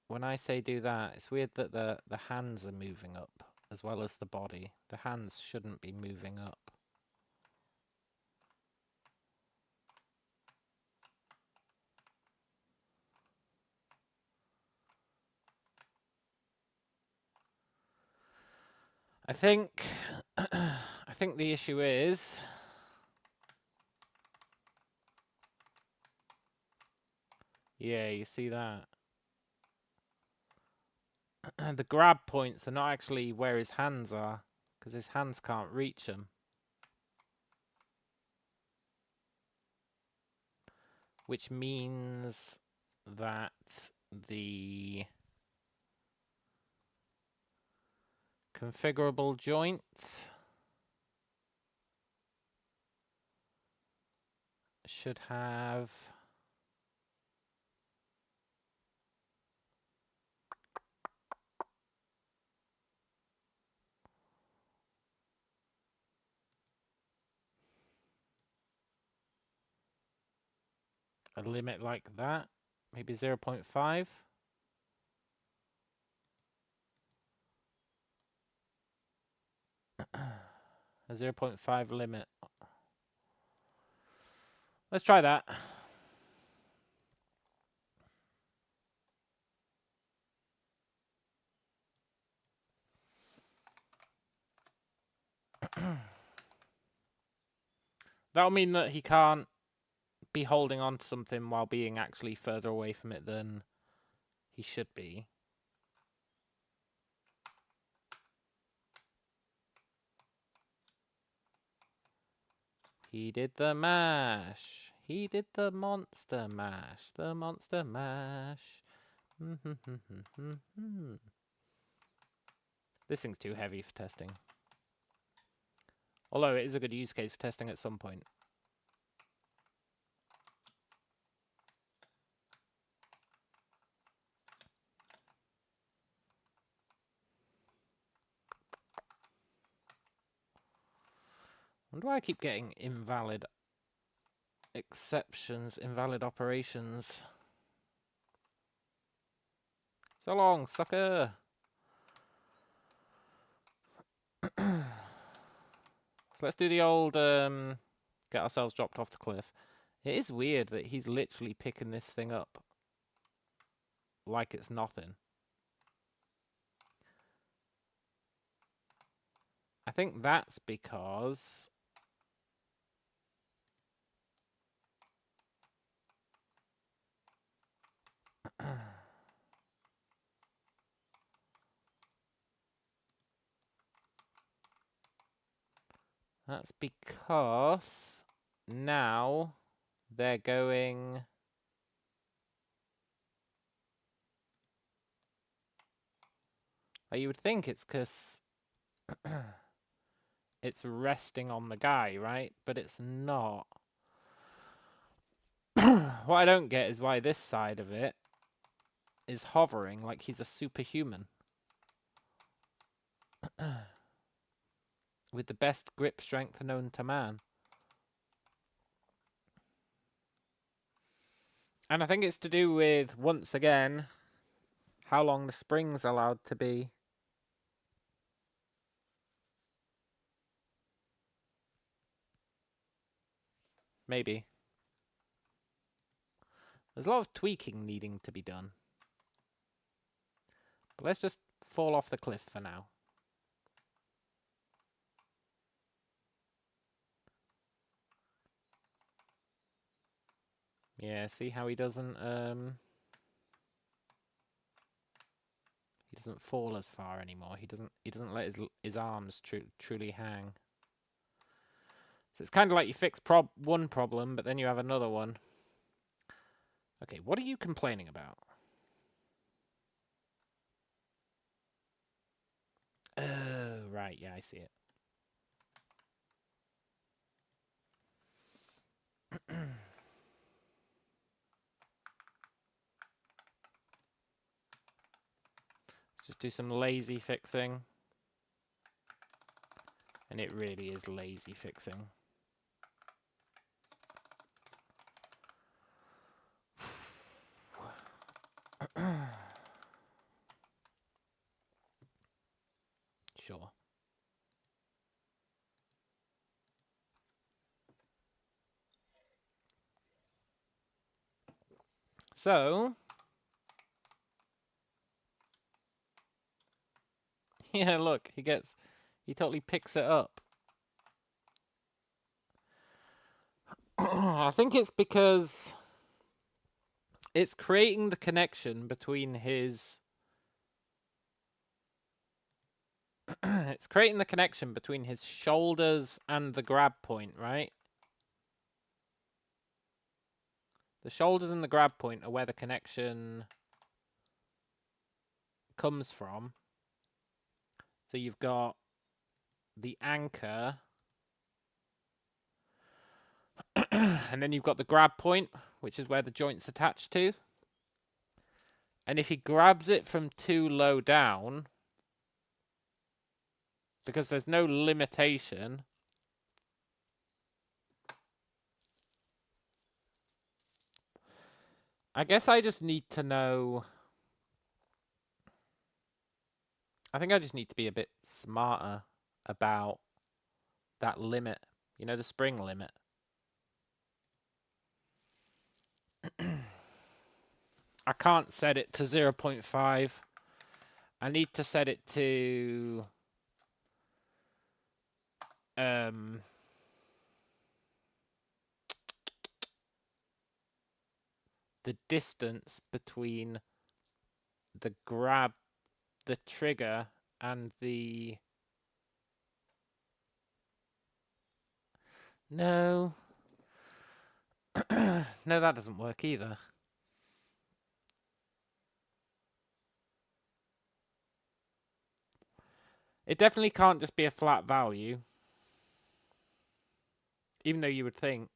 Speaker 1: do that. It's weird that the hands are moving up as well as the body. The hands shouldn't be moving up. I think I think the issue is yeah, you see that. The grab points are not actually where his hands are, because his hands can't reach them. Which means that the configurable joint should have a limit like that, maybe 0.5. A 0.5 limit. Let's try that. That'll mean that he can't be holding on to something while being actually further away from it than he should be. He did the mash. He did the monster mash. The monster mash. This thing's too heavy for testing. Although it is a good use case for testing at some point. Wonder why I keep getting invalid exceptions, invalid operations. So long, sucker! So let's do the old get ourselves dropped off the cliff. It is weird that he's literally picking this thing up like it's nothing. I think that's because now they're going. You would think it's because it's resting on the guy, right? But it's not. What I don't get is why this side of it is hovering like he's a superhuman. With the best grip strength known to man. And I think it's to do with, once again, how long the spring's allowed to be. Maybe. There's a lot of tweaking needing to be done. But let's just fall off the cliff for now. Yeah, see how he doesn't fall as far anymore. He doesn't let his arms truly hang. So it's kind of like you fix one problem, but then you have another one. Okay, what are you complaining about? Oh, right, yeah, I see it. Let's just do some lazy fixing. And it really is lazy fixing. Sure. So, yeah, look, he totally picks it up. I think it's because it's creating the connection between his it's creating the connection between his shoulders and the grab point, right? The shoulders and the grab point are where the connection comes from. So you've got the anchor, and then you've got the grab point, which is where the joint's attached to. And if he grabs it from too low down, because there's no limitation, I guess I just need to know. I think I just need to be a bit smarter about that limit. You know, the spring limit. I can't set it to 0.5. I need to set it to the distance between the trigger and the... No. No, that doesn't work either. It definitely can't just be a flat value. Even though you would think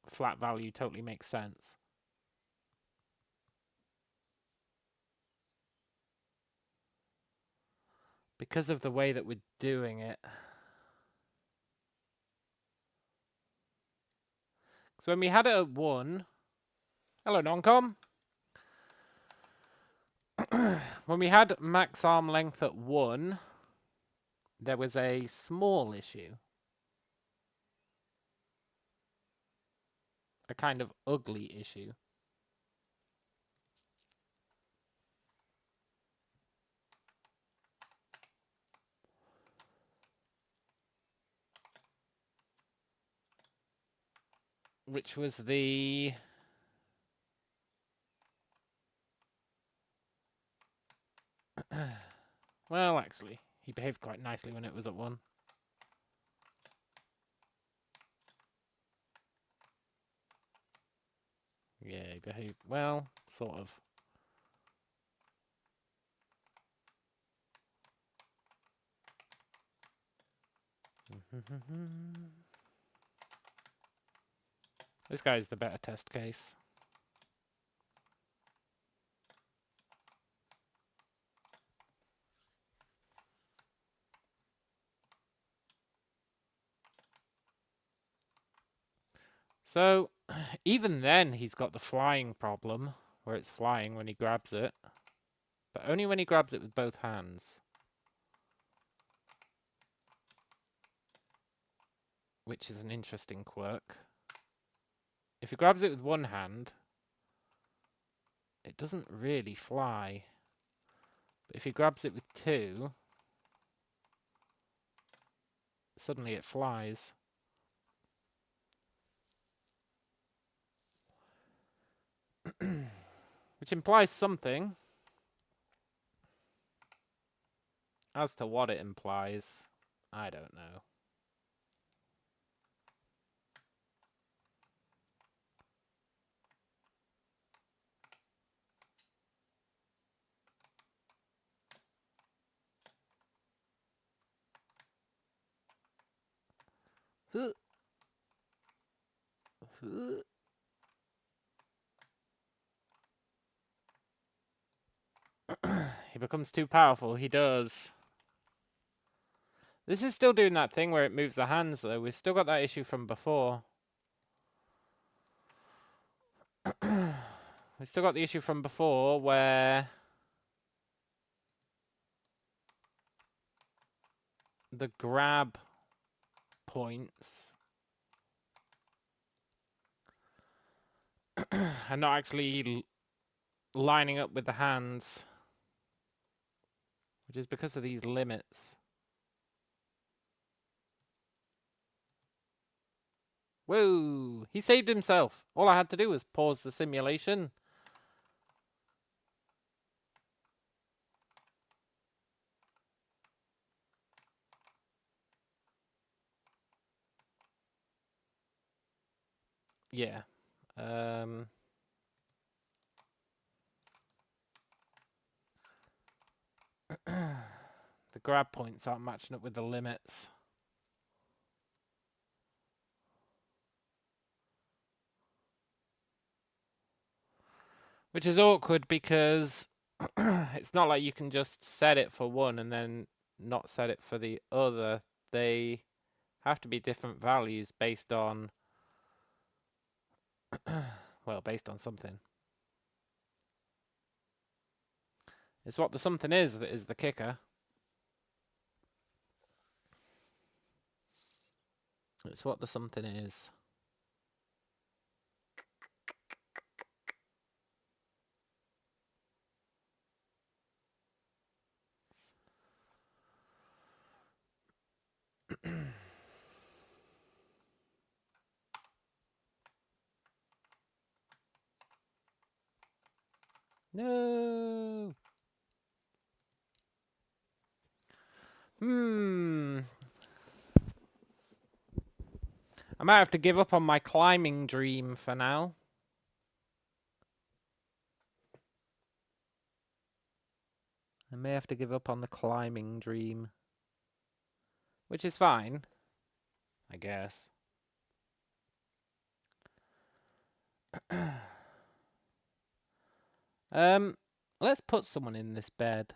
Speaker 1: flat value totally makes sense. Because of the way that we're doing it. So when we had it at 1... Hello, Noncom. When we had max arm length at 1, there was a small issue. A kind of ugly issue. Which was the... Well, actually, he behaved quite nicely when it was at 1. Yeah, he behaved... Well, sort of. This guy's the better test case. So, Even then, he's got the flying problem, where it's flying when he grabs it. But only when he grabs it with both hands. Which is an interesting quirk. If he grabs it with one hand, it doesn't really fly. But if he grabs it with two, suddenly it flies. Which implies something. As to what it implies, I don't know. He becomes too powerful. He does. This is still doing that thing where it moves the hands, though. We've still got that issue from before. We've still got the issue from before where the grab points are not actually lining up with the hands, which is because of these limits. Whoa! He saved himself. All I had to do was pause the simulation. Yeah. The grab points aren't matching up with the limits. Which is awkward because it's not like you can just set it for one and then not set it for the other. They have to be different values based on, well, based on something. It's what the something is that is the kicker. It's what the something is. No. I might have to give up on my climbing dream for now. I may have to give up on the climbing dream. Which is fine, I guess. Let's put someone in this bed.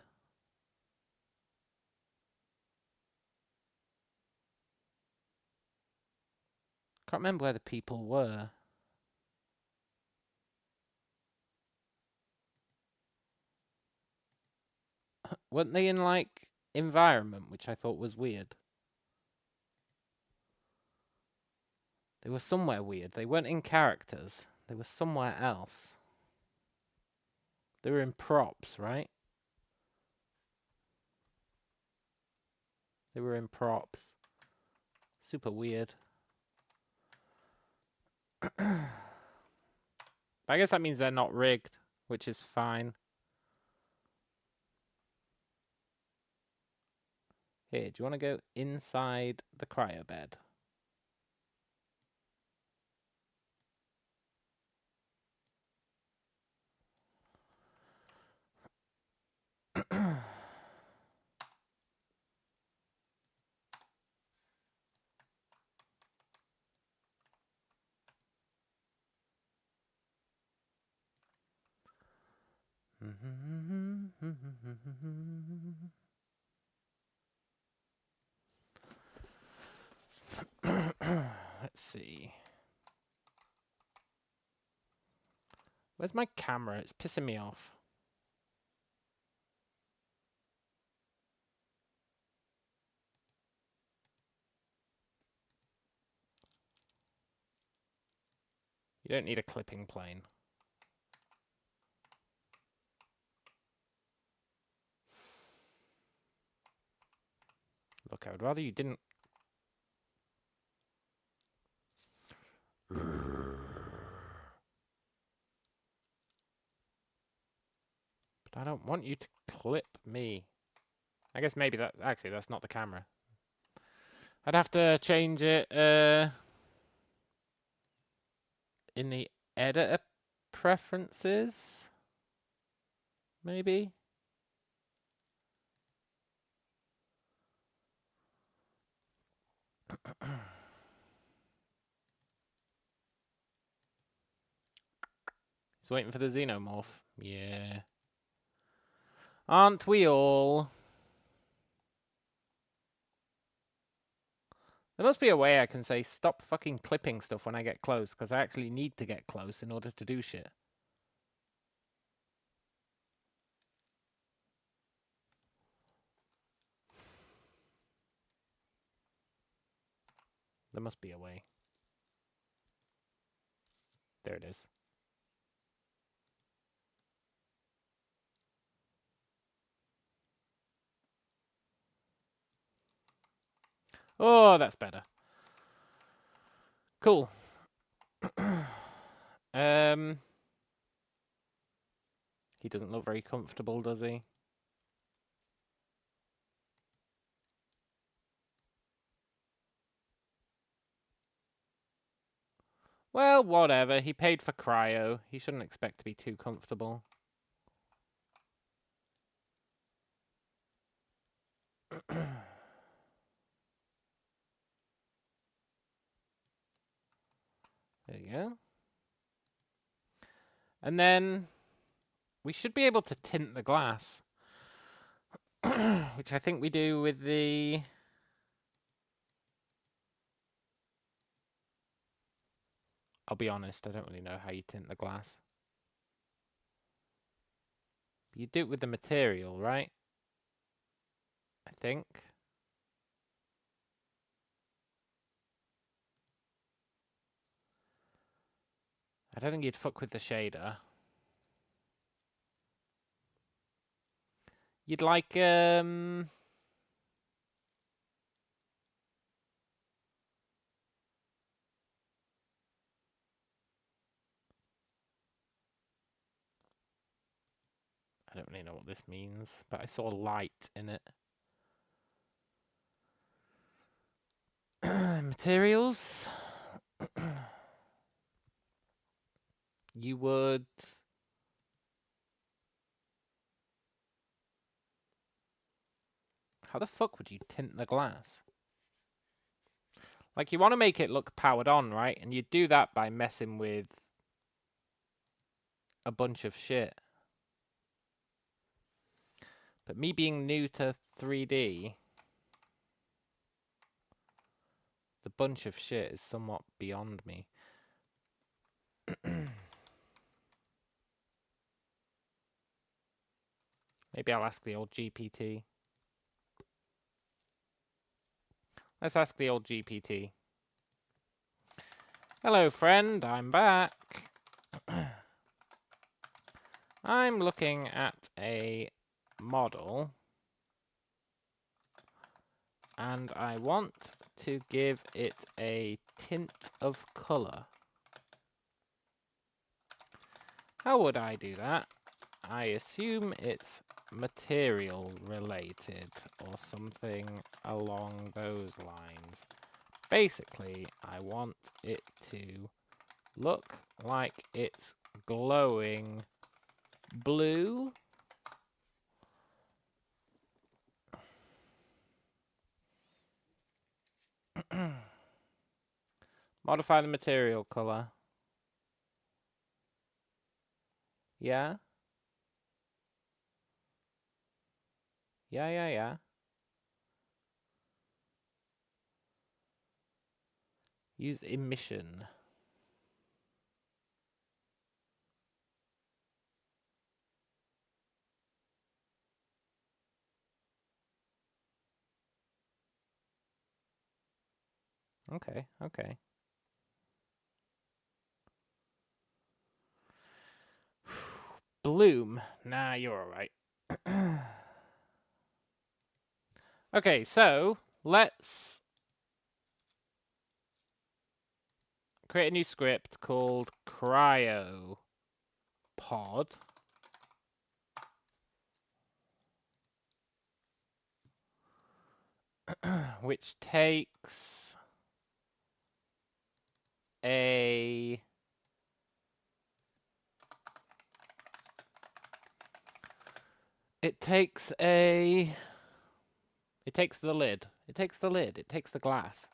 Speaker 1: Can't remember where the people were. Weren't they in, like, environment, which I thought was weird? They were somewhere weird. They weren't in characters. They were somewhere else. They were in props, right? They were in props. Super weird. But I guess that means they're not rigged, which is fine. Here, do you want to go inside the cryo bed? Let's see. Where's my camera? It's pissing me off. You don't need a clipping plane. Look, I would rather you didn't. But I don't want you to clip me. I guess maybe that... Actually, that's not the camera. I'd have to change it in the editor preferences. Maybe. He's waiting for the xenomorph. Yeah. Aren't we all? There must be a way I can say stop fucking clipping stuff when I get close, because I actually need to get close in order to do shit. There must be a way. There it is. Oh, that's better. Cool. He doesn't look very comfortable, does he? Well, whatever. He paid for cryo. He shouldn't expect to be too comfortable. There you go. And then we should be able to tint the glass. Which I think we do with the... I'll be honest, I don't really know how you tint the glass. You do it with the material, right? I think. I don't think you'd fuck with the shader. You'd like, I don't really know what this means, but I saw light in it. Materials. You would... How the fuck would you tint the glass? Like, you want to make it look powered on, right? And you do that by messing with a bunch of shit. But me being new to 3D, the bunch of shit is somewhat beyond me. Maybe I'll ask the old GPT. Let's ask the old GPT. Hello, friend. I'm back. I'm looking at a model, and I want to give it a tint of color. How would I do that? I assume it's material related or something along those lines. Basically, I want it to look like it's glowing blue. Modify the material color. Yeah? Yeah. Use emission. Okay, okay. Bloom. Nah, you're alright. Okay, so let's create a new script called cryopod, which takes a it takes the lid. It takes the lid. It takes the glass.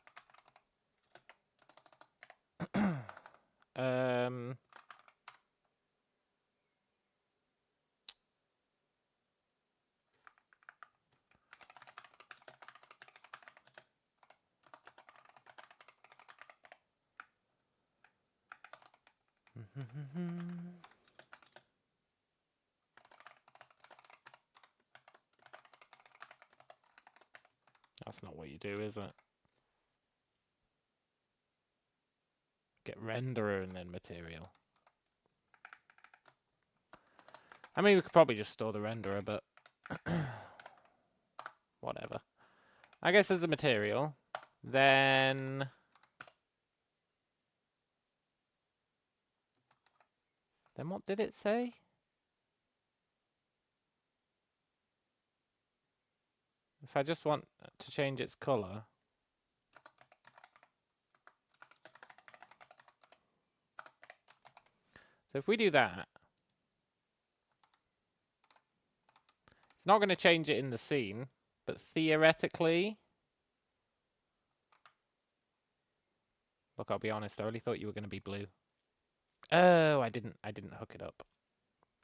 Speaker 1: um That's not what you do, is it? Get renderer and then material. I mean, we could probably just store the renderer, but whatever. I guess as the material, then what did it say? If I just want to change its color. So if we do that, it's not going to change it in the scene, but theoretically, look, I'll be honest, I really thought you were going to be blue. Oh, I didn't hook it up.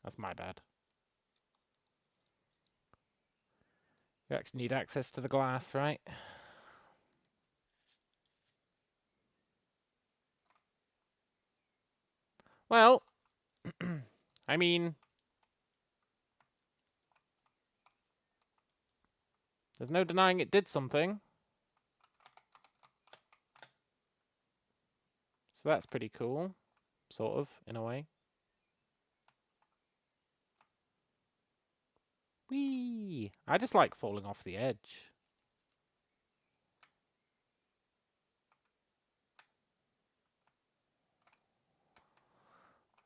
Speaker 1: That's my bad. You actually need access to the glass, right? Well, I mean, there's no denying it did something. So that's pretty cool. Sort of, in a way. Whee! I just like falling off the edge.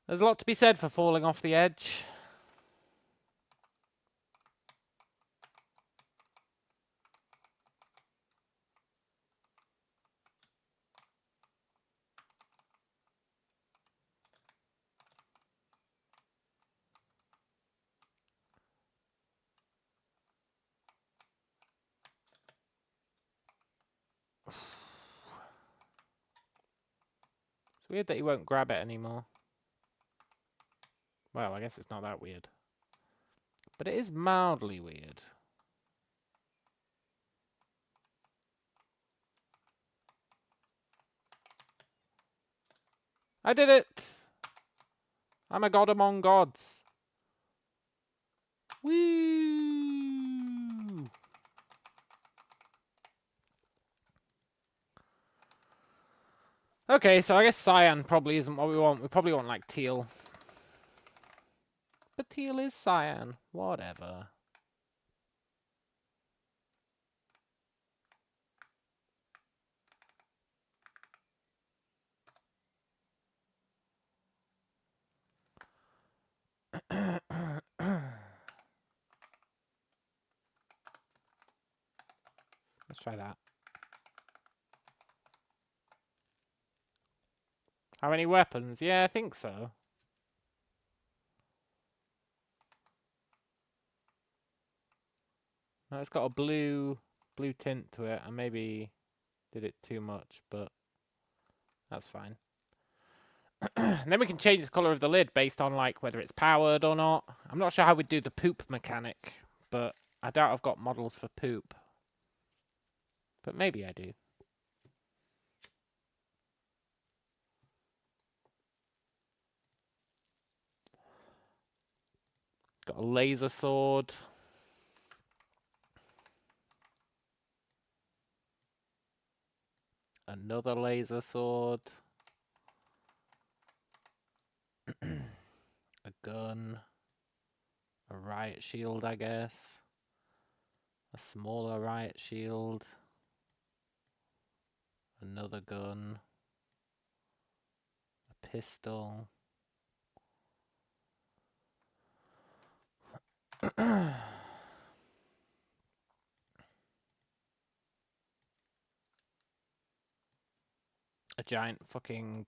Speaker 1: There's a lot to be said for falling off the edge. It's weird that he won't grab it anymore. Well, I guess it's not that weird. But it is mildly weird. I did it! I'm a god among gods. Woo! Okay, so I guess cyan probably isn't what we want. We probably want like teal. But teal is cyan. Whatever. Let's try that. How many weapons? Yeah, I think so. No, it's got a blue tint to it. I maybe did it too much, but that's fine. And then we can change the color of the lid based on like whether it's powered or not. I'm not sure how we'd do the poop mechanic, but I doubt I've got models for poop. But maybe I do. Got a laser sword. Another laser sword. A gun. A riot shield, I guess. A smaller riot shield. Another gun. A pistol. A giant fucking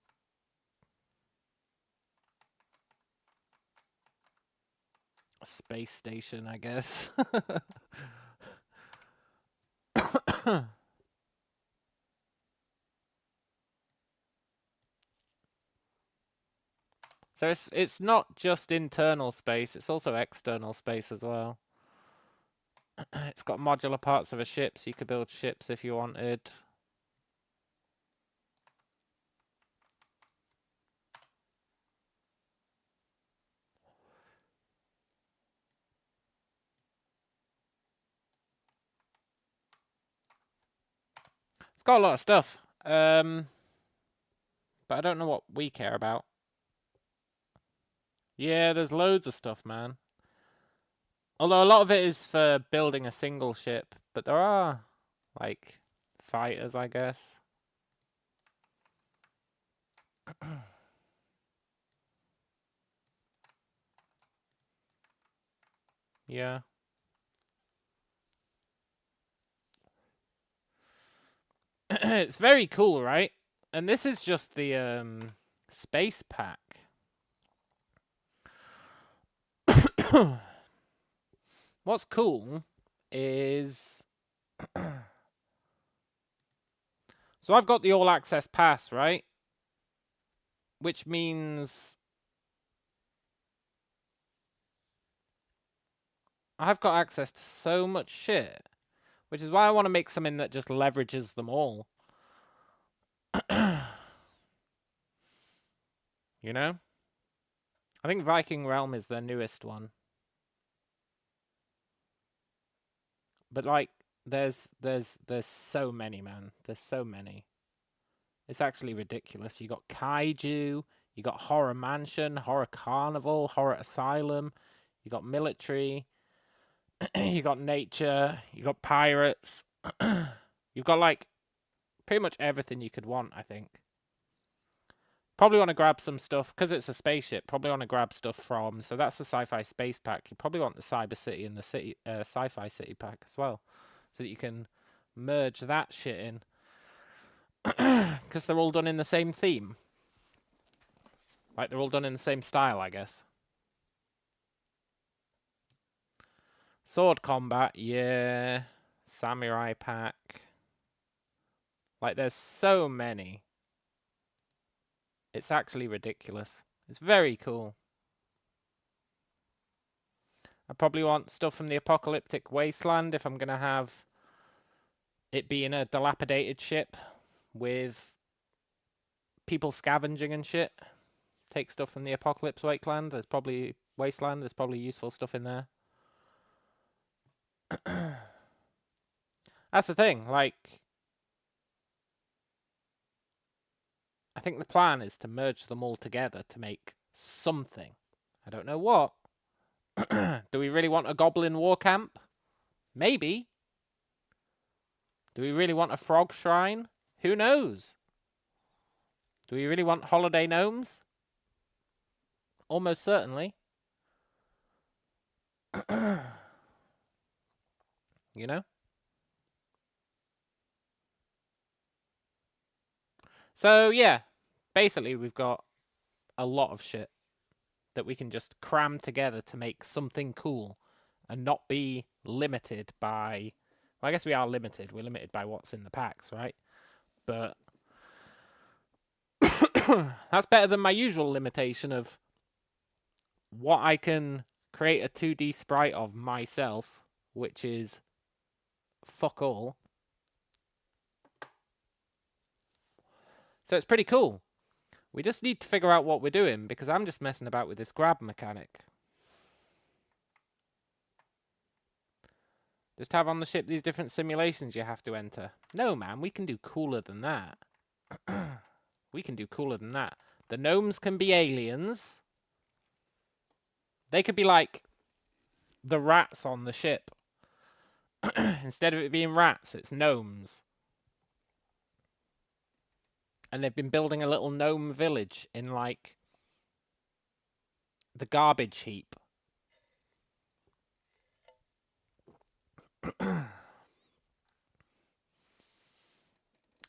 Speaker 1: space station, I guess. So it's not just internal space, it's also external space as well. It's got modular parts of a ship, so you could build ships if you wanted. It's got a lot of stuff. But I don't know what we care about. Yeah, there's loads of stuff, man. Although a lot of it is for building a single ship, but there are, like, fighters, I guess. Yeah. It's very cool, right? And this is just the space pack. What's cool is so I've got the all access pass, right? Which means I've got access to so much shit, which is why I want to make something that just leverages them all. You know? I think Viking Realm is their newest one. But like there's so many, man. There's so many. It's actually ridiculous. You got Kaiju, you got Horror Mansion, Horror Carnival, Horror Asylum, you got military, you got nature, you got pirates. You've got like pretty much everything you could want, I think. Probably want to grab some stuff, because it's a spaceship, probably want to grab stuff from, so that's the Sci-Fi Space Pack. You probably want the Cyber City and the City Sci-Fi City Pack as well, so that you can merge that shit in. Because they're all done in the same theme. Like, they're all done in the same style, I guess. Sword combat, yeah. Samurai pack. Like, there's so many. It's actually ridiculous. It's very cool. I probably want stuff from the Apocalyptic Wasteland if I'm going to have it being a dilapidated ship with people scavenging and shit. Take stuff from the Apocalypse Wasteland. There's probably useful stuff in there. That's the thing, like, I think the plan is to merge them all together to make something. I don't know what. Do we really want a goblin war camp? Maybe. Do we really want a frog shrine? Who knows? Do we really want holiday gnomes? Almost certainly. You know? So, yeah. Basically, we've got a lot of shit that we can just cram together to make something cool and not be limited by... Well, I guess we are limited. We're limited by what's in the packs, right? But that's better than my usual limitation of what I can create a 2D sprite of myself, which is fuck all. So it's pretty cool. We just need to figure out what we're doing, because I'm just messing about with this grab mechanic. Just have on the ship these different simulations you have to enter. No, man, we can do cooler than that. We can do cooler than that. The gnomes can be aliens. They could be like the rats on the ship. Instead of it being rats, it's gnomes. And they've been building a little gnome village in, like, the garbage heap.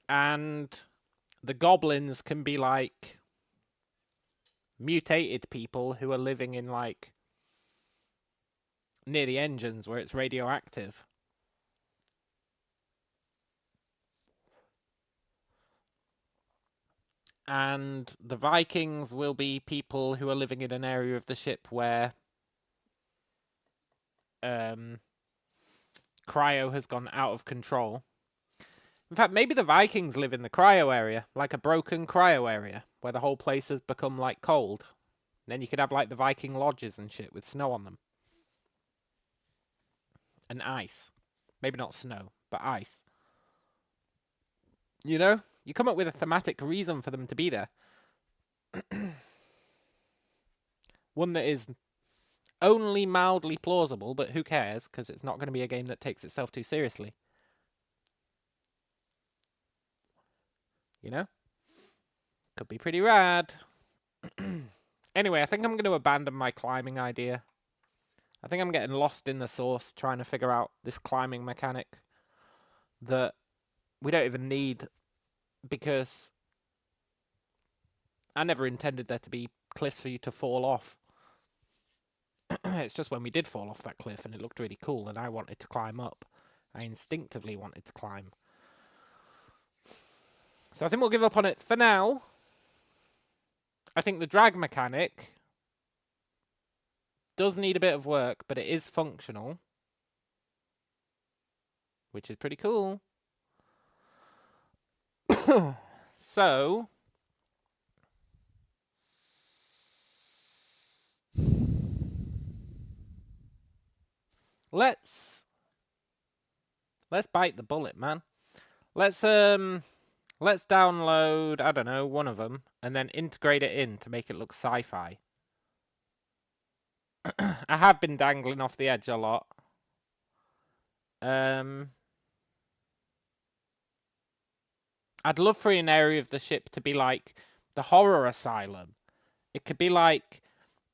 Speaker 1: And the goblins can be, like, mutated people who are living in, like, near the engines where it's radioactive. And the Vikings will be people who are living in an area of the ship where cryo has gone out of control. In fact, maybe the Vikings live in the cryo area, like a broken cryo area, where the whole place has become, like, cold. And then you could have, like, the Viking lodges and shit with snow on them. And ice. Maybe not snow, but ice. You know? You come up with a thematic reason for them to be there. One that is only mildly plausible, but who cares, because it's not going to be a game that takes itself too seriously. You know? Could be pretty rad. Anyway, I think I'm going to abandon my climbing idea. I think I'm getting lost in the sauce trying to figure out this climbing mechanic that we don't even need, because I never intended there to be cliffs for you to fall off. It's just when we did fall off that cliff and it looked really cool and I wanted to climb up. I instinctively wanted to climb. So I think we'll give up on it for now. I think the drag mechanic does need a bit of work, but it is functional, which is pretty cool. So let's bite the bullet, man. Let's download, I don't know, one of them and then integrate it in to make it look sci-fi. I have been dangling off the edge a lot. I'd love for an area of the ship to be like the horror asylum. It could be like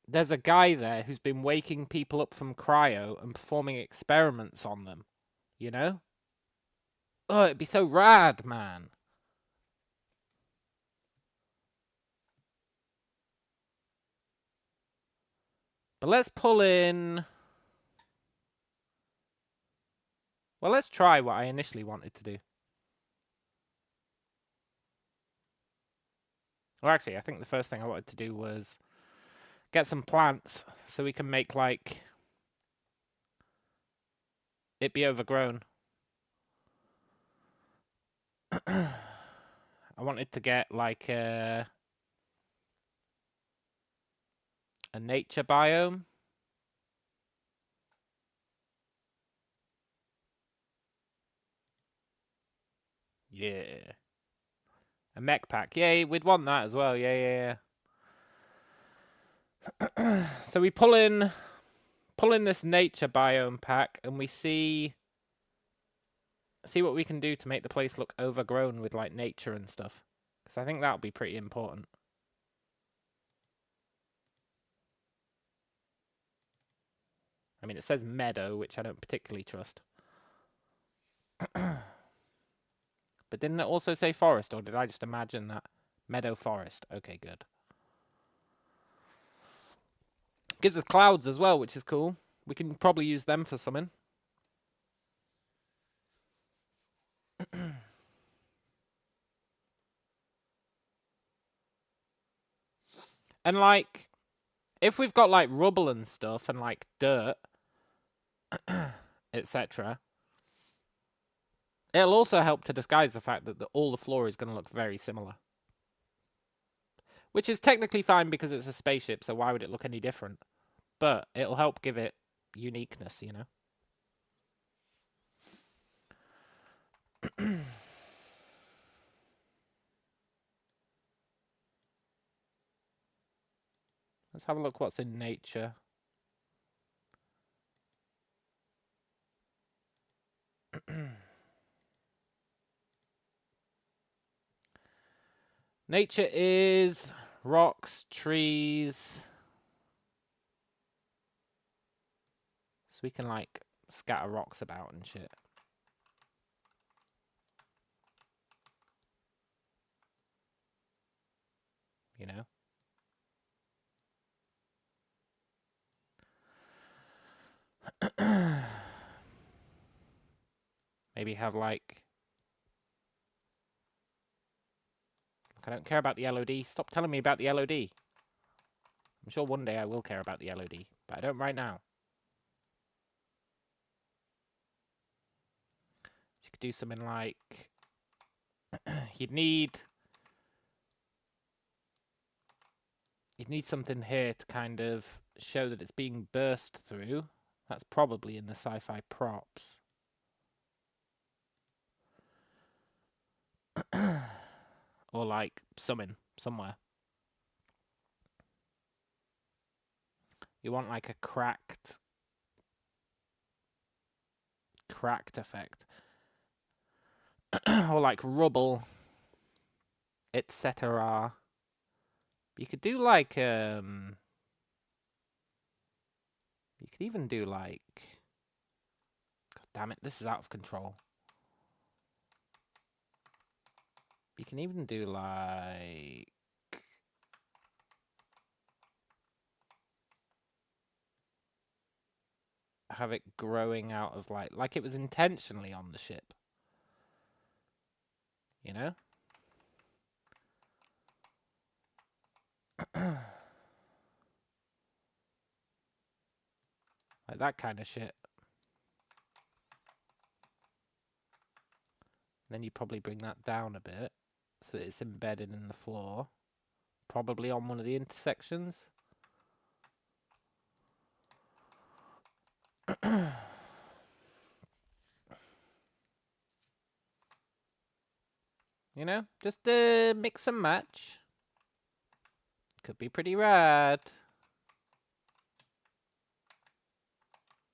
Speaker 1: there's a guy there who's been waking people up from cryo and performing experiments on them. You know? Oh, it'd be so rad, man. But let's pull in... Well, let's try what I initially wanted to do. Well, actually, I think the first thing I wanted to do was get some plants so we can make, like, it be overgrown. I wanted to get, like, a nature biome. Yeah. A mech pack. Yay, we'd want that as well. Yeah. So we pull in this nature biome pack and we see what we can do to make the place look overgrown with, like, nature and stuff. Because I think that'll be pretty important. I mean, it says meadow, which I don't particularly trust. But didn't it also say forest, or did I just imagine that? Meadow forest. Okay, good. Gives us clouds as well, which is cool. We can probably use them for something. And, like, if we've got, like, rubble and stuff and, like, dirt, etc., it'll also help to disguise the fact that all the floor is going to look very similar. Which is technically fine because it's a spaceship, so why would it look any different? But it'll help give it uniqueness, you know? Let's have a look what's in nature. Nature is rocks, trees. So we can, like, scatter rocks about and shit. You know? Maybe have, like... Look, I don't care about the LOD. Stop telling me about the LOD. I'm sure one day I will care about the LOD, but I don't right now. You could do something like... You'd need something here to kind of show that it's being burst through. That's probably in the sci-fi props. Or like somewhere. You want like a cracked effect. Or like rubble, etc. You could do like you could even do like, God damn it, this is out of control. You can even do like have it growing out of like it was intentionally on the ship. You know? Like that kind of shit. Then you probably bring that down a bit so that it's embedded in the floor. Probably on one of the intersections. You know, just mix and match. Could be pretty rad.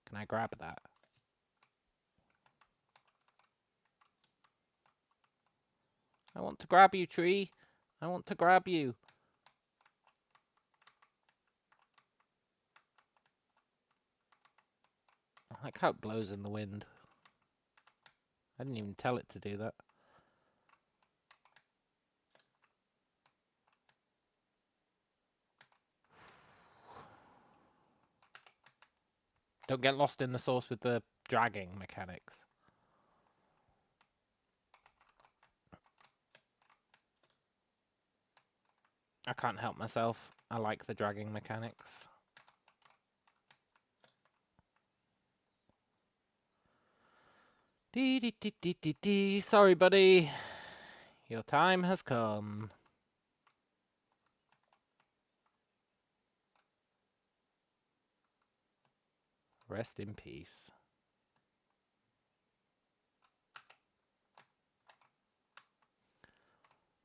Speaker 1: Can I grab that? I want to grab you, tree. I want to grab you. I like how it blows in the wind. I didn't even tell it to do that. Don't get lost in the sauce with the dragging mechanics. I can't help myself. I like the dragging mechanics. Dee dee dee dee dee dee. Sorry, buddy. Your time has come. Rest in peace.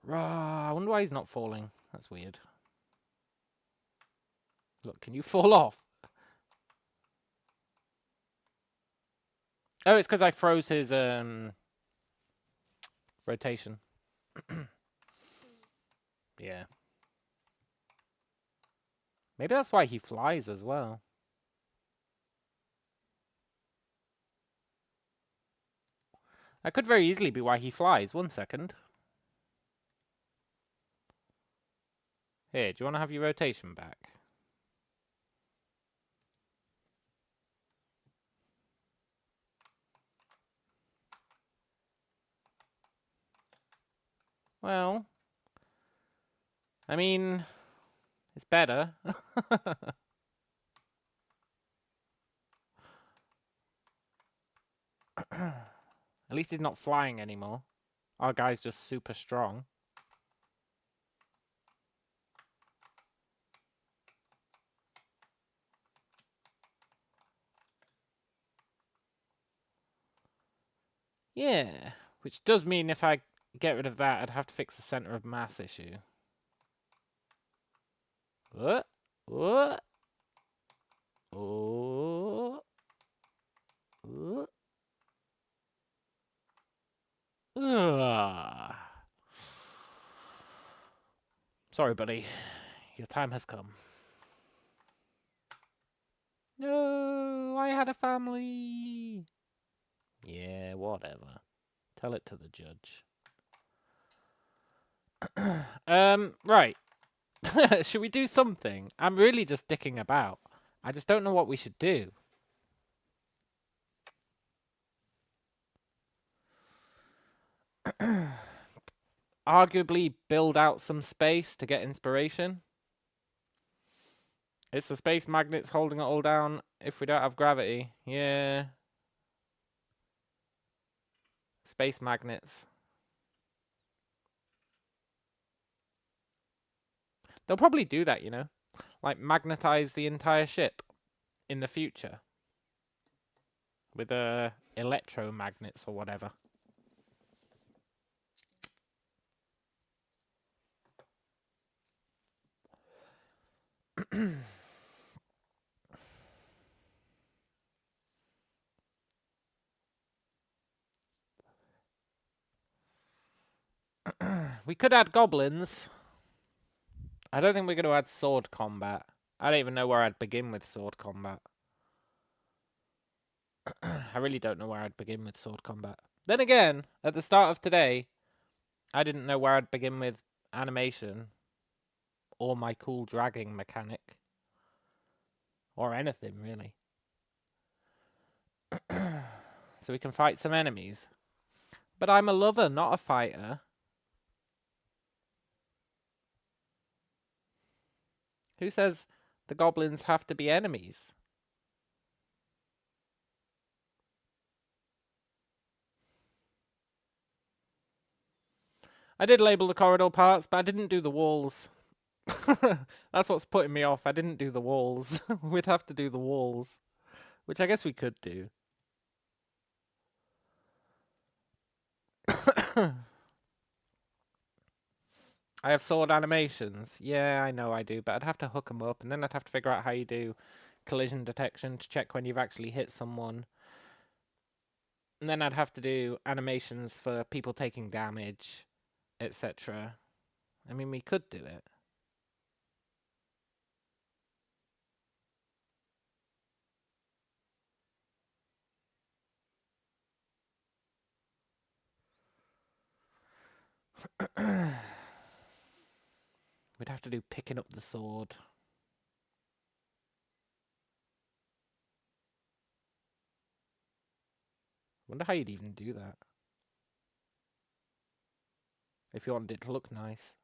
Speaker 1: Rah, I wonder why he's not falling. That's weird. Look, can you fall off? Oh, it's because I froze his rotation. Yeah. Maybe that's why he flies as well. That could very easily be why he flies. 1 second. Here, do you want to have your rotation back? Well, I mean, it's better. At least he's not flying anymore. Our guy's just super strong. Yeah, which does mean if I get rid of that, I'd have to fix the center of mass issue. What? Oh. Oh. Oh. Ugh. Sorry, buddy. Your time has come. No, I had a family. Yeah, whatever. Tell it to the judge. Right. Should we do something? I'm really just dicking about. I just don't know what we should do. Arguably build out some space to get inspiration. It's the space magnets holding it all down if we don't have gravity. Yeah. Space magnets. They'll probably do that, you know? Like magnetize the entire ship in the future. With electromagnets or whatever. We could add goblins. I don't think we're going to add sword combat. I don't even know where I'd begin with sword combat. I really don't know where I'd begin with sword combat. Then again, at the start of today, I didn't know where I'd begin with animation. Or my cool dragging mechanic. Or anything, really. So we can fight some enemies. But I'm a lover, not a fighter. Who says the goblins have to be enemies? I did label the corridor parts, but I didn't do the walls. That's what's putting me off. I didn't do the walls. We'd have to do the walls. Which I guess we could do. I have sword animations. Yeah, I know I do, but I'd have to hook them up, and then I'd have to figure out how you do collision detection to check when you've actually hit someone. And then I'd have to do animations for people taking damage, etc. I mean, we could do it. We'd have to do picking up the sword. Wonder how you'd even do that. If you wanted it to look nice.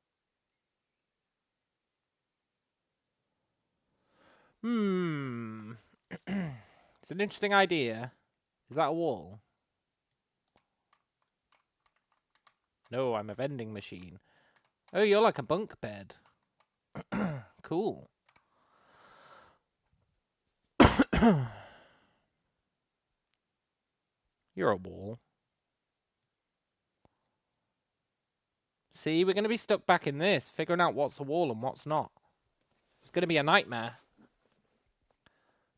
Speaker 1: It's an interesting idea. Is that a wall? No, I'm a vending machine. Oh, you're like a bunk bed. Cool. You're a wall. See, we're going to be stuck back in this, figuring out what's a wall and what's not. It's going to be a nightmare.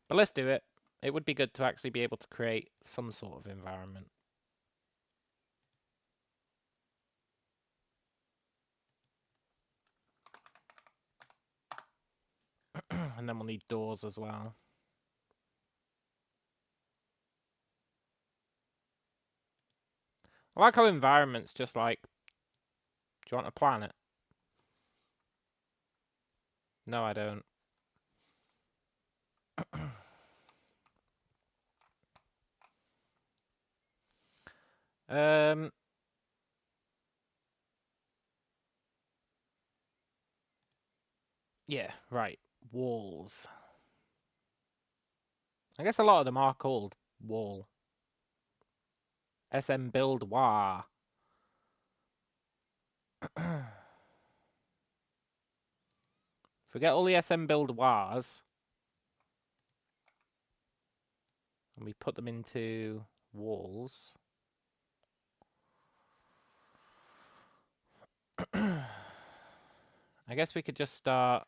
Speaker 1: But let's do it. It would be good to actually be able to create some sort of environment. And then we'll need doors as well. I like how environment's just like, do you want a planet? No, I don't. Yeah, right. Walls. I guess a lot of them are called wall. SM build wah. Forget all the SM build wahs. And we put them into walls. I guess we could just start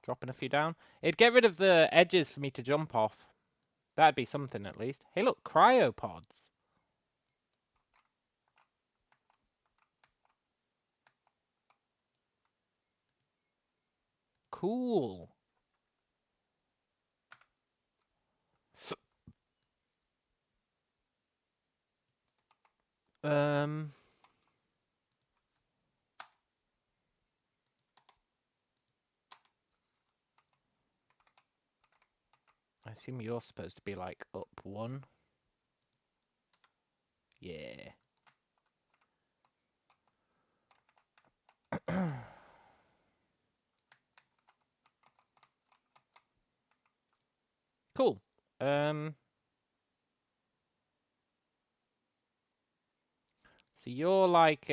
Speaker 1: Dropping a few down. It'd get rid of the edges for me to jump off. That'd be something at least. Hey, look, cryopods. Cool. I assume you're supposed to be like up one. Yeah. Cool. So you're like,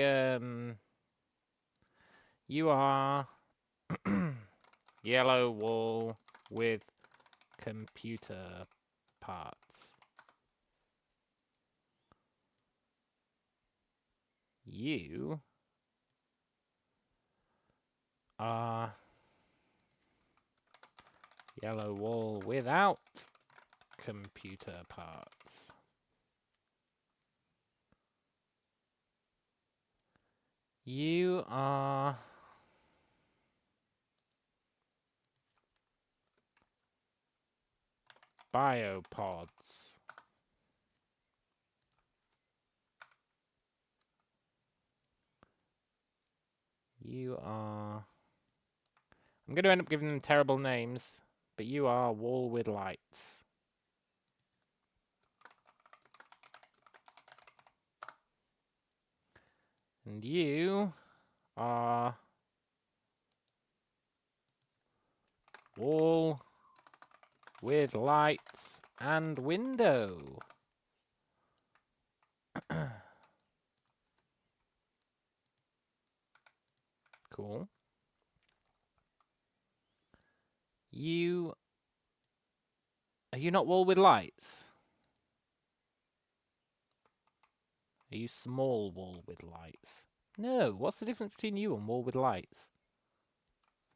Speaker 1: you are yellow wall with computer parts. You are yellow wall without computer parts. You are biopods. You are... I'm going to end up giving them terrible names, but you are wall with lights. And you are wall with lights and window. Cool. You... Are you not wall with lights? Are you small wall with lights? No, what's the difference between you and wall with lights?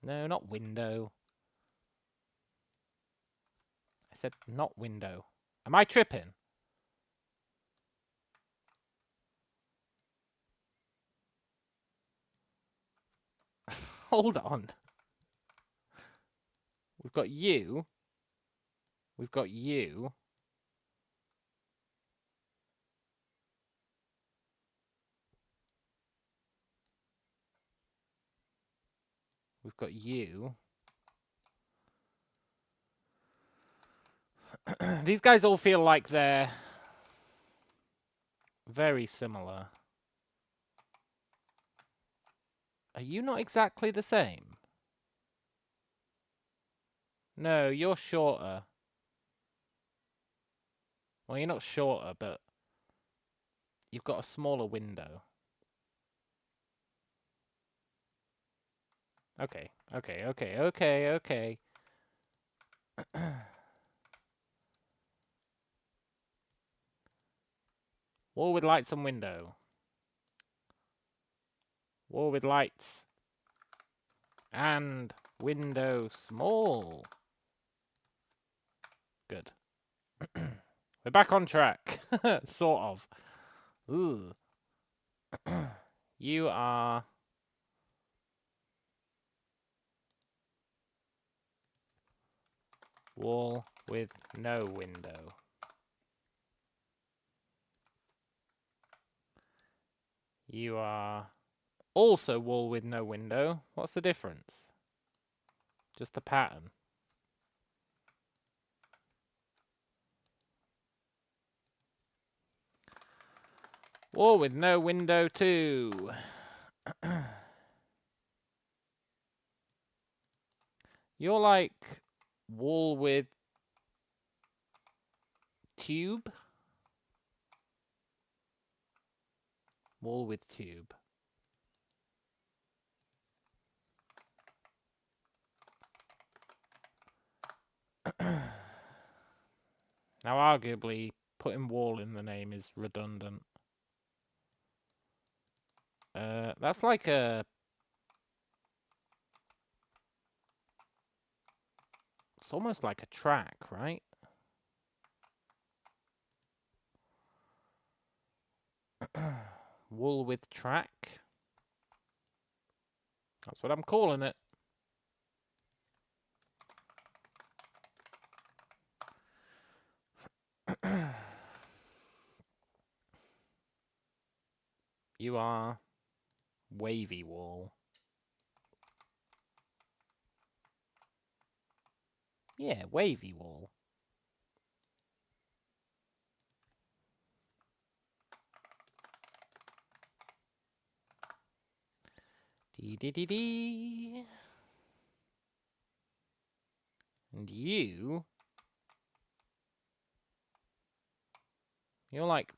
Speaker 1: No, not window. I said not window. Am I tripping? Hold on. We've got you. We've got you. We've got you. These guys all feel like they're very similar. Are you not exactly the same? No, you're shorter. Well, you're not shorter, but you've got a smaller window. Okay. Wall with lights and window. Wall with lights. And window small. Good. We're back on track. Sort of. Ooh. You are... wall with no window. You are also wall with no window. What's the difference? Just the pattern. Wall with no window too. You're like wall with tube? Wall with tube. Now, arguably, putting wall in the name is redundant. That's like a... It's almost like a track, right? Wool with track. That's what I'm calling it. You are wavy wool. Yeah, wavy wool. Dee dee dee dee. And you're like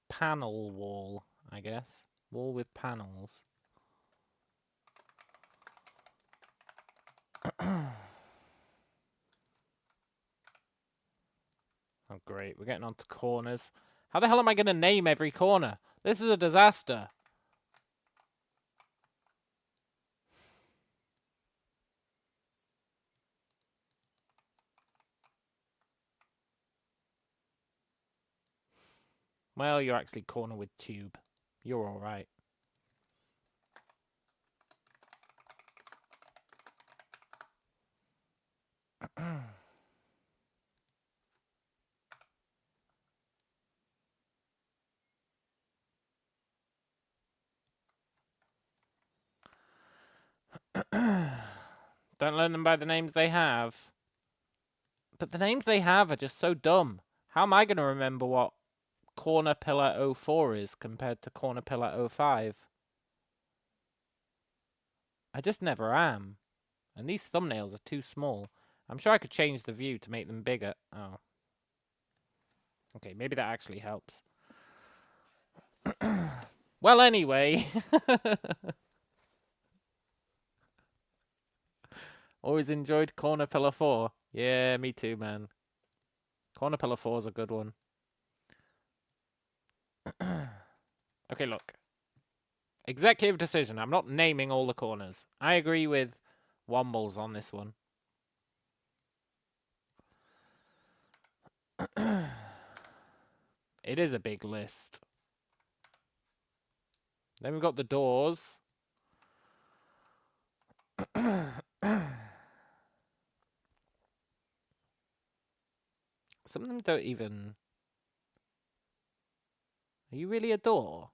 Speaker 1: panel wool, I guess. Wool with panels. Oh, great. We're getting onto corners. How the hell am I going to name every corner? This is a disaster. Well, you're actually corner with tube. You're all right. Don't learn them by the names they have. But the names they have are just so dumb. How am I going to remember what corner pillar 04 is compared to corner pillar 05? I just never am. And these thumbnails are too small. I'm sure I could change the view to make them bigger. Oh. Okay, maybe that actually helps. Well, anyway. Always enjoyed corner pillar 4. Yeah, me too, man. Corner pillar 4 is a good one. Okay, look. Executive decision. I'm not naming all the corners. I agree with Wombles on this one. It is a big list. Then we've got the doors. Some of them don't even... Are you really a door?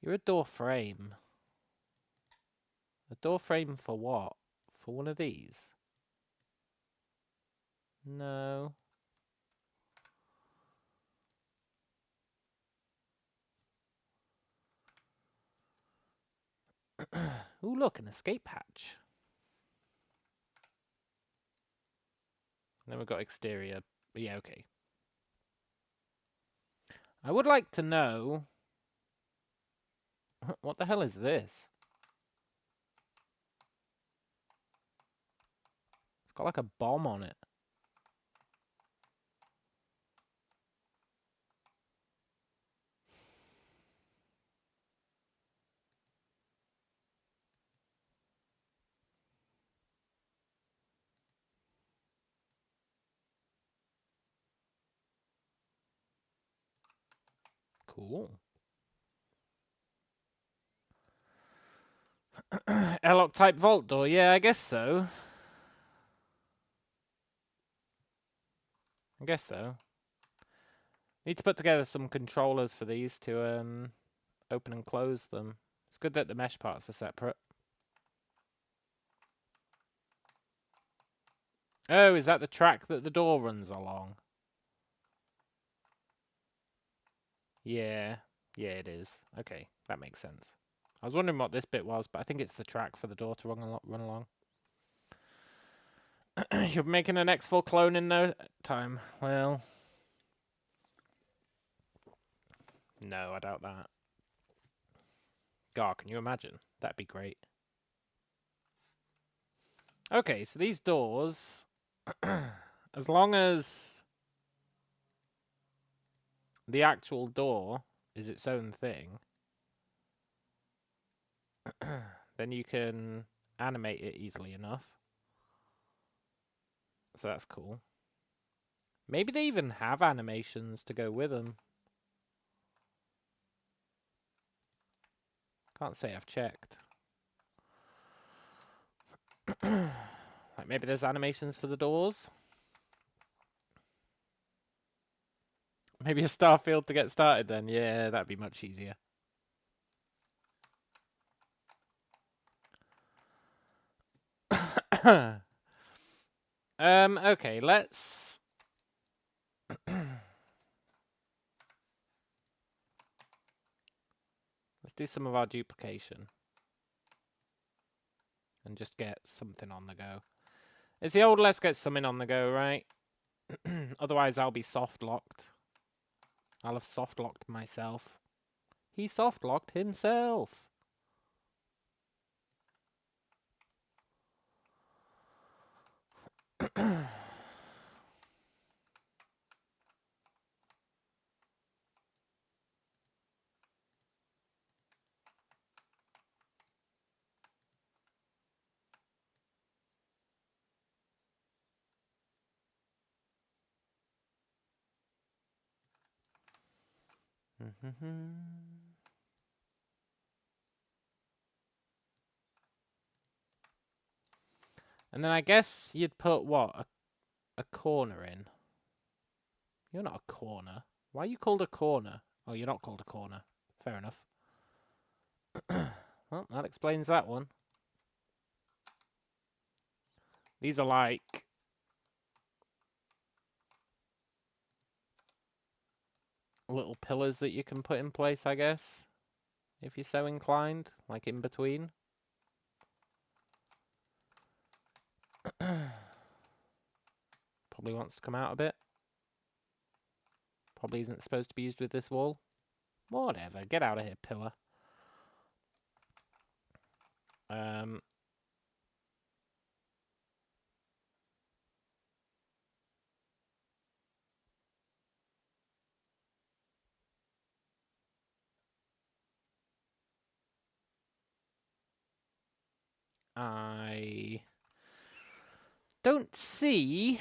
Speaker 1: You're a door frame. A door frame for what? For one of these? No. Ooh, look, an escape hatch. Then we've got exterior. Yeah, okay. I would like to know... What the hell is this? It's got like a bomb on it. Cool. Airlock type vault door. Yeah, I guess so. I guess so. Need to put together some controllers for these to open and close them. It's good that the mesh parts are separate. Oh, is that the track that the door runs along? Yeah. Yeah, it is. Okay, that makes sense. I was wondering what this bit was, but I think it's the track for the door to run along. You're making an X4 clone in no time. Well... No, I doubt that. God, can you imagine? That'd be great. Okay, so these doors... as long as... the actual door is its own thing... then you can animate it easily enough. So that's cool. Maybe they even have animations to go with them. Can't say I've checked. Like maybe there's animations for the doors. Maybe a Starfield to get started then. Yeah, that'd be much easier. Okay, let's do some of our duplication. And just get something on the go. It's the old let's get something on the go, right? Otherwise I'll be soft locked. I'll have soft locked myself. He soft locked himself. And then I guess you'd put what? A corner in. You're not a corner. Why are you called a corner? Oh, you're not called a corner. Fair enough. Well, that explains that one. These are like little pillars that you can put in place, I guess, if you're so inclined, like in between. Probably wants to come out a bit. Probably isn't supposed to be used with this wall. Whatever, get out of here, pillar. I don't see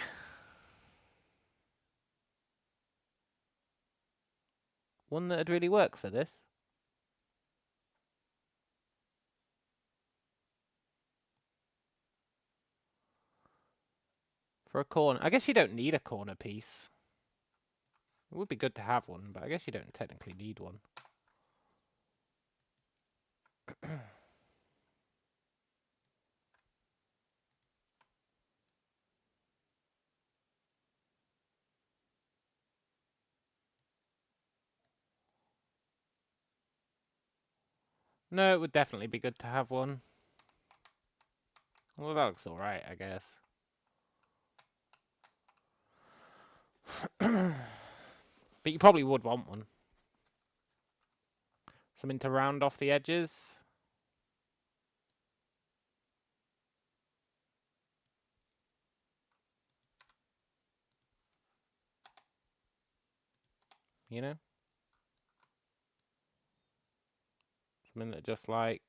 Speaker 1: one that'd really work for this. For a corner. I guess you don't need a corner piece. It would be good to have one, but I guess you don't technically need one. No, it would definitely be good to have one. Well, that looks alright, I guess. But you probably would want one. Something to round off the edges. You know? Something that just like...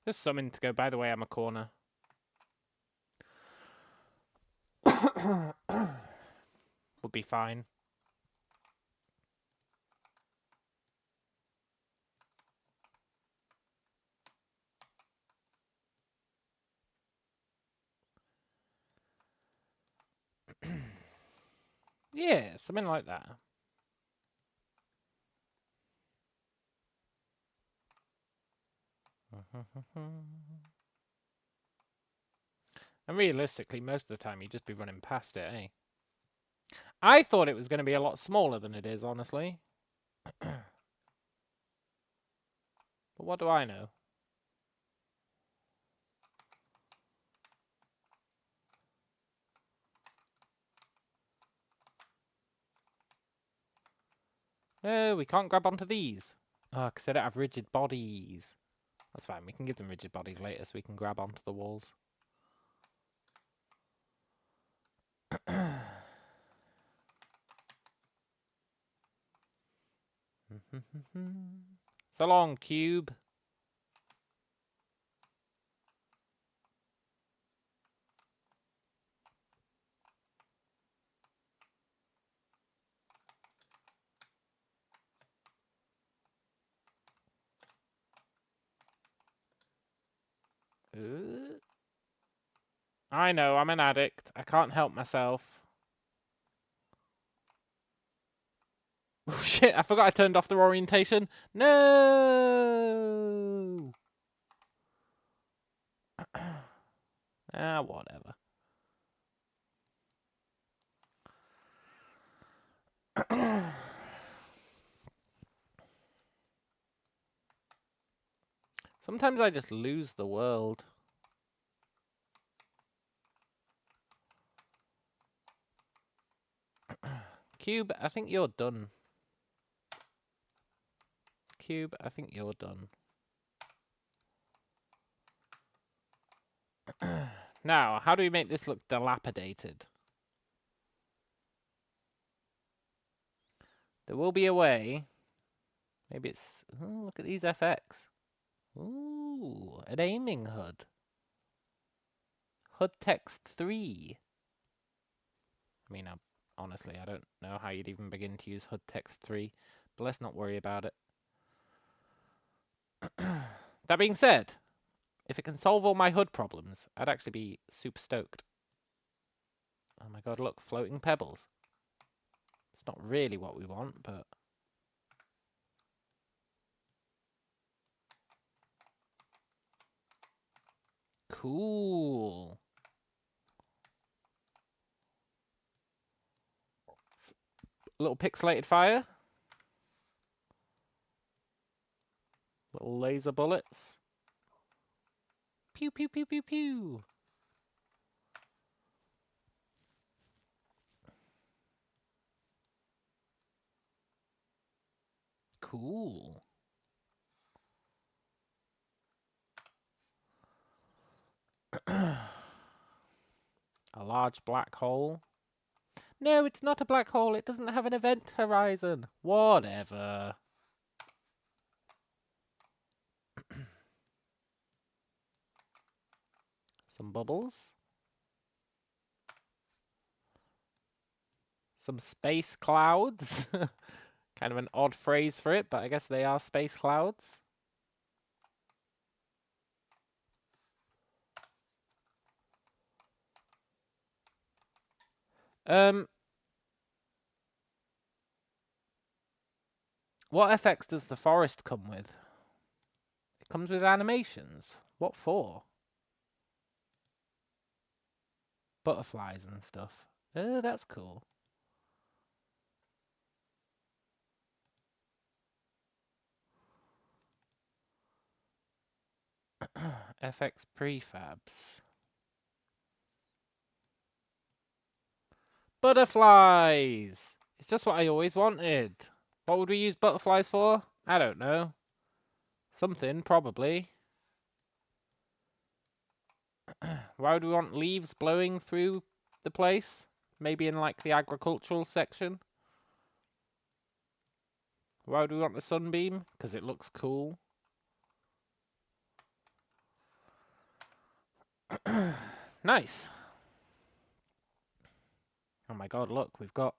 Speaker 1: Just something to go, by the way, I'm a corner. Would be fine. Yeah, something like that. And realistically, most of the time you'd just be running past it, eh? I thought it was going to be a lot smaller than it is, honestly. But what do I know? No, we can't grab onto these. Oh, because they don't have rigid bodies. That's fine. We can give them rigid bodies later so we can grab onto the walls. So long, cube. I know, I'm an addict. I can't help myself. Oh shit, I forgot I turned off their orientation. No! Whatever. Sometimes I just lose the world. Cube, I think you're done. Cube, I think you're done. Now, how do we make this look dilapidated? There will be a way. Maybe it's... Oh, look at these FX. Ooh, an aiming HUD. HUD text 3. I mean, honestly, I don't know how you'd even begin to use HUD text 3, but let's not worry about it. That being said, if it can solve all my HUD problems, I'd actually be super stoked. Oh my god, look, floating pebbles. It's not really what we want, but... Cool. Little pixelated fire. Little laser bullets. Pew, pew, pew, pew, pew. Cool. A large black hole. No, it's not a black hole. It doesn't have an event horizon. Whatever. Some bubbles. Some space clouds. Kind of an odd phrase for it, but I guess they are space clouds. What FX does the forest come with? It comes with animations. What for? Butterflies and stuff. Oh, that's cool. FX prefabs. Butterflies! It's just what I always wanted. What would we use butterflies for? I don't know. Something, probably. Why would we want leaves blowing through the place? Maybe in, like, the agricultural section? Why would we want the sunbeam? Because it looks cool. Nice. Oh my god, look, we've got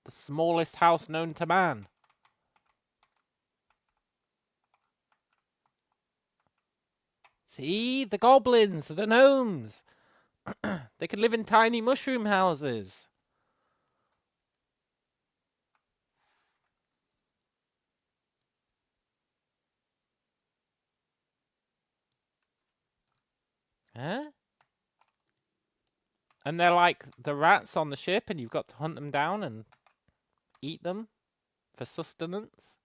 Speaker 1: the smallest house known to man. See? The goblins, the gnomes. They can live in tiny mushroom houses. Huh? And they're like the rats on the ship, and you've got to hunt them down and eat them for sustenance.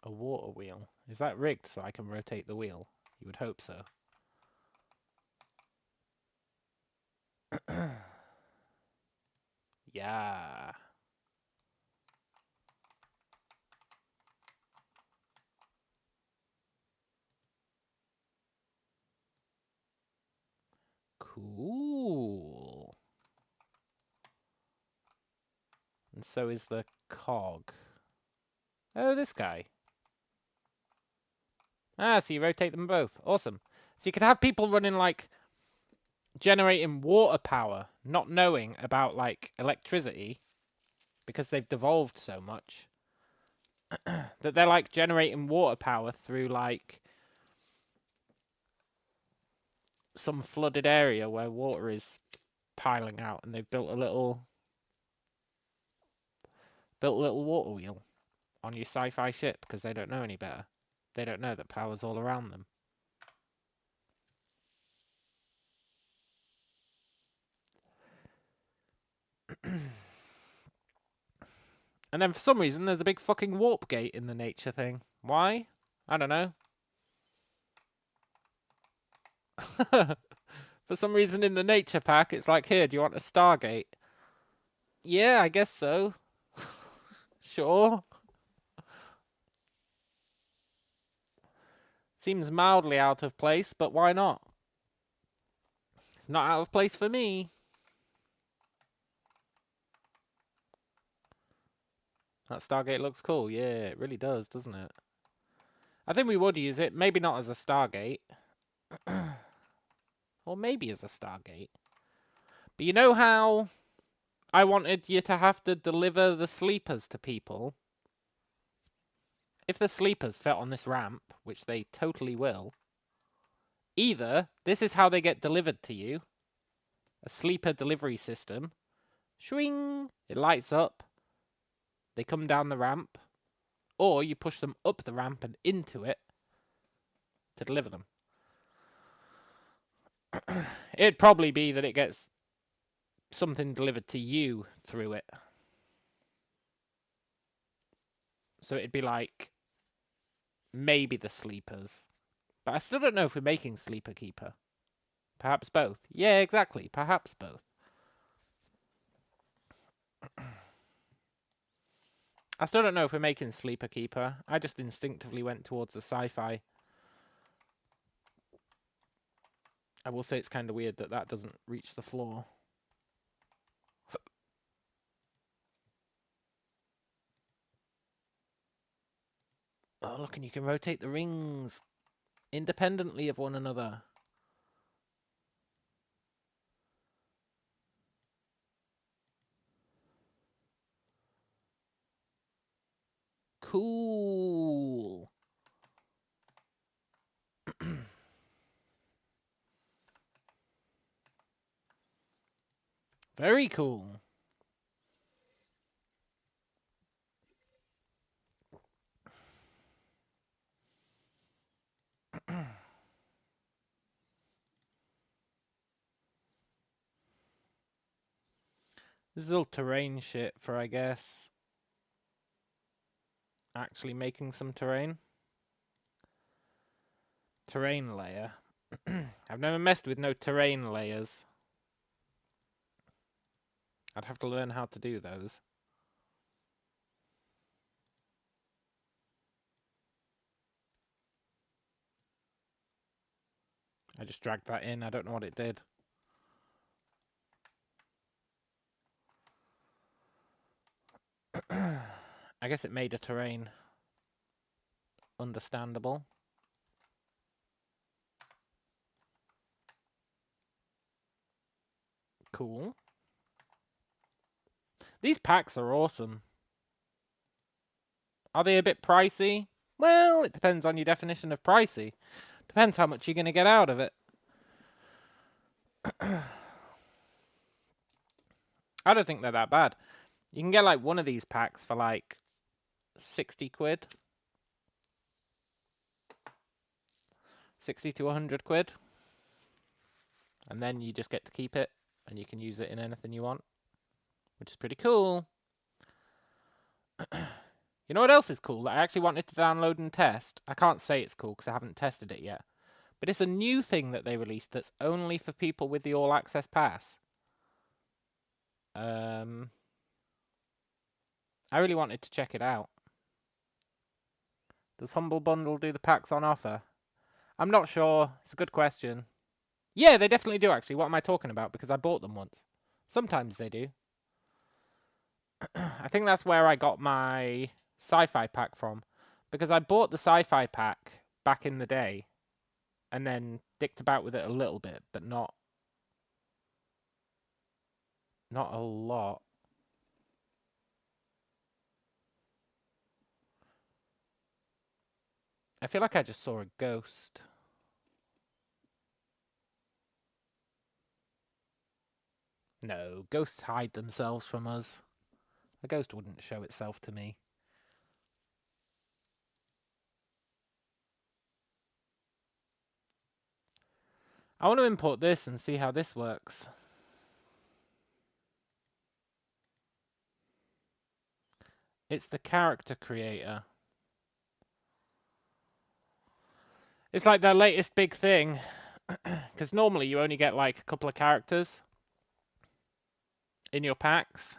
Speaker 1: A water wheel. Is that rigged so I can rotate the wheel? You would hope so. Yeah. Cool. And so is the cog. Oh, this guy. Ah, so you rotate them both. Awesome. So you could have people running, like, generating water power, not knowing about, like, electricity, because they've devolved so much, that they're, like, generating water power through, like, some flooded area where water is piling out, and they've built a little water wheel on your sci-fi ship because they don't know any better. They don't know that power's all around them. And then for some reason, there's a big fucking warp gate in the nature thing. Why? I don't know. For some reason in the nature pack, it's like, here, do you want a Stargate? Yeah, I guess so. Sure. Seems mildly out of place, but why not? It's not out of place for me. That Stargate looks cool. Yeah, it really does, doesn't it? I think we would use it. Maybe not as a Stargate. Or maybe as a Stargate. But you know how I wanted you to have to deliver the sleepers to people? If the sleepers fit on this ramp, which they totally will, either this is how they get delivered to you, a sleeper delivery system, shwing, it lights up, they come down the ramp, or you push them up the ramp and into it to deliver them. It'd probably be that it gets something delivered to you through it. So it'd be like maybe the sleepers. But I still don't know if we're making Sleeper Keeper. Perhaps both. Yeah, exactly. Perhaps both. I still don't know if we're making Sleeper Keeper. I just instinctively went towards the sci-fi. I will say it's kind of weird that that doesn't reach the floor. Oh, look, and you can rotate the rings independently of one another. Cool. Very cool. This is all terrain shit for, I guess, actually making some terrain. Terrain layer. I've never messed with no terrain layers. I'd have to learn how to do those. I just dragged that in. I don't know what it did. I guess it made a terrain understandable. Cool. These packs are awesome. Are they a bit pricey? Well, it depends on your definition of pricey. Depends how much you're going to get out of it. I don't think they're that bad. You can get like one of these packs for like 60 quid. 60 to 100 quid. And then you just get to keep it and you can use it in anything you want, which is pretty cool. You know what else is cool that I actually wanted to download and test? I can't say it's cool because I haven't tested it yet. But it's a new thing that they released that's only for people with the All Access Pass. I really wanted to check it out. Does Humble Bundle do the packs on offer? I'm not sure. It's a good question. Yeah, they definitely do, actually. What am I talking about? Because I bought them once. Sometimes they do. I think that's where I got my sci-fi pack from. Because I bought the sci-fi pack back in the day. And then dicked about with it a little bit, but not a lot. I feel like I just saw a ghost. No, ghosts hide themselves from us. A ghost wouldn't show itself to me. I want to import this and see how this works. It's the character creator. It's like their latest big thing. Because normally you only get like a couple of characters in your packs.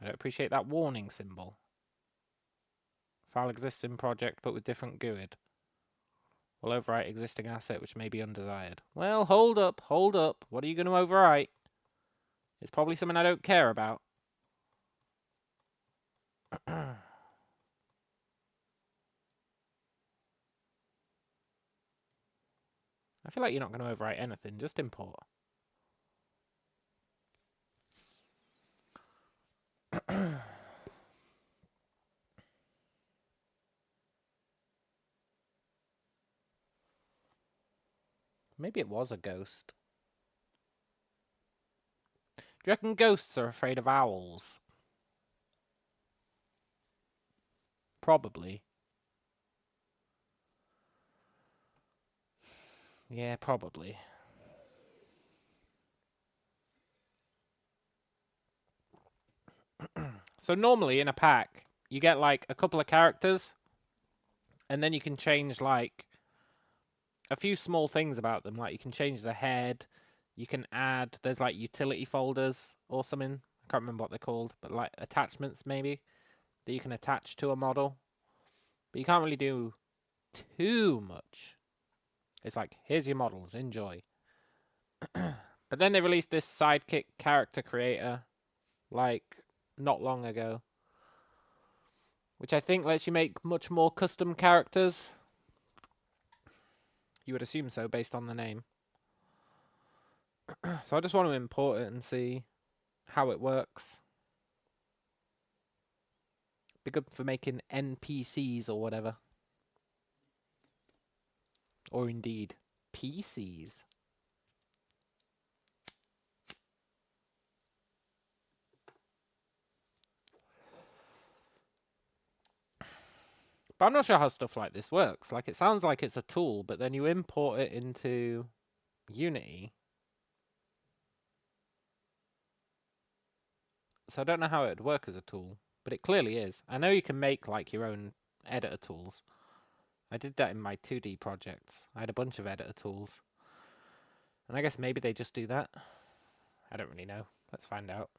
Speaker 1: I don't appreciate that warning symbol. File exists in project but with different GUID. Will overwrite existing asset which may be undesired. Well, hold up. What are you going to overwrite? It's probably something I don't care about. I feel like you're not going to overwrite anything. Just import. Maybe it was a ghost. Do you reckon ghosts are afraid of owls? Probably. Yeah, probably. So normally in a pack, you get like a couple of characters, and then you can change like a few small things about them. Like you can change the head, you can add, there's like utility folders or something. I can't remember what they're called, but like attachments maybe that you can attach to a model. But you can't really do too much. It's like, here's your models, enjoy. But then they released this sidekick character creator, like, not long ago. Which I think lets you make much more custom characters. You would assume so, based on the name. So I just want to import it and see how it works. Be good for making NPCs or whatever. Or indeed, PCs. But I'm not sure how stuff like this works. Like, it sounds like it's a tool, but then you import it into Unity. So I don't know how it would work as a tool, but it clearly is. I know you can make, like, your own editor tools. I did that in my 2D projects. I had a bunch of editor tools. And I guess maybe they just do that. I don't really know. Let's find out.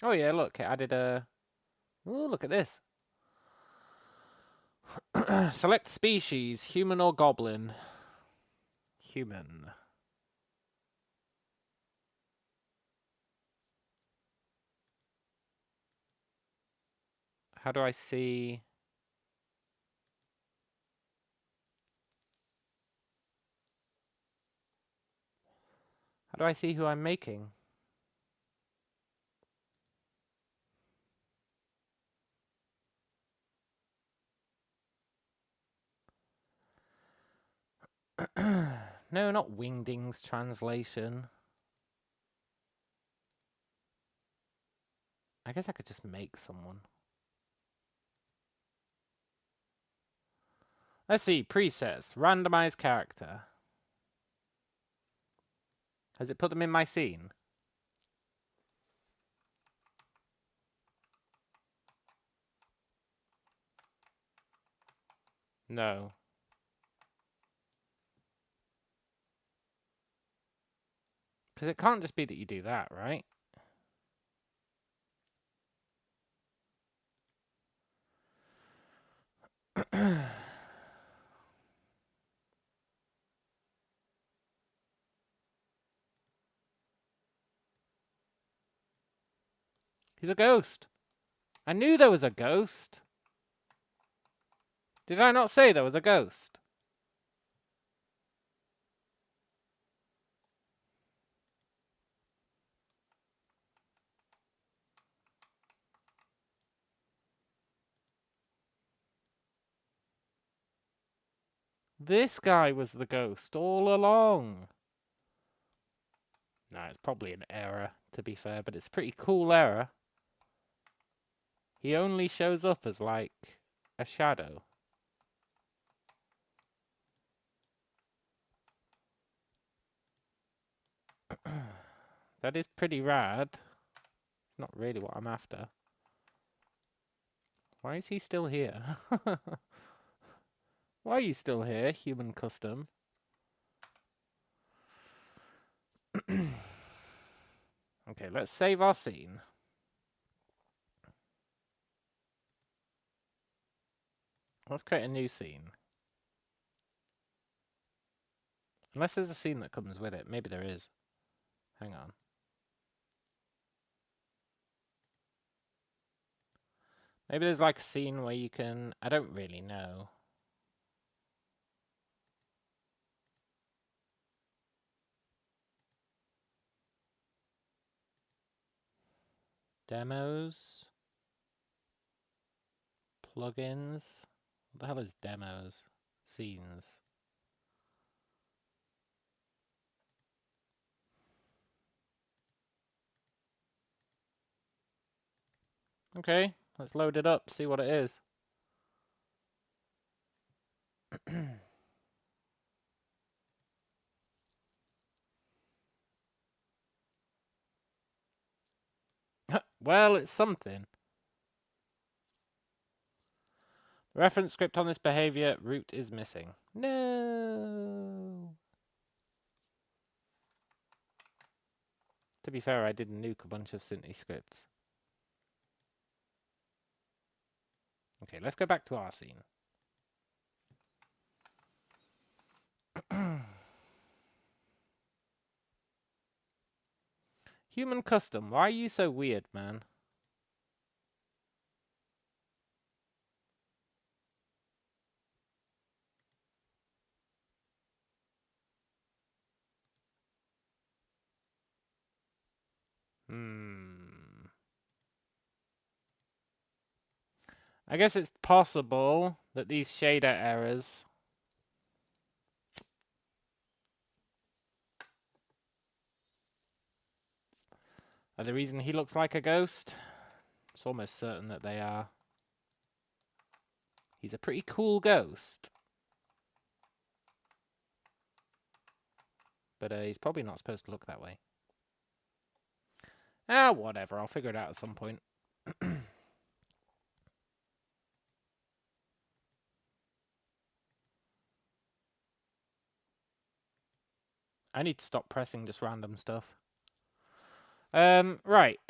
Speaker 1: Oh yeah, look, it added a... Ooh, look at this. Select species, human or goblin. Human. How do I see... How do I see who I'm making? No, not Wingdings translation. I guess I could just make someone. Let's see, presets, randomize character. Has it put them in my scene? No. Because it can't just be that you do that, right? He's a ghost. I knew there was a ghost. Did I not say there was a ghost? This guy was the ghost all along. No, it's probably an error, to be fair, but it's a pretty cool error. He only shows up as, like, a shadow. That is pretty rad. It's not really what I'm after. Why is he still here? Why are you still here, human custom? Okay, let's save our scene. Let's create a new scene. Unless there's a scene that comes with it. Maybe there is. Hang on. Maybe there's like a scene where you can... I don't really know. Demos. Plugins. What the hell is demos? Scenes. Okay, let's load it up, see what it is. Well, it's something. Reference script on this behavior, root is missing. No. To be fair, I did nuke a bunch of Synty scripts. Okay, let's go back to our scene. Human custom, why are you so weird, man? I guess it's possible that these shader errors are the reason he looks like a ghost. It's almost certain that they are. He's a pretty cool ghost. But he's probably not supposed to look that way. Ah, whatever. I'll figure it out at some point. I need to stop pressing just random stuff. Right.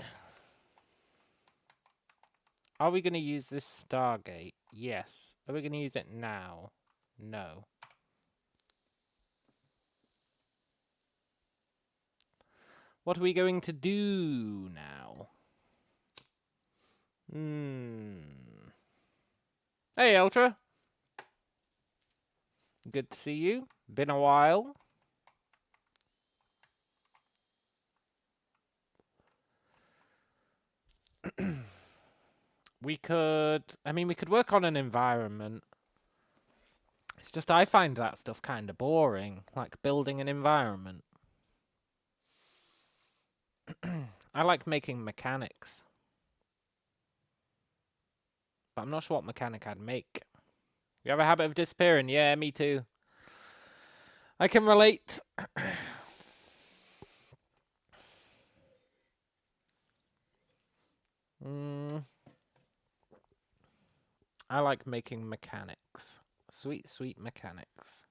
Speaker 1: Are we going to use this Stargate? Yes. Are we going to use it now? No. What are we going to do now? Hey, Ultra. Good to see you. Been a while. We could work on an environment. It's just I find that stuff kind of boring, like building an environment. I like making mechanics. But I'm not sure what mechanic I'd make. You have a habit of disappearing? Yeah, me too. I can relate. I like making mechanics. Sweet, sweet mechanics.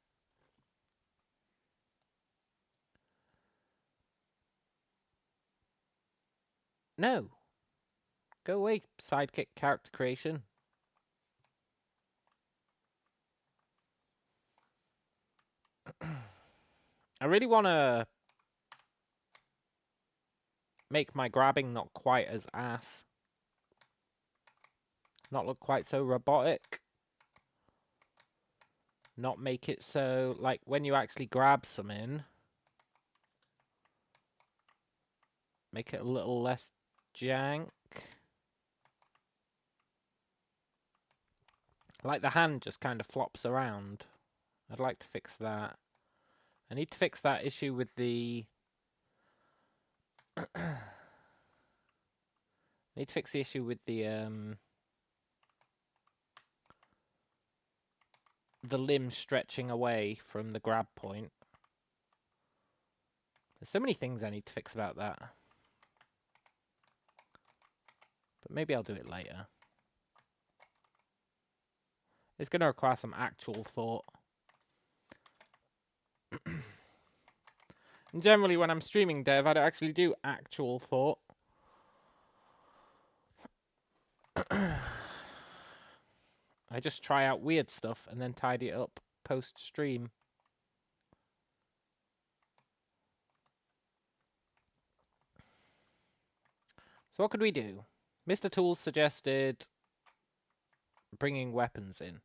Speaker 1: No. Go away, sidekick character creation. I really want to make my grabbing not quite as ass. Not look quite so robotic. Not make it so, like, when you actually grab something, make it a little less jank. Like the hand just kind of flops around. I'd like to fix that. I need to fix that issue with the... need to fix the issue with the limb stretching away from the grab point. There's so many things I need to fix about that. But maybe I'll do it later. It's going to require some actual thought. And generally, when I'm streaming dev, I don't actually do actual thought. I just try out weird stuff and then tidy it up post-stream. So what could we do? Mr. Tools suggested bringing weapons in.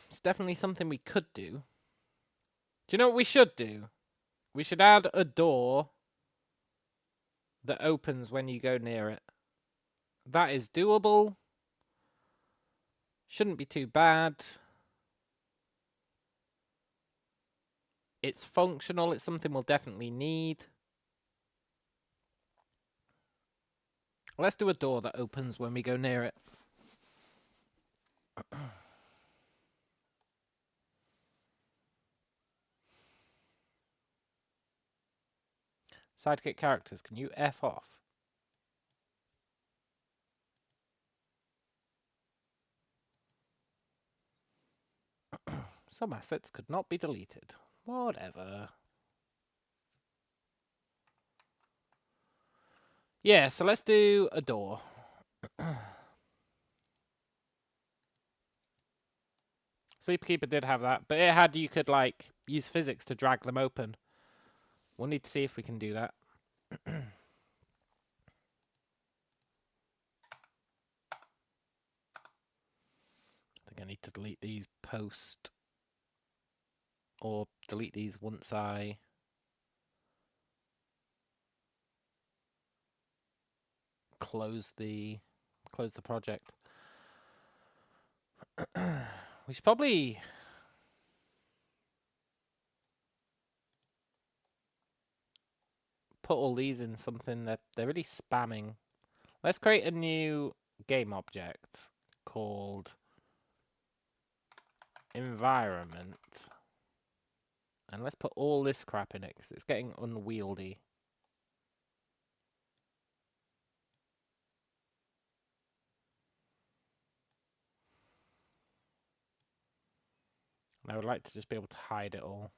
Speaker 1: It's definitely something we could do. Do you know what we should do? We should add a door that opens when you go near it. That is doable. Shouldn't be too bad. It's functional. It's something we'll definitely need. Let's do a door that opens when we go near it. Sidekick characters, can you F off? Some assets could not be deleted. Whatever. Yeah, so let's do a door. Sleepkeeper did have that, but it had you could like use physics to drag them open. We'll need to see if we can do that. I think I need to delete these post, or delete these once I close the project. We should probably put all these in something that they're really spamming. Let's create a new game object called environment. And let's put all this crap in it because it's getting unwieldy. And I would like to just be able to hide it all.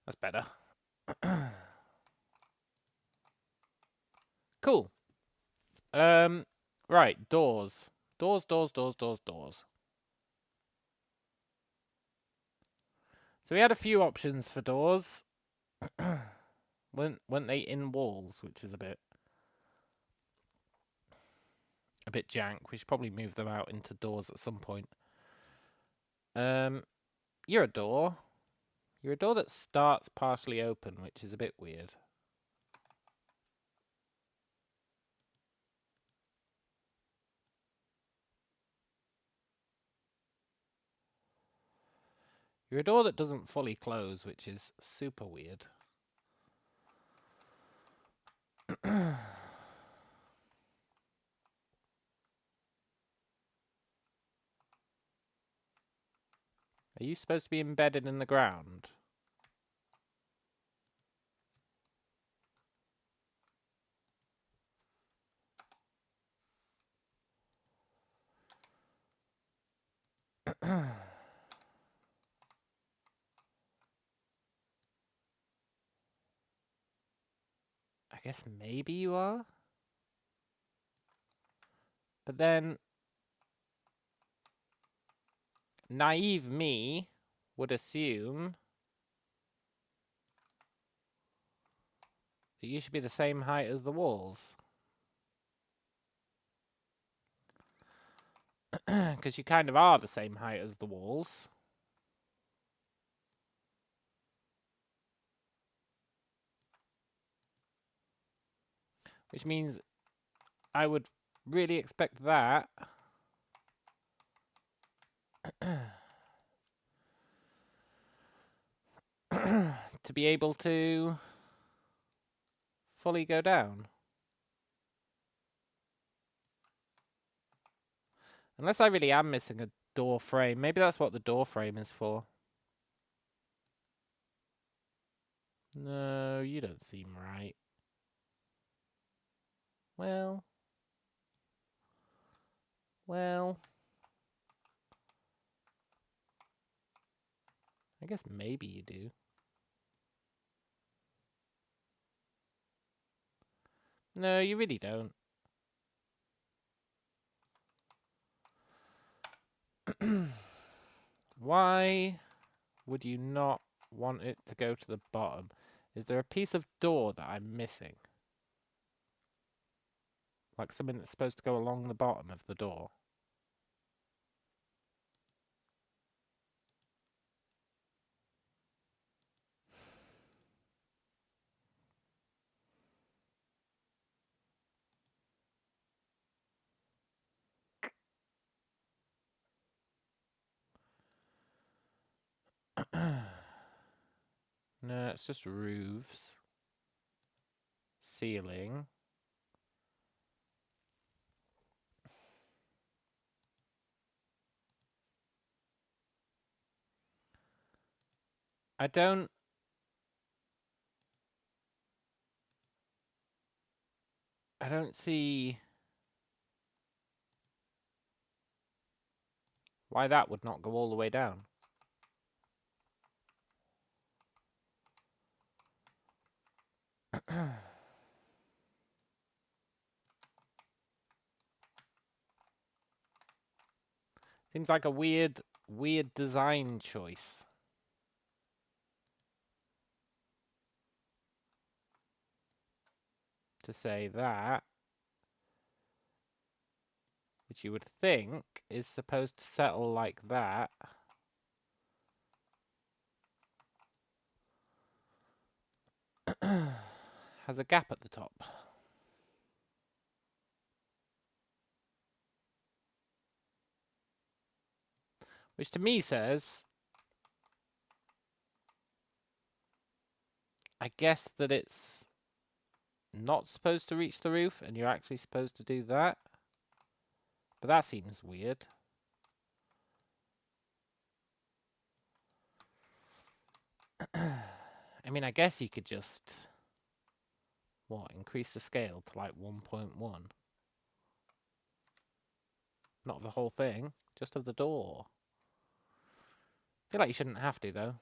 Speaker 1: That's better. Cool. Right, doors. Doors. So we had a few options for doors. weren't they in walls, which is a bit jank. We should probably move them out into doors at some point. You're a door. You're a door that starts partially open, which is a bit weird. You're a door that doesn't fully close, which is super weird. Are you supposed to be embedded in the ground? I guess maybe you are. But then, naive me would assume that you should be the same height as the walls. Because you kind of are the same height as the walls. Which means I would really expect that to be able to fully go down. Unless I really am missing a door frame. Maybe that's what the door frame is for. No, you don't seem right. Well. I guess maybe you do. No, you really don't. Why would you not want it to go to the bottom? Is there a piece of door that I'm missing? Like something that's supposed to go along the bottom of the door? No, it's just roofs. Ceiling. I don't see why that would not go all the way down. Seems like a weird design choice. To say that, which you would think is supposed to settle like that. Has a gap at the top. Which to me says, I guess that it's not supposed to reach the roof and you're actually supposed to do that. But that seems weird. I mean, I guess you could just, increase the scale to like 1.1. Not of the whole thing, just of the door. I feel like you shouldn't have to, though.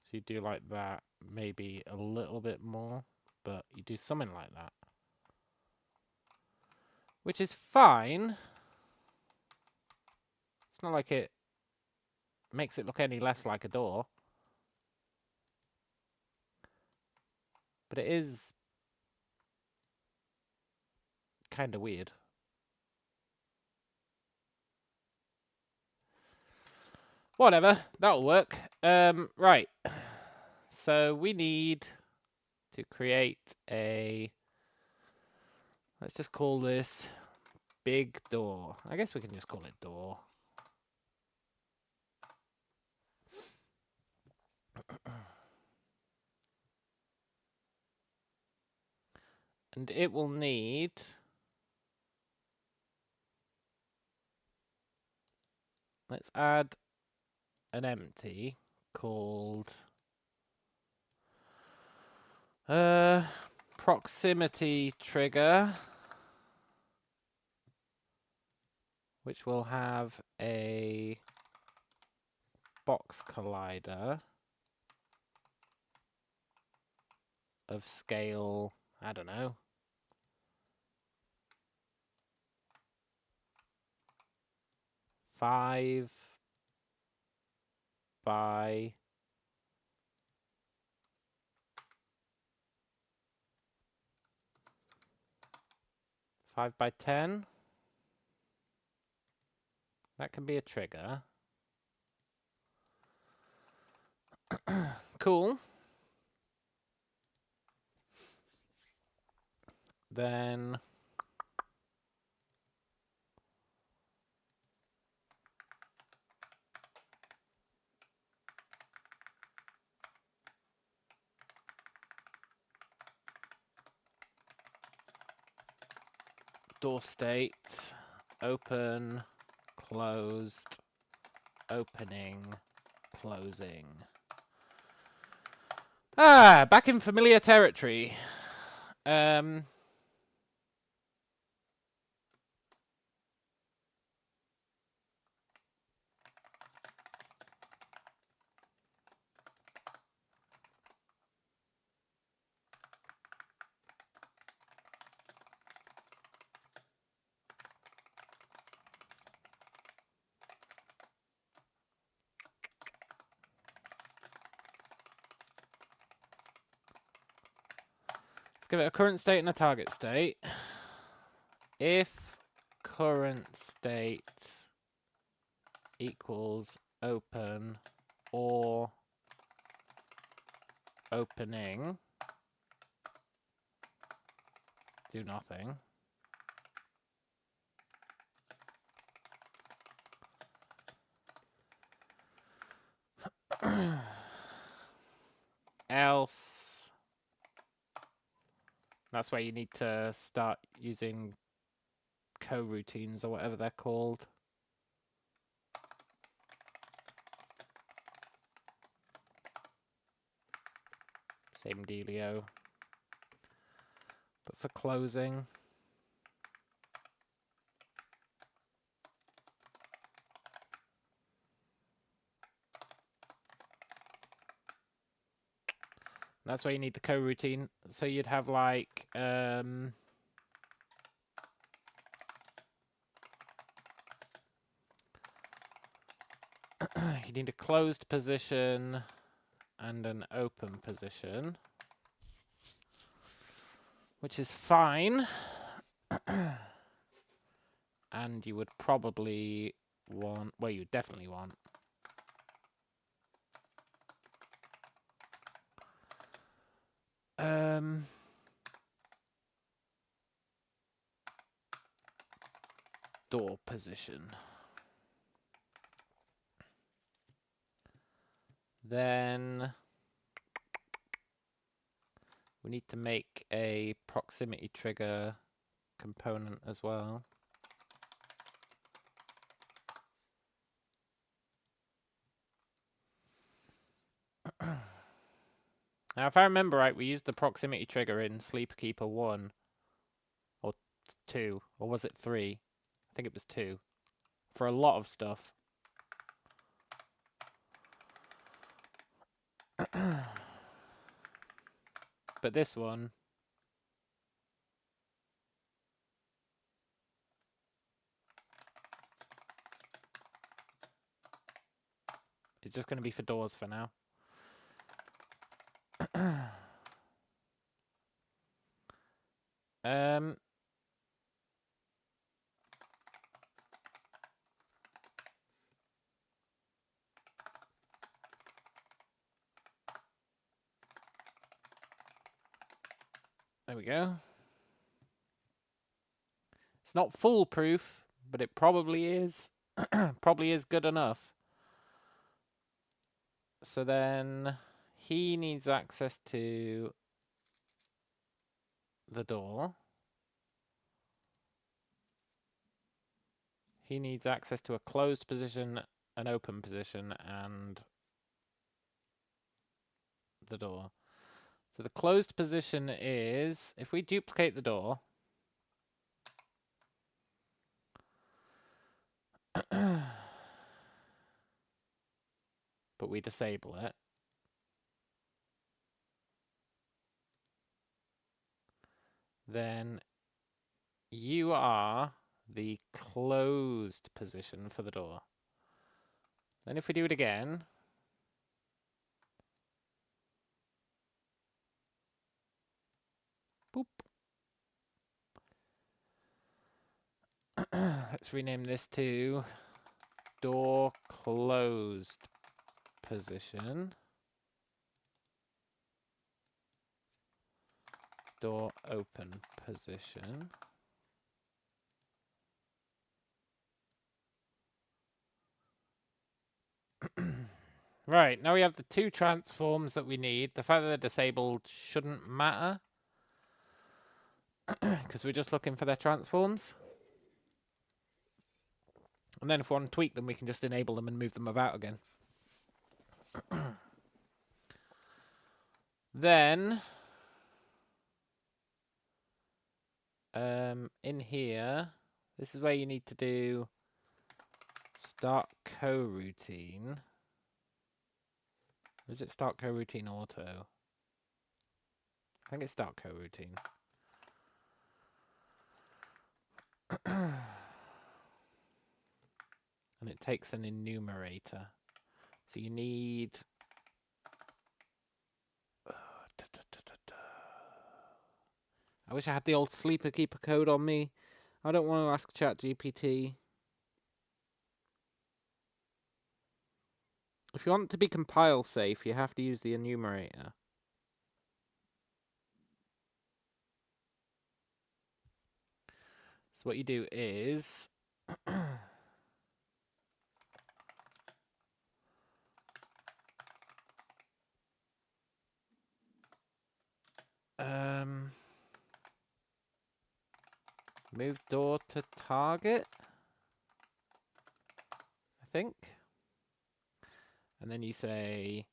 Speaker 1: So you do like that, maybe a little bit more, but you do something like that. Which is fine. It's not like it makes it look any less like a door. But it is kind of weird. Whatever, that'll work. Right. So we need to create a... Let's just call this big door. I guess we can just call it door. And it will need... Let's add an empty. called proximity trigger, which will have a box collider of scale, I don't know, 5 by 10. That can be a trigger. Cool. Then door state, open, closed, opening, closing. Back in familiar territory. Let's give it a current state and a target state. If current state equals open or opening, do nothing. Else, that's where you need to start using coroutines or whatever they're called. Same dealio. But for closing, that's where you need the coroutine. So you'd have like you need a closed position and an open position, which is fine. And you would probably want, well, you definitely want door position. Then we need to make a proximity trigger component as well. Now, if I remember right, we used the proximity trigger in Sleeper Keeper 1 or 2, or was it 3? I think it was 2 for a lot of stuff. But this one, it's just going to be for doors for now. There we go. It's not foolproof, but it probably is. Probably is good enough. So then he needs access to the door. He needs access to a closed position, an open position, and the door. So the closed position is, if we duplicate the door, but we disable it, then you are the closed position for the door. Then if we do it again, boop. Let's rename this to door closed position. Door open position. Right, now we have the two transforms that we need. The fact that they're disabled shouldn't matter, because we're just looking for their transforms. And then if we want to tweak them, we can just enable them and move them about again. Then, in here, this is where you need to do start coroutine. Is it start coroutine auto? I think it's start coroutine. And it takes an enumerator. So you need... I wish I had the old Sleeper Keeper code on me. I don't want to ask ChatGPT. If you want to be compile safe, you have to use the enumerator. So what you do is... move door to target, I think. And then you say...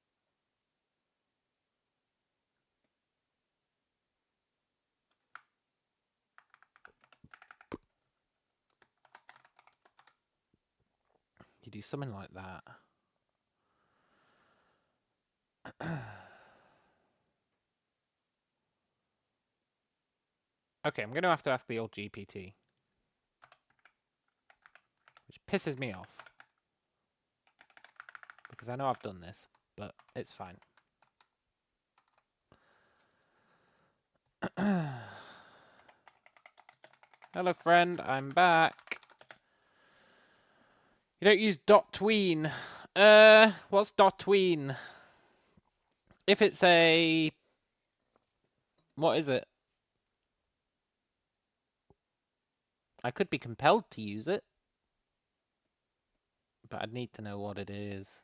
Speaker 1: You do something like that. Okay, I'm going to have to ask the old GPT. Which pisses me off. Because I know I've done this, but it's fine. Hello, friend. I'm back. You don't use .tween. What's .tween? If it's a... What is it? I could be compelled to use it. But I'd need to know what it is.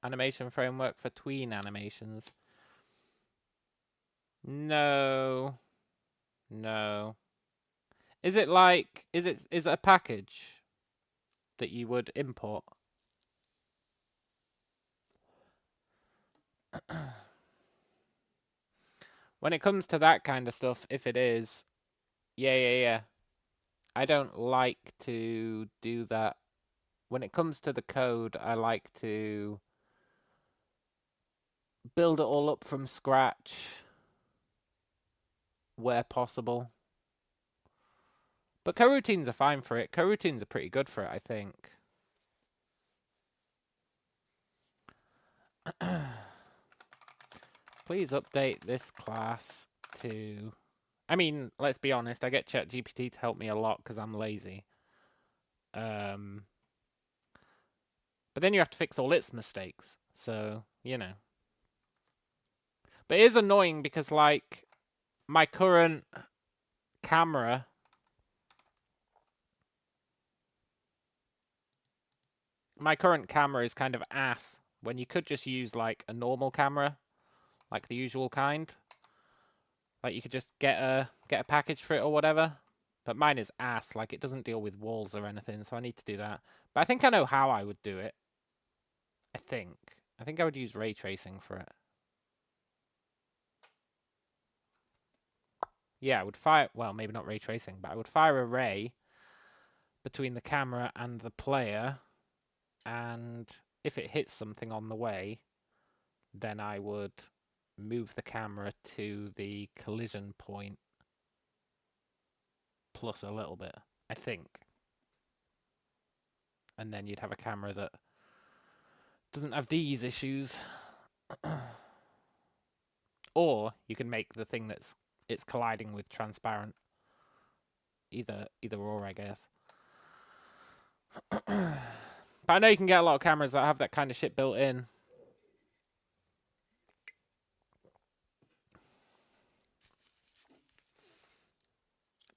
Speaker 1: Animation framework for tween animations. No. No. Is it like... Is it a package that you would import? When it comes to that kind of stuff, if it is, yeah. I don't like to do that. When it comes to the code, I like to build it all up from scratch where possible. But coroutines are fine for it. Coroutines are pretty good for it, I think. Please update this class to... I mean, let's be honest, I get ChatGPT to help me a lot because I'm lazy. But then you have to fix all its mistakes. So, you know. But it is annoying because, like, my current camera... My current camera is kind of ass when you could just use, like, a normal camera. Like the usual kind. Like you could just get a package for it or whatever. But mine is ass, like it doesn't deal with walls or anything, so I need to do that. But I think I know how I would do it. I think I would use ray tracing for it. Yeah, I would fire, well, maybe not ray tracing, but I would fire a ray between the camera and the player, and if it hits something on the way, then I would move the camera to the collision point plus a little bit, I think. And then you'd have a camera that doesn't have these issues. Or you can make the thing that's it's colliding with transparent. Either or, I guess. But I know you can get a lot of cameras that have that kind of shit built in.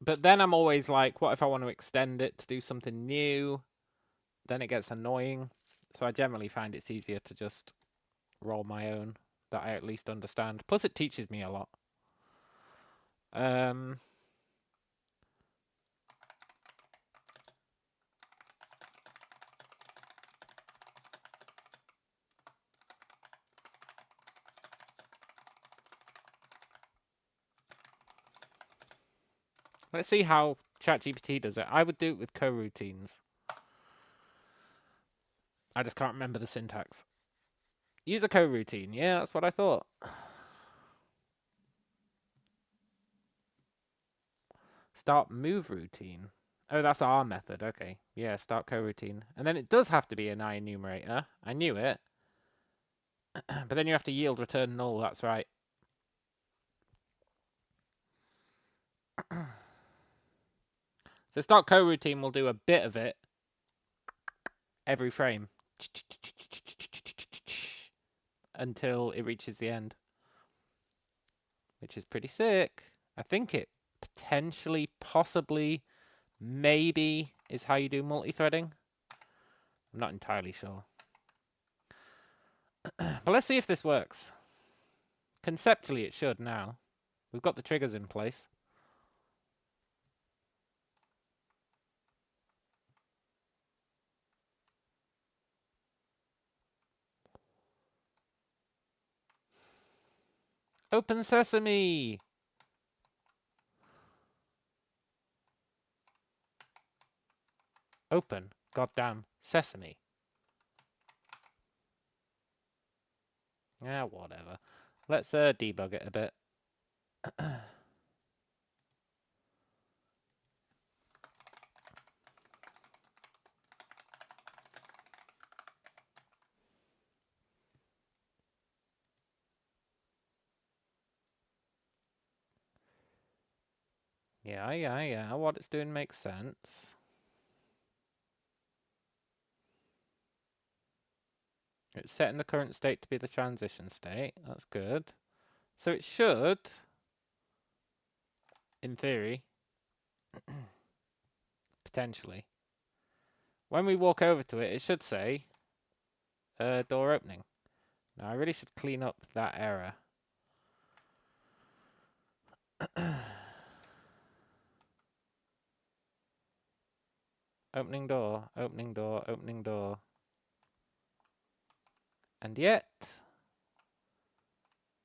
Speaker 1: But then I'm always like, what if I want to extend it to do something new? Then it gets annoying. So I generally find it's easier to just roll my own that I at least understand. Plus it teaches me a lot. Let's see how ChatGPT does it. I would do it with coroutines. I just can't remember the syntax. Use a coroutine. Yeah, that's what I thought. Start move routine. Oh, that's our method. Okay. Yeah, start coroutine. And then it does have to be an I enumerator. I knew it. But then you have to yield return null. That's right. So start coroutine will do a bit of it every frame until it reaches the end, which is pretty sick. I think it potentially, possibly, maybe is how you do multi-threading. I'm not entirely sure. But let's see if this works. Conceptually, it should now. We've got the triggers in place. Open sesame! Open goddamn sesame. Yeah, whatever. Let's debug it a bit. Yeah. What it's doing makes sense. It's setting the current state to be the transition state. That's good. So it should, in theory, potentially, when we walk over to it, it should say door opening. Now, I really should clean up that error. Opening door, opening door, opening door. And yet.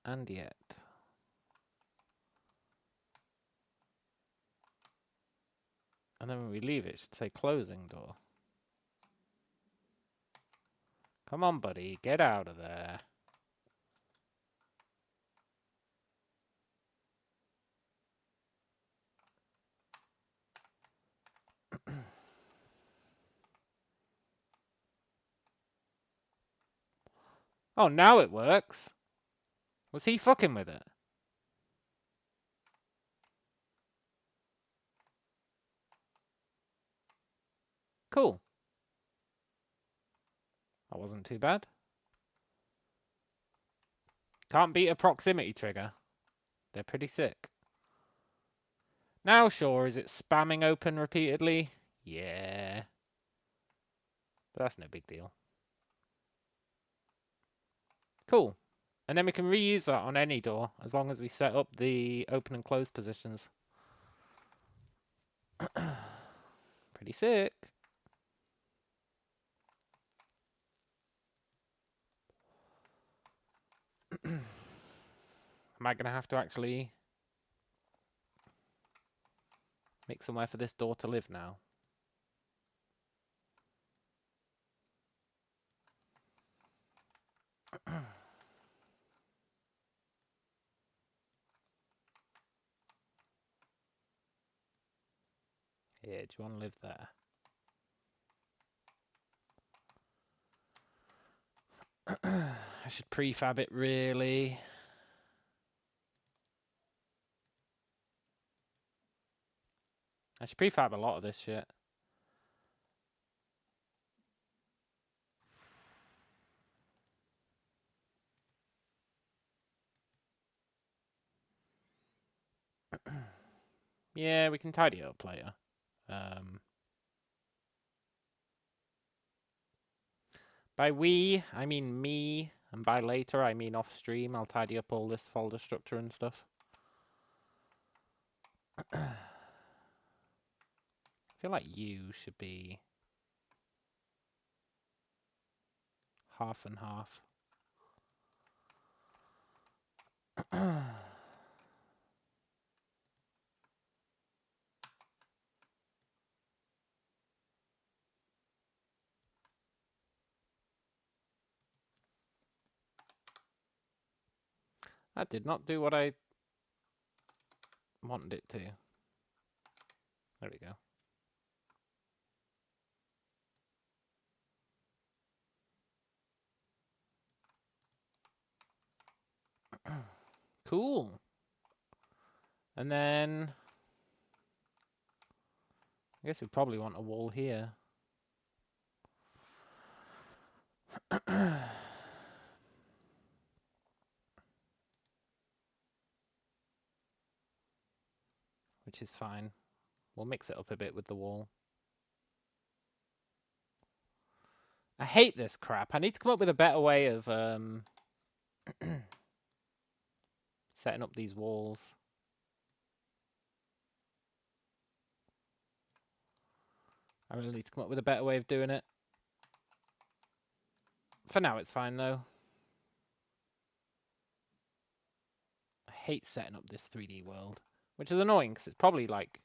Speaker 1: And yet. And then when we leave, it should say closing door. Come on, buddy, get out of there. Oh, now it works. Was he fucking with it? Cool. That wasn't too bad. Can't beat a proximity trigger. They're pretty sick. Now, sure, is it spamming open repeatedly? Yeah. But that's no big deal. Cool. And then we can reuse that on any door, as long as we set up the open and close positions. Pretty sick. Am I going to have to actually make somewhere for this door to live now? Yeah, do you want to live there? I should prefab it, really. I should prefab a lot of this shit. Yeah, we can tidy it up later. By we, I mean me, and by later, I mean off stream. I'll tidy up all this folder structure and stuff. I feel like you should be half and half. That did not do what I wanted it to. There we go. Cool. And then I guess we probably want a wall here. Which is fine. We'll mix it up a bit with the wall. I hate this crap. I need to come up with a better way of setting up these walls. I really need to come up with a better way of doing it. For now, it's fine, though. I hate setting up this 3D world, which is annoying, because it's probably, like,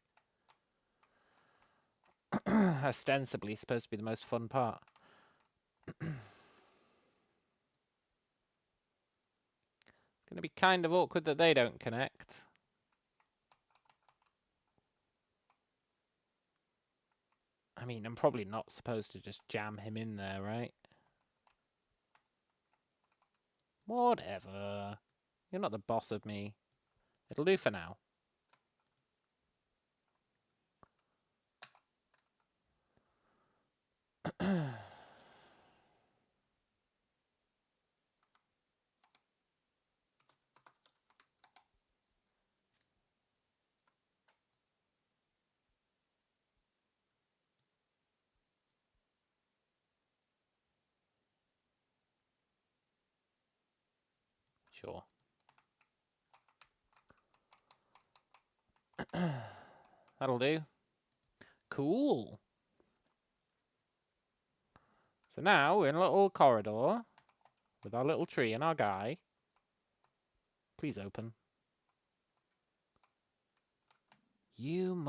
Speaker 1: ostensibly supposed to be the most fun part. It's going to be kind of awkward that they don't connect. I mean, I'm probably not supposed to just jam him in there, right? Whatever. You're not the boss of me. It'll do for now. Sure. That'll do. Cool. So now we're in a little corridor with our little tree and our guy. Please open. You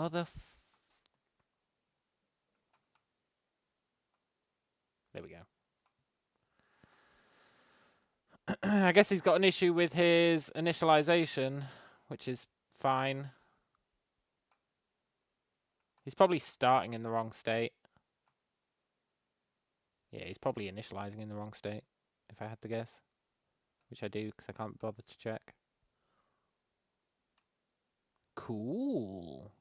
Speaker 1: There we go. I guess he's got an issue with his initialization, which is fine. He's probably starting in the wrong state. Yeah, he's probably initializing in the wrong state, if I had to guess. Which I do, because I can't bother to check. Cool.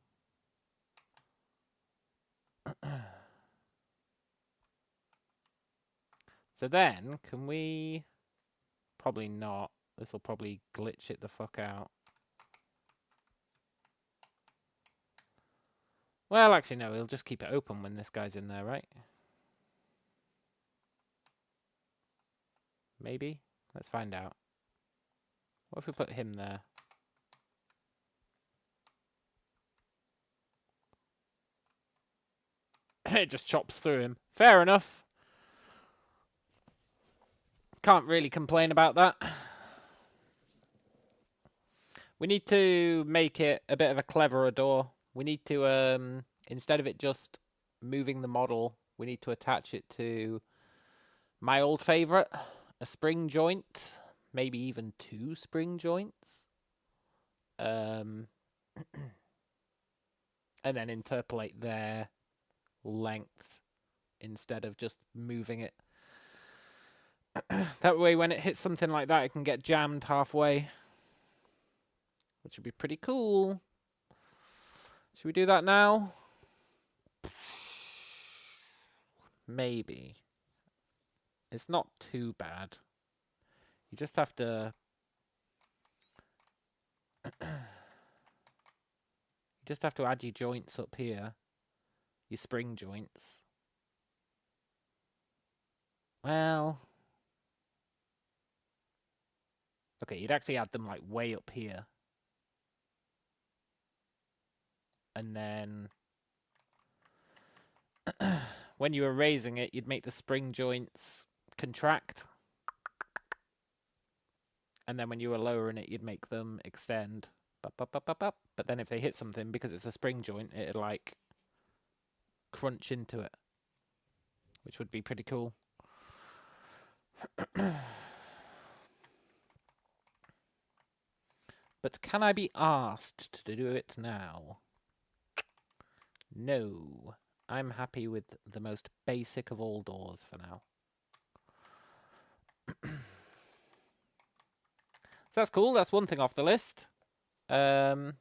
Speaker 1: So then, can we... Probably not. This will probably glitch it the fuck out. Well, actually, no. We'll just keep it open when this guy's in there, right? Maybe? Let's find out. What if we put him there? It just chops through him. Fair enough. Can't really complain about that. We need to make it a bit of a cleverer door. We need to, instead of it just moving the model, we need to attach it to my old favourite, a spring joint. Maybe even 2 spring joints. And then interpolate their length instead of just moving it. That way when it hits something like that, it can get jammed halfway. Which would be pretty cool. Should we do that now? Maybe. It's not too bad. You just have to... you just have to add your joints up here. Your spring joints. Well... okay, you'd actually add them, like, way up here. And then... when you were raising it, you'd make the spring joints contract. And then when you were lowering it, you'd make them extend. But then if they hit something, because it's a spring joint, it'd, like, crunch into it. Which would be pretty cool. But can I be asked to do it now? No. I'm happy with the most basic of all doors for now. So that's cool. That's one thing off the list. Oh,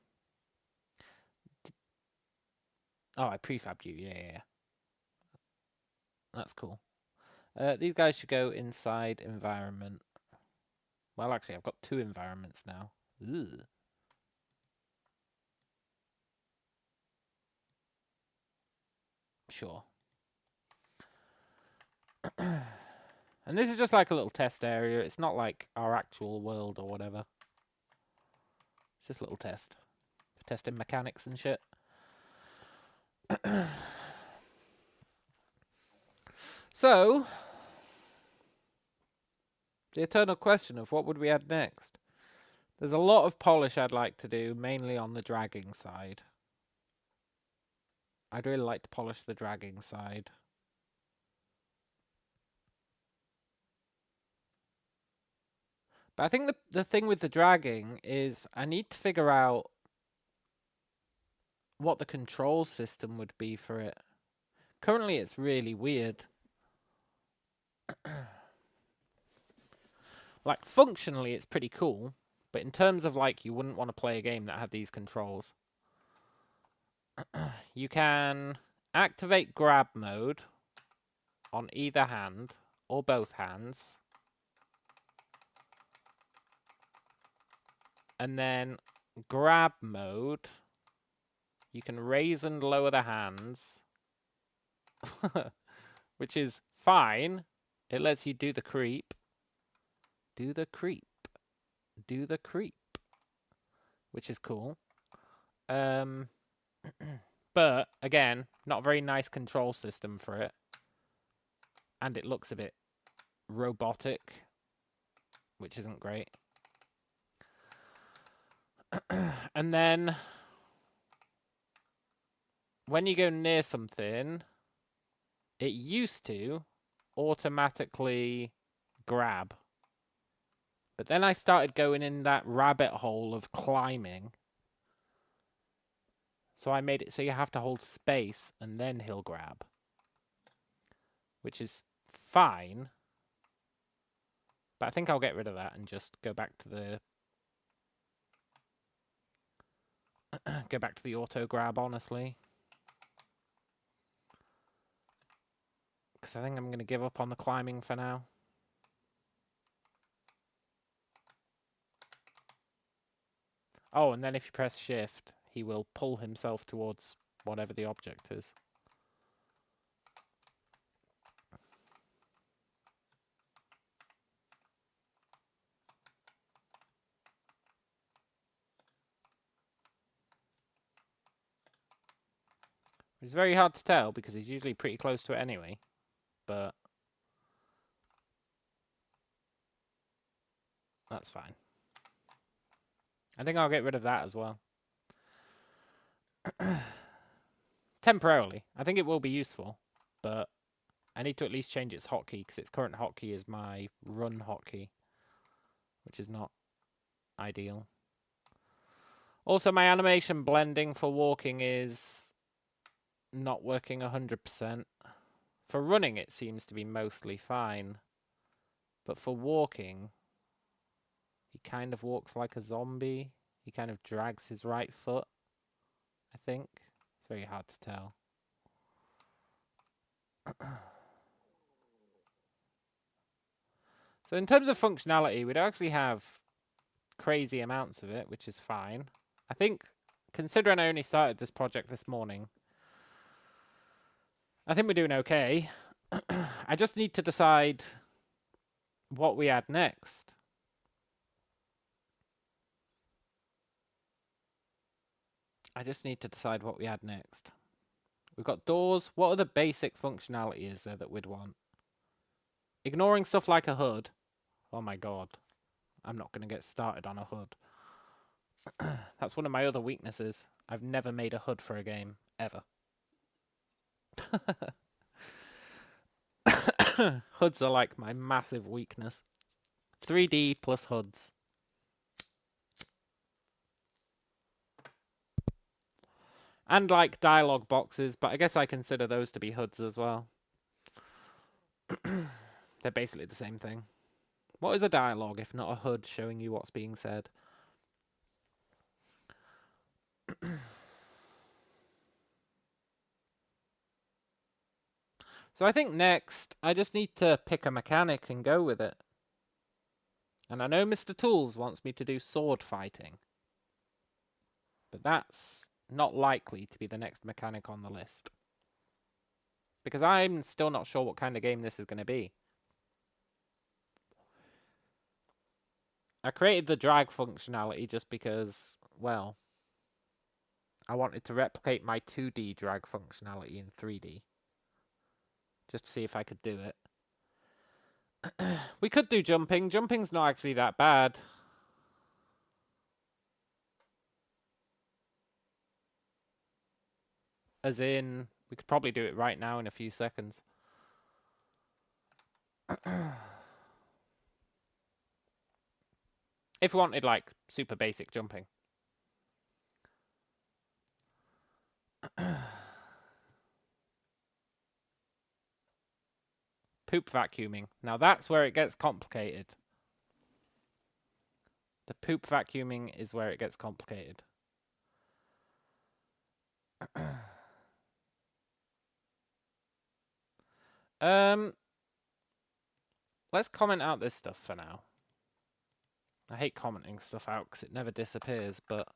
Speaker 1: I prefabbed you. Yeah. That's cool. These guys should go inside environment. Well, actually, I've got 2 environments now. Ugh. Sure. And this is just like a little test area. It's not like our actual world or whatever. It's just a little test. For testing mechanics and shit. So, the eternal question of what would we add next? There's a lot of polish I'd like to do, mainly on the dragging side. I'd really like to polish the dragging side. But I think the thing with the dragging is I need to figure out what the control system would be for it. Currently it's really weird. Like, functionally it's pretty cool, but in terms of, like, you wouldn't want to play a game that had these controls. You can activate grab mode on either hand or both hands. And then grab mode, you can raise and lower the hands, which is fine. It lets you do the creep. Do the creep. Do the creep. Which is cool. But, again, not a very nice control system for it. And it looks a bit robotic, which isn't great. And then, when you go near something, it used to automatically grab. But then I started going in that rabbit hole of climbing. So I made it so you have to hold space and then he'll grab. Which is fine. But I think I'll get rid of that and just go back to the auto grab, honestly. Because I think I'm going to give up on the climbing for now. Oh, and then if you press shift, he will pull himself towards whatever the object is. It's very hard to tell because he's usually pretty close to it anyway. But that's fine. I think I'll get rid of that as well. Temporarily. I think it will be useful, but I need to at least change its hotkey because its current hotkey is my run hotkey, which is not ideal. Also, my animation blending for walking is not working 100%. For running, it seems to be mostly fine. But for walking, he kind of walks like a zombie. He kind of drags his right foot, I think. It's very hard to tell. So in terms of functionality, we don't actually have crazy amounts of it, which is fine. I think, considering I only started this project this morning, I think we're doing okay. I just need to decide what we add next. We've got doors. What other basic functionality is there that we'd want? Ignoring stuff like a hood. Oh my god. I'm not going to get started on a hood. That's one of my other weaknesses. I've never made a hood for a game, ever. Hoods are like my massive weakness. 3D plus hoods. And like dialogue boxes, but I guess I consider those to be hoods as well. They're basically the same thing. What is a dialogue if not a hood showing you what's being said? So I think next, I just need to pick a mechanic and go with it. And I know Mr. Tools wants me to do sword fighting. But that's not likely to be the next mechanic on the list. Because I'm still not sure what kind of game this is going to be. I created the drag functionality just because, well, I wanted to replicate my 2D drag functionality in 3D. Just to see if I could do it. We could do jumping. Jumping's not actually that bad. As in, we could probably do it right now in a few seconds. If we wanted, like, super basic jumping. Poop vacuuming. Now that's where it gets complicated. The poop vacuuming is where it gets complicated. Let's comment out this stuff for now. I hate commenting stuff out because it never disappears, but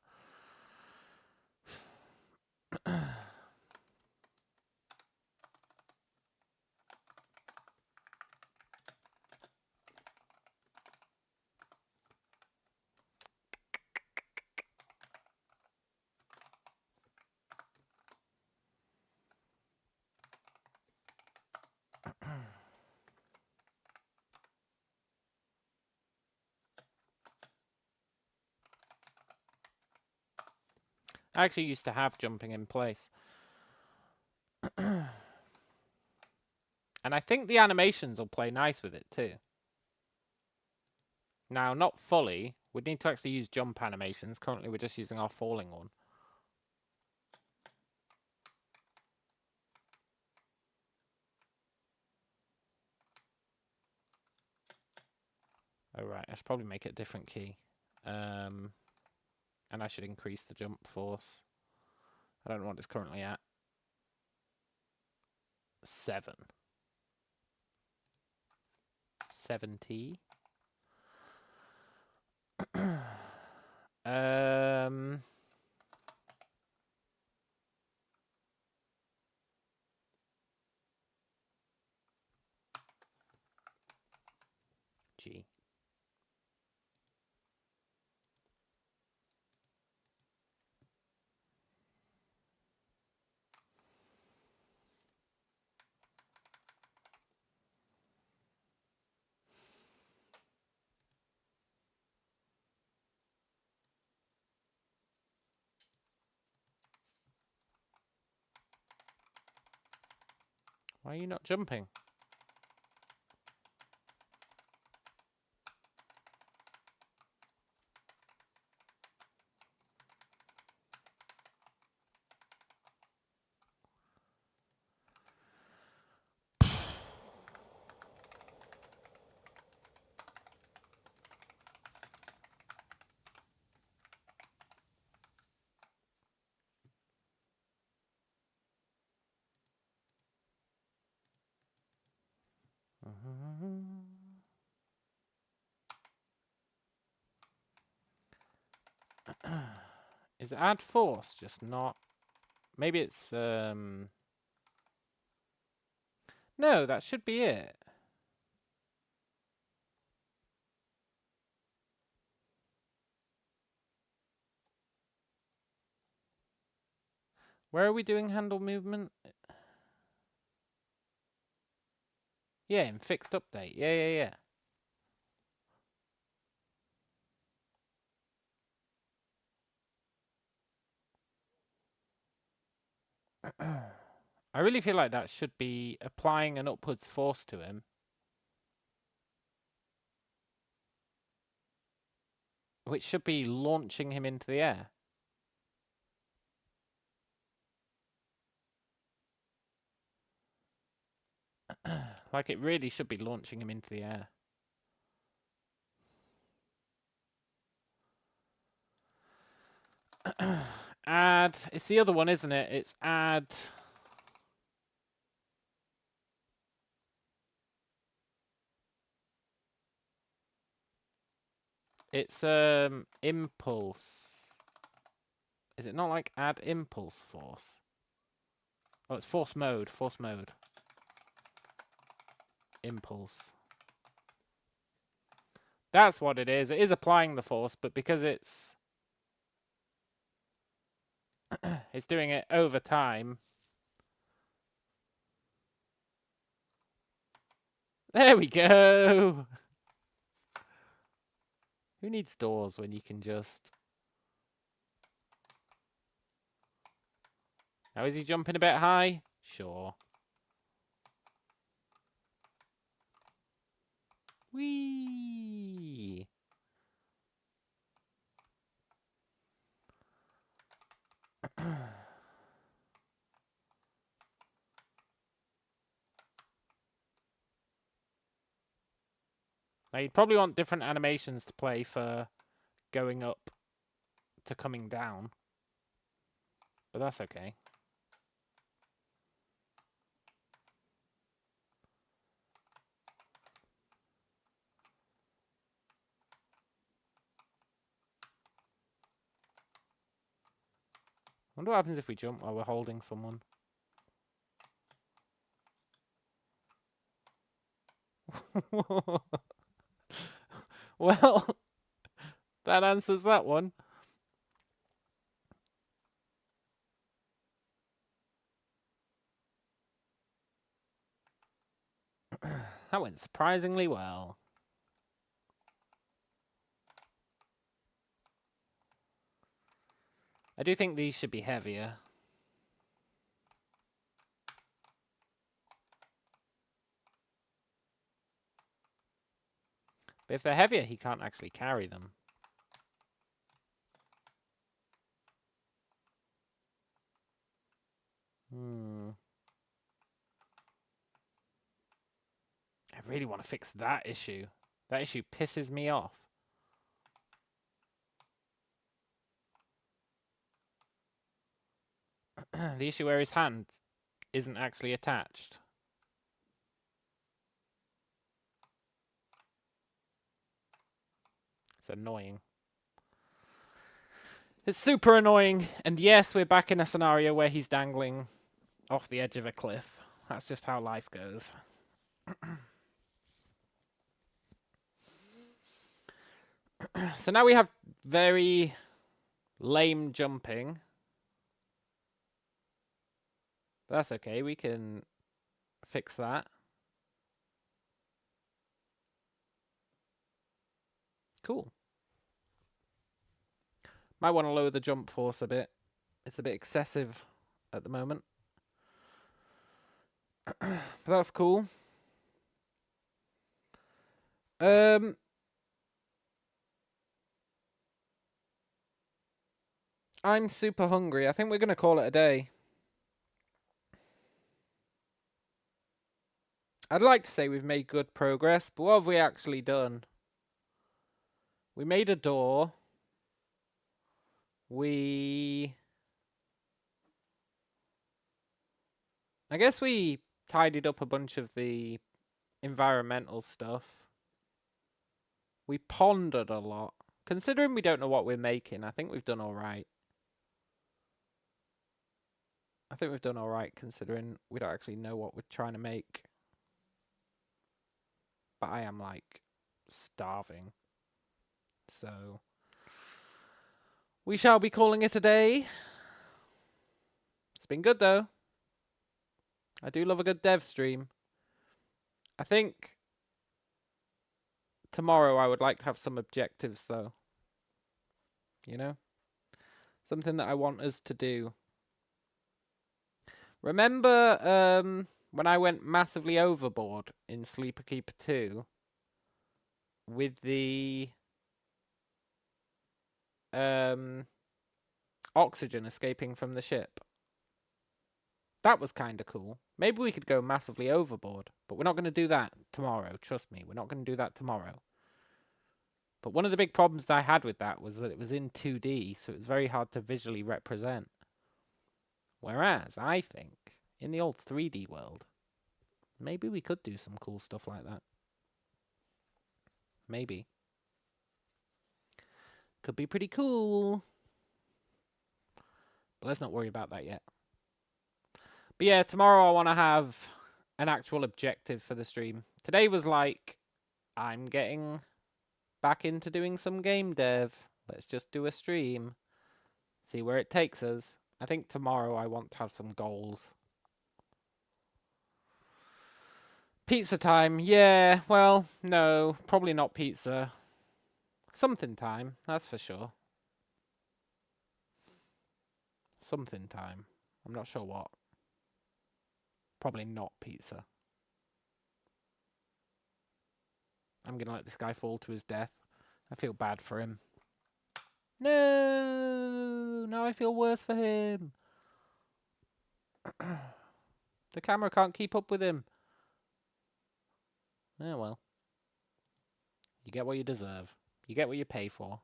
Speaker 1: I actually used to have jumping in place. And I think the animations will play nice with it too. Now, not fully. We'd need to actually use jump animations. Currently, we're just using our falling one. Oh, right. I should probably make it a different key. And I should increase the jump force. I don't know what it's currently at. 7. 70. G. Why are you not jumping? Is add force just not? Maybe it's no, that should be it. Where are we doing handle movement? Yeah, in fixed update. Yeah. I really feel like that should be applying an upwards force to him. Which should be launching him into the air. Like it really should be launching him into the air. Add. It's the other one, isn't it? It's add. It's impulse. Is it not like add impulse force? Oh, it's force mode. Force mode. Impulse. That's what it is. It is applying the force, but because it's it's doing it over time. There we go. Who needs doors when you can just... Now, is he jumping a bit high? Sure. Whee! Now, you'd probably want different animations to play for going up to coming down. But that's okay. I wonder what happens if we jump while we're holding someone. Well, that answers that one. That went surprisingly well. I do think these should be heavier. But if they're heavier, he can't actually carry them. I really want to fix that issue. That issue pisses me off. The issue where his hand isn't actually attached. It's annoying. It's super annoying. And yes, we're back in a scenario where he's dangling off the edge of a cliff. That's just how life goes. So now we have very lame jumping. But that's okay. We can fix that. Cool. Might want to lower the jump force a bit. It's a bit excessive at the moment. But that's cool. I'm super hungry. I think we're going to call it a day. I'd like to say we've made good progress, but what have we actually done? We made a door. I guess we tidied up a bunch of the environmental stuff. We pondered a lot. Considering we don't know what we're making, I think we've done alright. I think we've done alright considering we don't actually know what we're trying to make. But I am, like, starving. So we shall be calling it a day. It's been good, though. I do love a good dev stream. I think tomorrow I would like to have some objectives, though. You know? Something that I want us to do. Remember when I went massively overboard in Sleeper Keeper 2 with the oxygen escaping from the ship? That was kind of cool. Maybe we could go massively overboard, but we're not going to do that tomorrow. Trust me, we're not going to do that tomorrow. But one of the big problems I had with that was that it was in 2D, so it was very hard to visually represent. Whereas, I think, in the old 3D world, maybe we could do some cool stuff like that. Maybe. Could be pretty cool. But let's not worry about that yet. But yeah, tomorrow I want to have an actual objective for the stream. Today was like, I'm getting back into doing some game dev. Let's just do a stream. See where it takes us. I think tomorrow I want to have some goals. Pizza time. Yeah, well, no, probably not pizza. Something time, that's for sure. Something time. I'm not sure what. Probably not pizza. I'm going to let this guy fall to his death. I feel bad for him. No! Now I feel worse for him. The camera can't keep up with him. Oh well. You get what you deserve. You get what you pay for.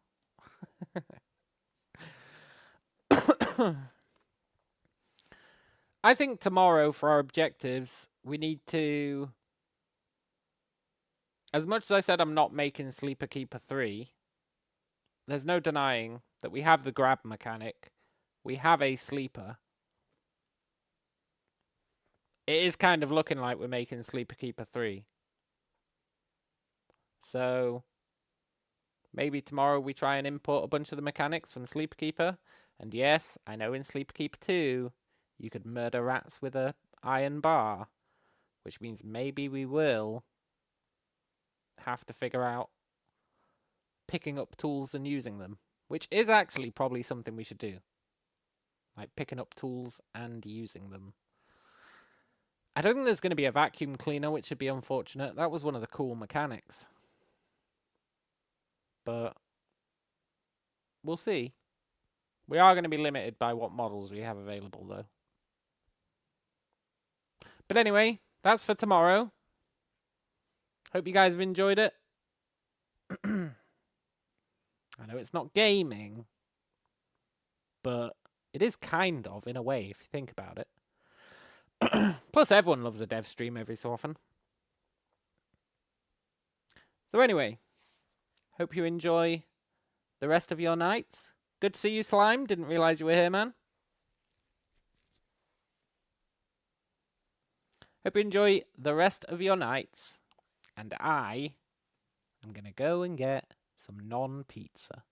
Speaker 1: I think tomorrow, for our objectives, we need to... As much as I said I'm not making Sleeper Keeper 3, there's no denying that we have the grab mechanic. We have a sleeper. It is kind of looking like we're making Sleeper Keeper 3. So, maybe tomorrow we try and import a bunch of the mechanics from Sleeper Keeper. And yes, I know in Sleeper Keeper 2, you could murder rats with an iron bar. Which means maybe we will have to figure out picking up tools and using them. Which is actually probably something we should do. Like picking up tools and using them. I don't think there's going to be a vacuum cleaner, which would be unfortunate. That was one of the cool mechanics. But we'll see. We are going to be limited by what models we have available, though. But anyway, that's for tomorrow. Hope you guys have enjoyed it. I know it's not gaming, but it is kind of, in a way, if you think about it. Plus, everyone loves a dev stream every so often. So anyway, hope you enjoy the rest of your nights. Good to see you, Slime. Didn't realize you were here, man. Hope you enjoy the rest of your nights. And I am going to go and get some non-pizza.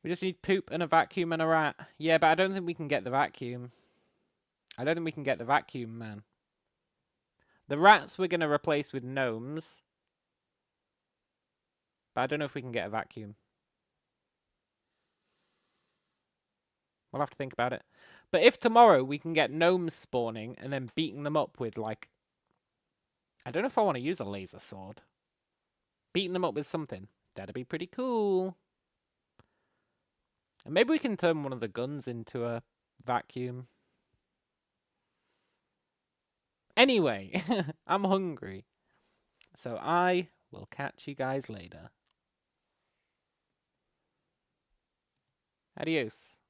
Speaker 1: We just need poop and a vacuum and a rat. Yeah, but I don't think we can get the vacuum. I don't think we can get the vacuum, man. The rats we're going to replace with gnomes. But I don't know if we can get a vacuum. We'll have to think about it. But if tomorrow we can get gnomes spawning and then beating them up with, like... I don't know if I want to use a laser sword. Beating them up with something. That'd be pretty cool. And maybe we can turn one of the guns into a vacuum. Anyway, I'm hungry. So I will catch you guys later. Adios.